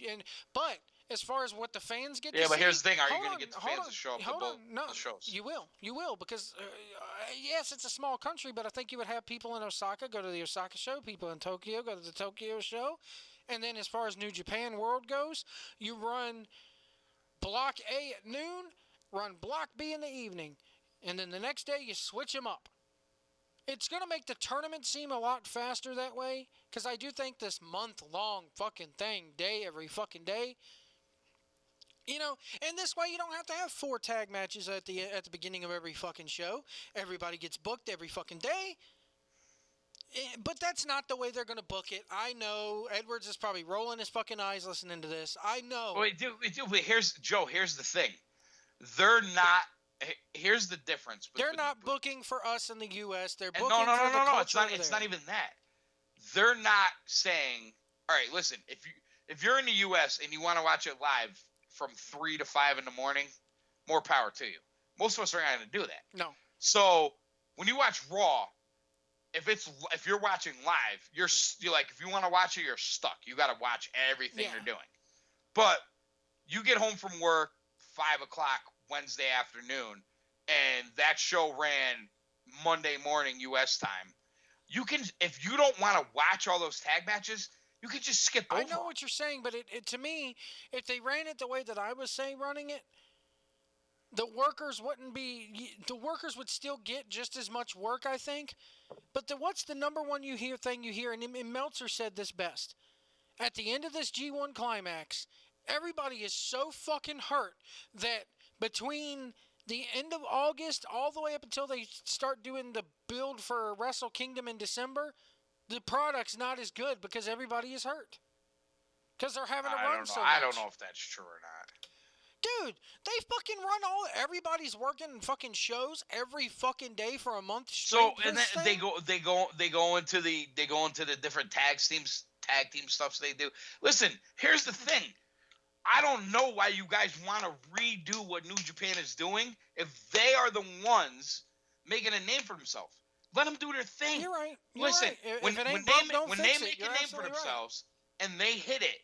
But as far as what the fans get to see...
Yeah, but here's the thing. Are you going to get the fans to show up to both shows?
You will, because, yes, it's a small country, but I think you would have people in Osaka go to the Osaka show, people in Tokyo go to the Tokyo show, and then as far as New Japan World goes, you run Block A at noon, run Block B in the evening, and then the next day you switch them up. It's going to make the tournament seem a lot faster that way, because I do think this month-long fucking thing, day every fucking day, You know, and this way you don't have to have 4 tag matches at the beginning of every fucking show. Everybody gets booked every fucking day. But that's not the way they're going to book it. I know Edwards is probably rolling his fucking eyes listening to this. I know.
Wait, but here's Joe. Here's the thing. They're not. Here's the difference.
They're not booking for us in the U.S. They're booking
no.
for the culture
It's not.
over
It's
there.
not even that. They're not saying, all right, listen. If you're in the U.S. and you want to watch it live from 3 to 5 in the morning, more power to you. Most of us are not going to do that.
No.
So when you watch Raw, if you're watching live, you're like, if you want to watch it, you're stuck. You got to watch everything you're doing. But you get home from work 5 o'clock Wednesday afternoon, and that show ran Monday morning U.S. time. You can, if you don't want to watch all those tag matches, you can just skip over.
I know what you're saying, but it to me, if they ran it the way that I was saying running it, the workers would still get just as much work, I think. But what's the number one thing you hear? And Meltzer said this best. At the end of this G1 climax, everybody is so fucking hurt that between the end of August all the way up until they start doing the build for Wrestle Kingdom in December, the product's not as good because everybody is hurt. Because they're having to run so much.
I don't know if that's true or not.
Dude, they fucking everybody's working fucking shows every fucking day for a month straight.
So and then they go into the different tag team stuffs they do. Listen, here's the thing. I don't know why you guys want to redo what New Japan is doing if they are the ones making a name for themselves. Let them do their thing.
You're right.
Listen,
right.
when they make a name for themselves and they hit it,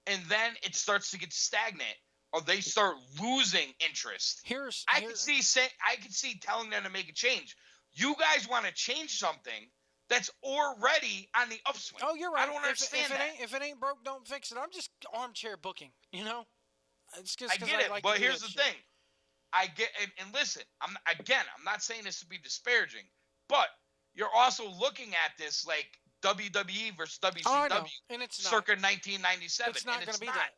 and then it starts to get stagnant, or they start losing interest. I could see telling them to make a change. You guys want to change something that's already on the upswing.
Oh, you're right.
I don't understand that.
If it ain't broke, don't fix it. I'm just armchair booking, you know? It's just
I get it,
like
but here's the thing. I get and listen, I'm not saying this to be disparaging, but you're also looking at this like WWE versus WCW
and it's not.
circa 1997.
It's not going to be that.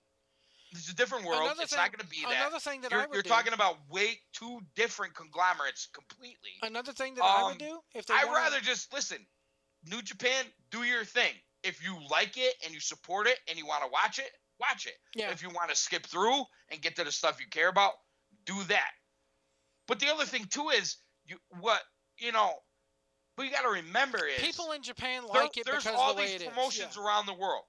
It's a different world. It's not going to be that.
Another thing that
you're talking about two different conglomerates completely.
Another thing that I would do if they
I'd rather just listen. New Japan, do your thing. If you like it and you support it and you want to watch it, watch it.
Yeah.
If you want to skip through and get to the stuff you care about, do that. But the other thing too is what you got to remember is
people in Japan like it because
all
of the way
these
it is.
promotions around the world.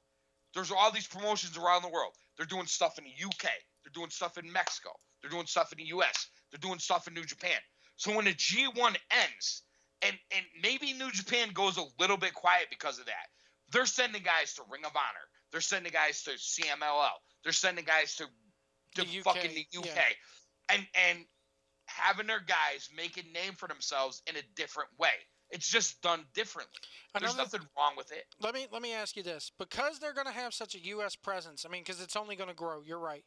There's all these promotions around the world. They're doing stuff in the UK. They're doing stuff in Mexico. They're doing stuff in the US. They're doing stuff in New Japan. So when the G1 ends, and maybe New Japan goes a little bit quiet because of that, they're sending guys to Ring of Honor. They're sending guys to CMLL. They're sending guys to the UK. And having their guys make a name for themselves in a different way. It's just done differently. There's nothing wrong with it.
Let me ask you this. Because they're going to have such a U.S. presence, I mean, because it's only going to grow. You're right.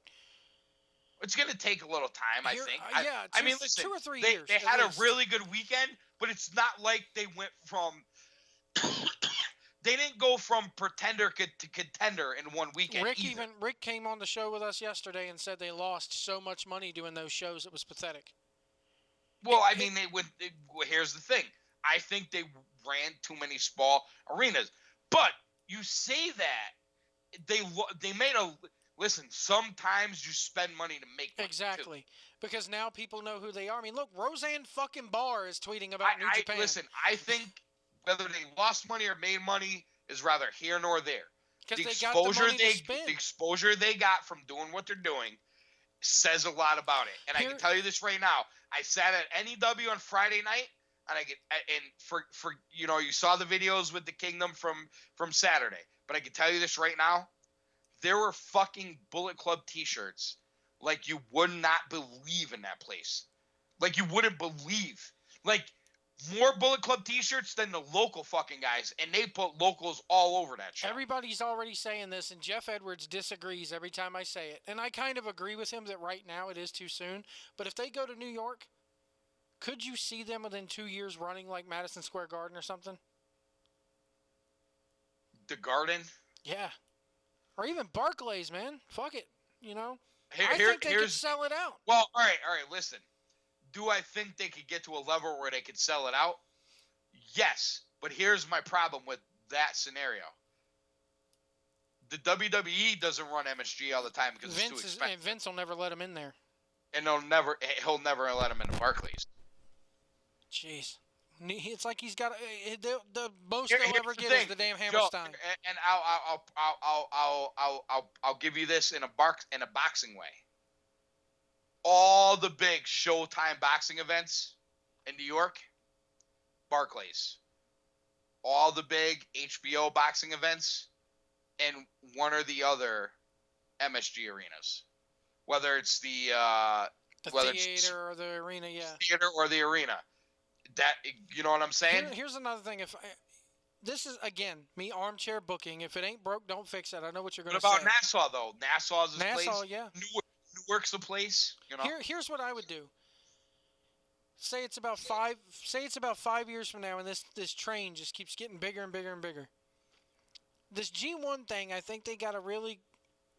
It's going to take a little time, I think. Listen,
2 or 3 years.
They had a really good weekend, but it's not like they went from they didn't go from pretender to contender in one weekend.
Rick came on the show with us yesterday and said they lost so much money doing those shows it was pathetic.
Well, I mean, here's the thing. I think they ran too many small arenas. But you say that they made listen, sometimes you spend money to make money.
Exactly. Too. Because now people know who they are. I mean, look, Roseanne fucking Barr is tweeting about New Japan.
Listen, I think whether they lost money or made money is rather here nor there. The exposure they got from doing what they're doing says a lot about it. And I can tell you this right now. I sat at NEW on Friday night. And you saw the videos with the Kingdom from Saturday. But I can tell you this right now, there were fucking Bullet Club T-shirts like you would not believe in that place. Like you wouldn't believe. Like more Bullet Club T-shirts than the local fucking guys, and they put locals all over that shit.
Everybody's already saying this, and Jeff Edwards disagrees every time I say it. And I kind of agree with him that right now it is too soon. But if they go to New York, could you see them within 2 years running like Madison Square Garden or something?
The Garden?
Yeah. Or even Barclays, man. Fuck it. You know? I think they could sell it out.
Well, all right. Listen, do I think they could get to a level where they could sell it out? Yes, but here's my problem with that scenario. The WWE doesn't run MSG all the time because it's too expensive.
Vince will never let him in there.
And he'll never let him into Barclays.
Jeez. It's like he's got the most he'll ever get is the damn Hammerstein.
And I'll give you this in a boxing way. All the big Showtime boxing events in New York, Barclays. All the big HBO boxing events, and one or the other MSG arenas. Whether it's the
theater or the arena, yeah.
Theater or the arena. That, you know what I'm saying?
Here's another thing. This is, again, me armchair booking. If it ain't broke, don't fix it. I know what you're going to say.
What about Nassau, though? Nassau's his place.
Nassau, yeah.
Newark's the place. You know?
Here's what I would do. Say it's about 5 years from now, and this train just keeps getting bigger and bigger and bigger. This G1 thing, I think they got a really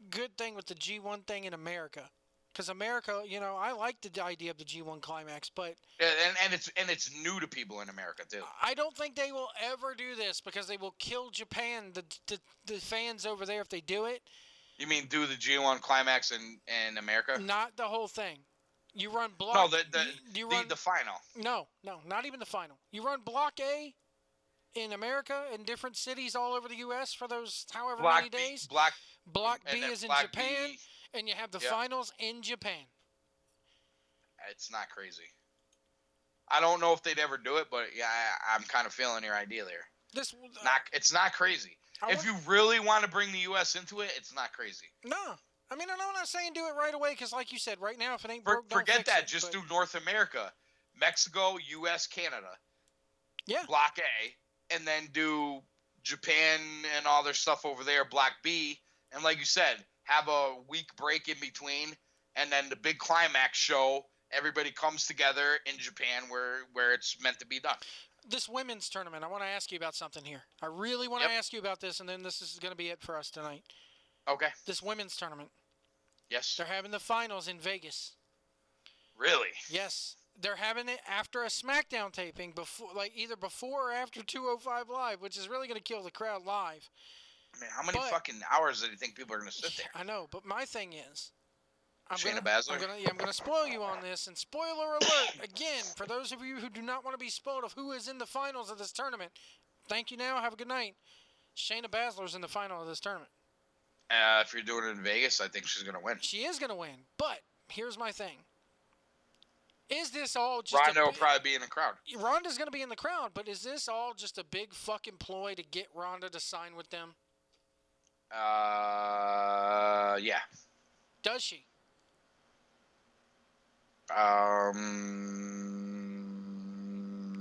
good thing with the G1 thing in America. Because America, I like the idea of the G1 climax, but
and it's new to people in America too.
I don't think they will ever do this because they will kill Japan, the fans over there if they do it.
You mean do the G1 climax in America?
Not the whole thing. You run block.
No, the final.
No, not even the final. You run block A in America in different cities all over the U.S. for those however many days. Block B is in Japan. And you have the finals in Japan.
It's not crazy. I don't know if they'd ever do it, but yeah, I'm kind of feeling your idea there. It's not crazy. If you really want to bring the U.S. into it, it's not crazy.
No. I mean, I'm not saying do it right away because, like you said, right now, if it ain't broke, don't
forget
fix
that.
it,
Just do North America, Mexico, U.S., Canada.
Yeah.
Block A, and then do Japan and all their stuff over there, Block B, and like you said, have a week break in between, and then the big climax show. Everybody comes together in Japan where it's meant to be done.
This women's tournament, I want to ask you about something here. I really want to ask you about this, and then this is going to be it for us tonight.
Okay.
This women's tournament.
Yes.
They're having the finals in Vegas.
Really?
Yes. They're having it after a SmackDown taping, either before or after 205 Live, which is really going to kill the crowd live.
I mean, how many fucking hours do you think people are going to sit there?
I know, but my thing is,
Shayna Baszler?
I'm going to spoil you on this, and spoiler alert, again, for those of you who do not want to be spoiled of who is in the finals of this tournament, thank you now, have a good night. Shayna Baszler's in the final of this tournament.
If you're doing it in Vegas, I think she's going to win.
She is going to win, but here's my thing. Is this all just
Ronda will probably be in the crowd.
Ronda's going to be in the crowd, but is this all just a big fucking ploy to get Ronda to sign with them?
Yeah.
Does she?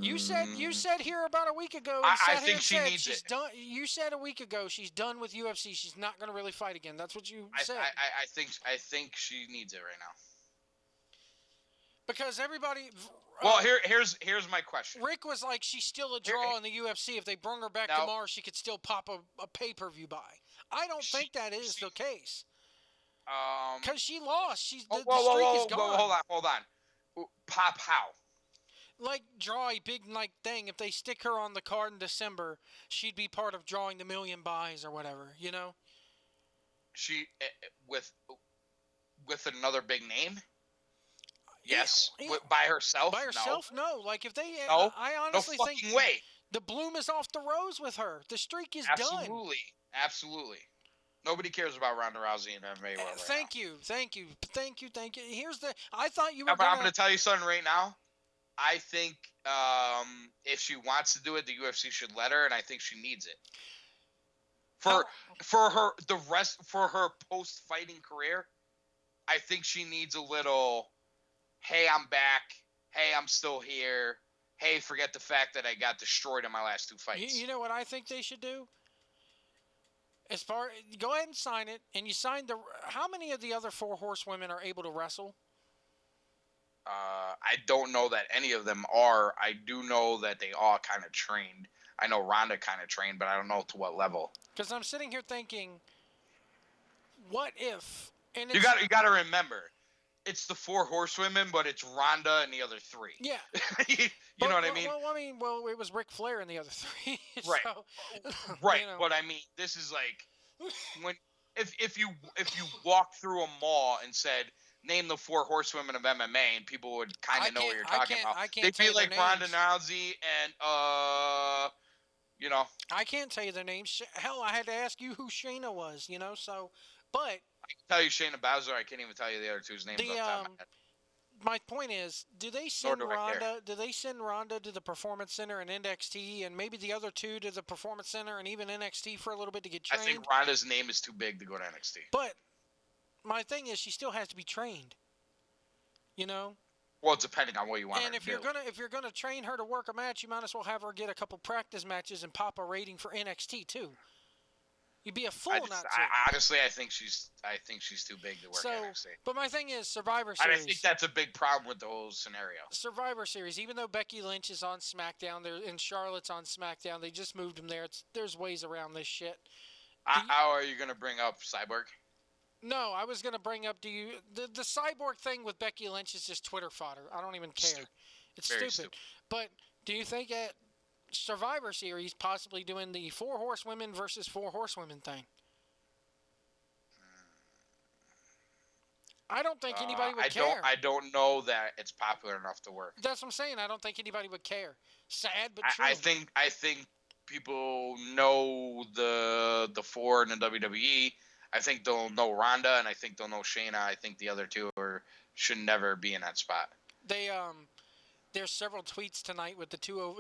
You said here about a week ago.
I think she needs it.
Done, you said a week ago she's done with UFC. She's not going to really fight again. That's what you said.
I think she needs it right now.
Because everybody.
Well, here's my question.
Rick was like, she's still a draw in the UFC. If they bring her back tomorrow, she could still pop a pay-per-view buy. I don't think that is the case. Because she lost. The streak is gone.
Hold on. Pop how?
Like, draw a big thing. If they stick her on the card in December, she'd be part of drawing the million buys or whatever, you know?
She, with another big name? Yes.
Yeah.
By herself?
By herself? No. Like, if they...
No.
I honestly
no
think...
fucking way.
The bloom is off the rose with her. The streak is done.
Absolutely. Nobody cares about Ronda Rousey and MMA world
Thank you. Here's the... I thought you were
I'm going to tell you something right now. I think if she wants to do it, the UFC should let her, and I think she needs it. For her post-fighting career, I think she needs a little, hey, I'm back. Hey, I'm still here. Hey, forget the fact that I got destroyed in my last two fights.
You know what I think they should do? Go ahead and sign it, and you sign the... How many of the other 4 horsewomen are able to wrestle?
I don't know that any of them are. I do know that they all kind of trained. I know Ronda kind of trained, but I don't know to what level.
Because I'm sitting here thinking, what if And
You got to remember, it's the 4 horsewomen, but it's Ronda and the other 3.
Yeah.
you know what I mean?
Well, it was Ric Flair and the other 3.
Right.
So,
Right.
you know.
But I mean, this is like when if you walk through a mall and said name the 4 horsewomen of MMA, and people would kind of know what you're talking about. They'd be like Ronda Rousey and you know.
I can't tell you their names. Hell, I had to ask you who Shayna was. You know, so but
I can tell you Shayna Baszler. I can't even tell you the other 2's names.
My point is, do they send Ronda? Do they send Ronda to the Performance Center and NXT, and maybe the other 2 to the Performance Center and even NXT for a little bit to get trained?
I think Ronda's name is too big to go to NXT.
But my thing is, she still has to be trained. You know.
Well, depending on what you want.
And if you're gonna train her to work a match, you might as well have her get a couple practice matches and pop a rating for NXT too. You'd be a fool not to.
Honestly, I think she's too big to work NXT.
But my thing is Survivor Series.
And I think that's a big problem with the whole scenario.
Survivor Series, even though Becky Lynch is on SmackDown, and Charlotte's on SmackDown, they just moved them there. There's ways around this shit.
How are you gonna bring up Cyborg?
No, I was gonna bring up. The Cyborg thing with Becky Lynch is just Twitter fodder. I don't even care. It's stupid. But do you think at Survivor Series possibly doing the 4 horsewomen versus 4 horsewomen thing? I don't think anybody would care.
I don't know that it's popular enough to work.
That's what I'm saying. I don't think anybody would care. Sad but true.
I think people know the 4 in the WWE. I think they'll know Ronda, and I think they'll know Shayna. I think the other 2 should never be in that spot.
There's several tweets tonight with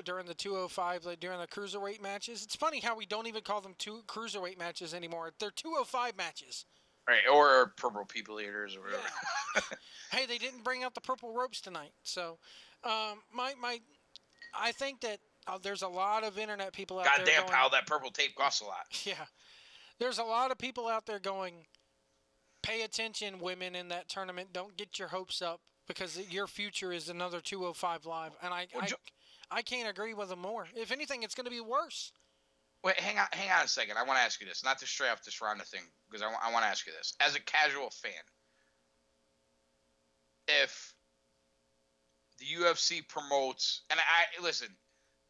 during the 205 during the cruiserweight matches. It's funny how we don't even call them 2 cruiserweight matches anymore. They're 205 matches.
Right, or purple people eaters or whatever.
Yeah. Hey, they didn't bring out the purple ropes tonight. So, I think that there's a lot of internet people out there.
Goddamn, pal, that purple tape costs a lot.
Yeah. There's a lot of people out there going, pay attention, women in that tournament. Don't get your hopes up because your future is another 205 Live. And I can't agree with them more. If anything, it's going to be worse.
Wait, hang on a second. I want to ask you this. Not to stray off this Ronda thing, because I want to ask you this. As a casual fan, if the UFC promotes, and listen,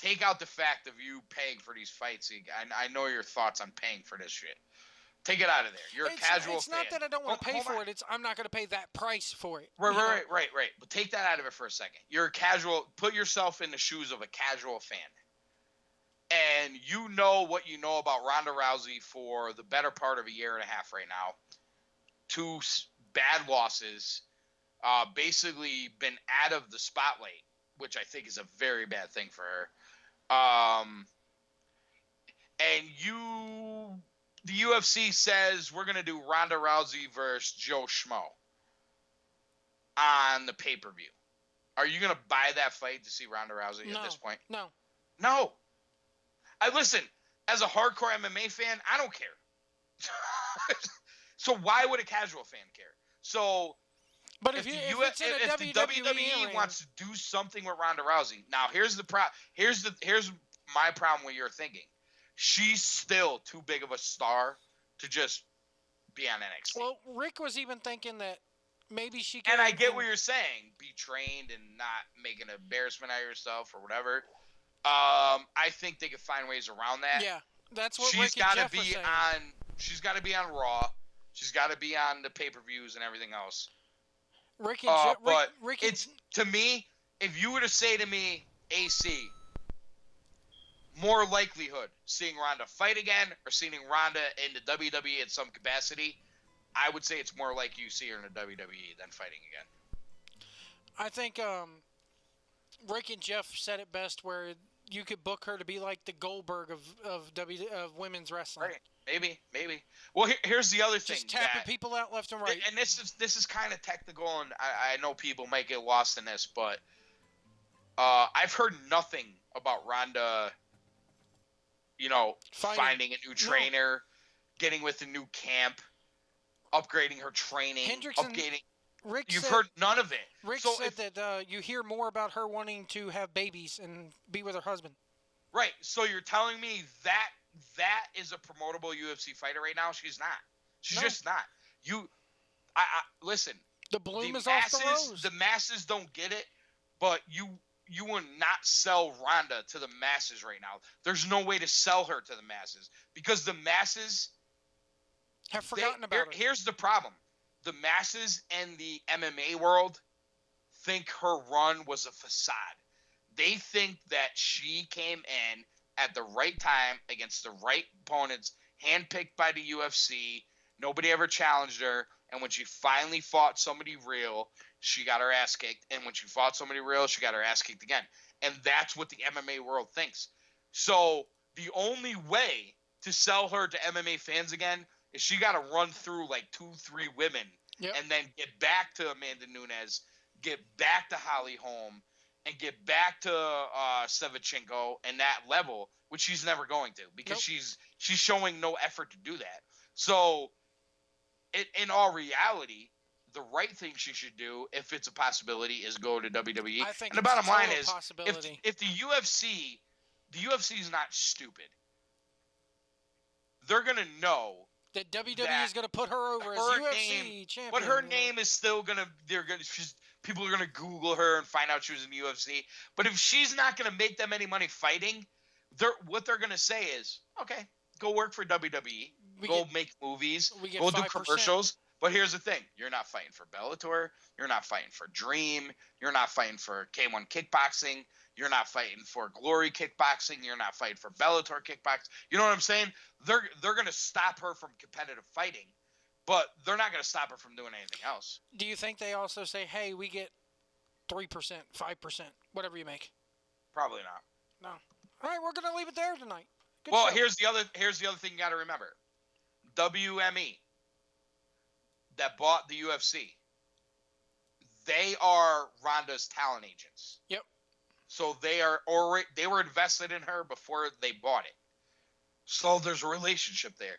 take out the fact of you paying for these fights. I know your thoughts on paying for this shit. Take it out of there. You're a casual fan.
It's not that I don't want to pay for it. It's I'm not going to pay that price for it.
Right. But take that out of it for a second. You're a casual. Put yourself in the shoes of a casual fan. And you know what you know about Ronda Rousey for the better part of a year and a half right now. 2 bad losses. Basically been out of the spotlight, which I think is a very bad thing for her. And the UFC says we're going to do Ronda Rousey versus Joe Schmo on the pay-per-view. Are you going to buy that fight to see Ronda Rousey at this point? No. Listen, as a hardcore MMA fan, I don't care. So why would a casual fan care? So,
but if the
WWE wants to do something with Ronda Rousey, now here's the here's my problem with your thinking. She's still too big of a star to just be on NXT.
Well, Rick was even thinking that maybe she could.
And I get what you're saying. Be trained and not make an embarrassment out of yourself or whatever. I think they could find ways around that.
Yeah, that's what
she's
got to be
on. She's got to be on Raw. She's got to be on the pay-per-views and everything else. But it's to me, if you were to say to me, AC, more likelihood seeing Ronda fight again or seeing Ronda in the WWE in some capacity, I would say it's more like you see her in the WWE than fighting again.
I think Rick and Jeff said it best, where you could book her to be like the Goldberg of women's wrestling.
Right. Maybe. Well, here's the other thing.
Just tapping people out left and right.
And this is kind of technical, and I know people might get lost in this, but I've heard nothing about Ronda, finding a new trainer, getting with a new camp, upgrading her training, You've heard none of it.
Rick said that you hear more about her wanting to have babies and be with her husband.
Right. So you're telling me that is a promotable UFC fighter right now? She's not. She's just not. listen.
The bloom
The
is off the rose.
The masses don't get it, but you will not sell Ronda to the masses right now. There's no way to sell her to the masses because the masses
have forgotten about it.
Here's the problem. The masses and the MMA world think her run was a facade. They think that she came in at the right time against the right opponents, handpicked by the UFC. Nobody ever challenged her. And when she finally fought somebody real, she got her ass kicked. And when she fought somebody real, she got her ass kicked again. And that's what the MMA world thinks. So the only way to sell her to MMA fans again is she got to run through like 2-3 women and then get back to Amanda Nunes, get back to Holly Holm, and get back to Shevchenko and that level, which she's never going to because she's showing no effort to do that. So in all reality, the right thing she should do, if it's a possibility, is go to WWE.
I think
and the bottom line is,
possibility.
if the UFC is not stupid, they're gonna know
that WWE is gonna put her over as UFC champion.
But her name is still gonna. People are gonna Google her and find out she was in the UFC. But if she's not gonna make them any money fighting, what they're gonna say is, okay, go work for WWE. Make movies. Go do commercials. But here's the thing. You're not fighting for Bellator. You're not fighting for Dream. You're not fighting for K1 Kickboxing. You're not fighting for Glory Kickboxing. You're not fighting for Bellator Kickboxing. You know what I'm saying? They're going to stop her from competitive fighting, but they're not going to stop her from doing anything else.
Do you think they also say, hey, we get 3%, 5%, whatever you make?
Probably not.
No. All right, we're going to leave it there tonight.
Good show. Here's the other thing you got to remember. WME that bought the UFC, they are Ronda's talent agents.
Yep.
So they were invested in her before they bought it. So there's a relationship there.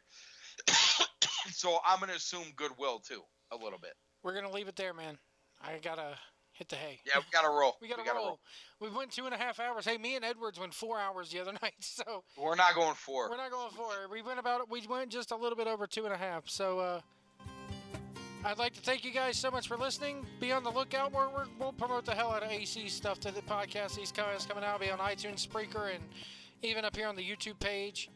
So I'm going to assume goodwill too, a little bit.
We're going to leave it there, man. I got to hit the hay.
Yeah, we got to roll.
We got to roll. We went 2.5 hours. Hey, me and Edwards went 4 hours the other night. So
we're not going 4.
We're not going 4. We went just a little bit over 2.5. So I'd like to thank you guys so much for listening. Be on the lookout. We'll promote the hell out of AC stuff to the podcast. These guys coming out. Be on iTunes, Spreaker, and even up here on the YouTube page.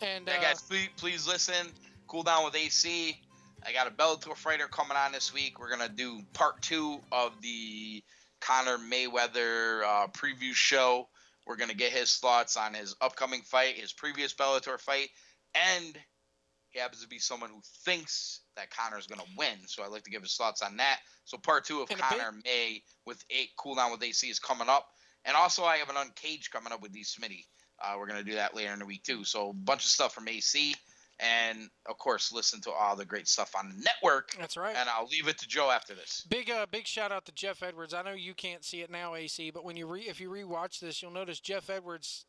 And
yeah, guys, please listen. Cool down with AC. I got a Bellator fighter coming on this week. We're going to do part 2 of the Conor Mayweather preview show. We're going to get his thoughts on his upcoming fight, his previous Bellator fight, and he happens to be someone who thinks that Conor's going to win. So I'd like to give his thoughts on that. So part 2 of Conor May with Cool Down with AC is coming up. And also I have an Uncaged coming up with D. Smitty. We're going to do that later in the week too. So a bunch of stuff from AC. And, of course, listen to all the great stuff on the network.
That's right.
And I'll leave it to Joe after this.
Big shout out to Jeff Edwards. I know you can't see it now, AC, but when if you rewatch this, you'll notice Jeff Edwards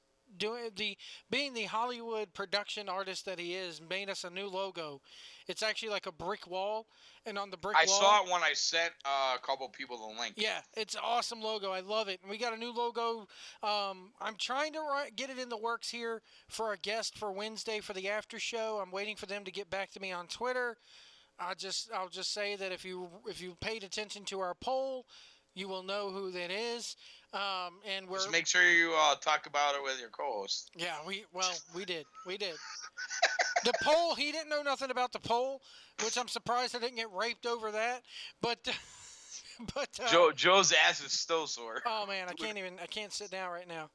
being the Hollywood production artist that he is, made us a new logo. It's actually like a brick wall, and on the brick wall,
I saw it when I sent a couple people the link.
Yeah, it's an awesome logo. I love it. And we got a new logo. I'm trying to get it in the works here for a guest for Wednesday for the after show. I'm waiting for them to get back to me on Twitter. I'll just say that if you paid attention to our poll, you will know who that is. And we're
just make sure you talk about it with your co-host.
Yeah, we did. The poll, he didn't know nothing about the poll, which I'm surprised I didn't get raped over that. But
Joe's ass is still sore.
Oh man, I can't sit down right now.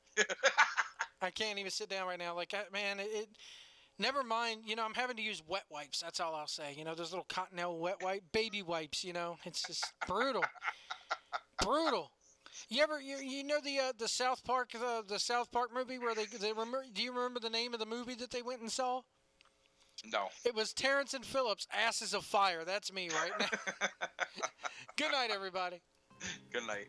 I can't even sit down right now. Like, man, it never mind. You know, I'm having to use wet wipes. That's all I'll say. You know, those little Cottonelle wet baby wipes. You know, it's just brutal. You know the South Park movie where they remember? Do you remember the name of the movie that they went and saw?
No.
It was Terrence and Phillips, Asses of Fire. That's me right now. Good night, everybody.
Good night.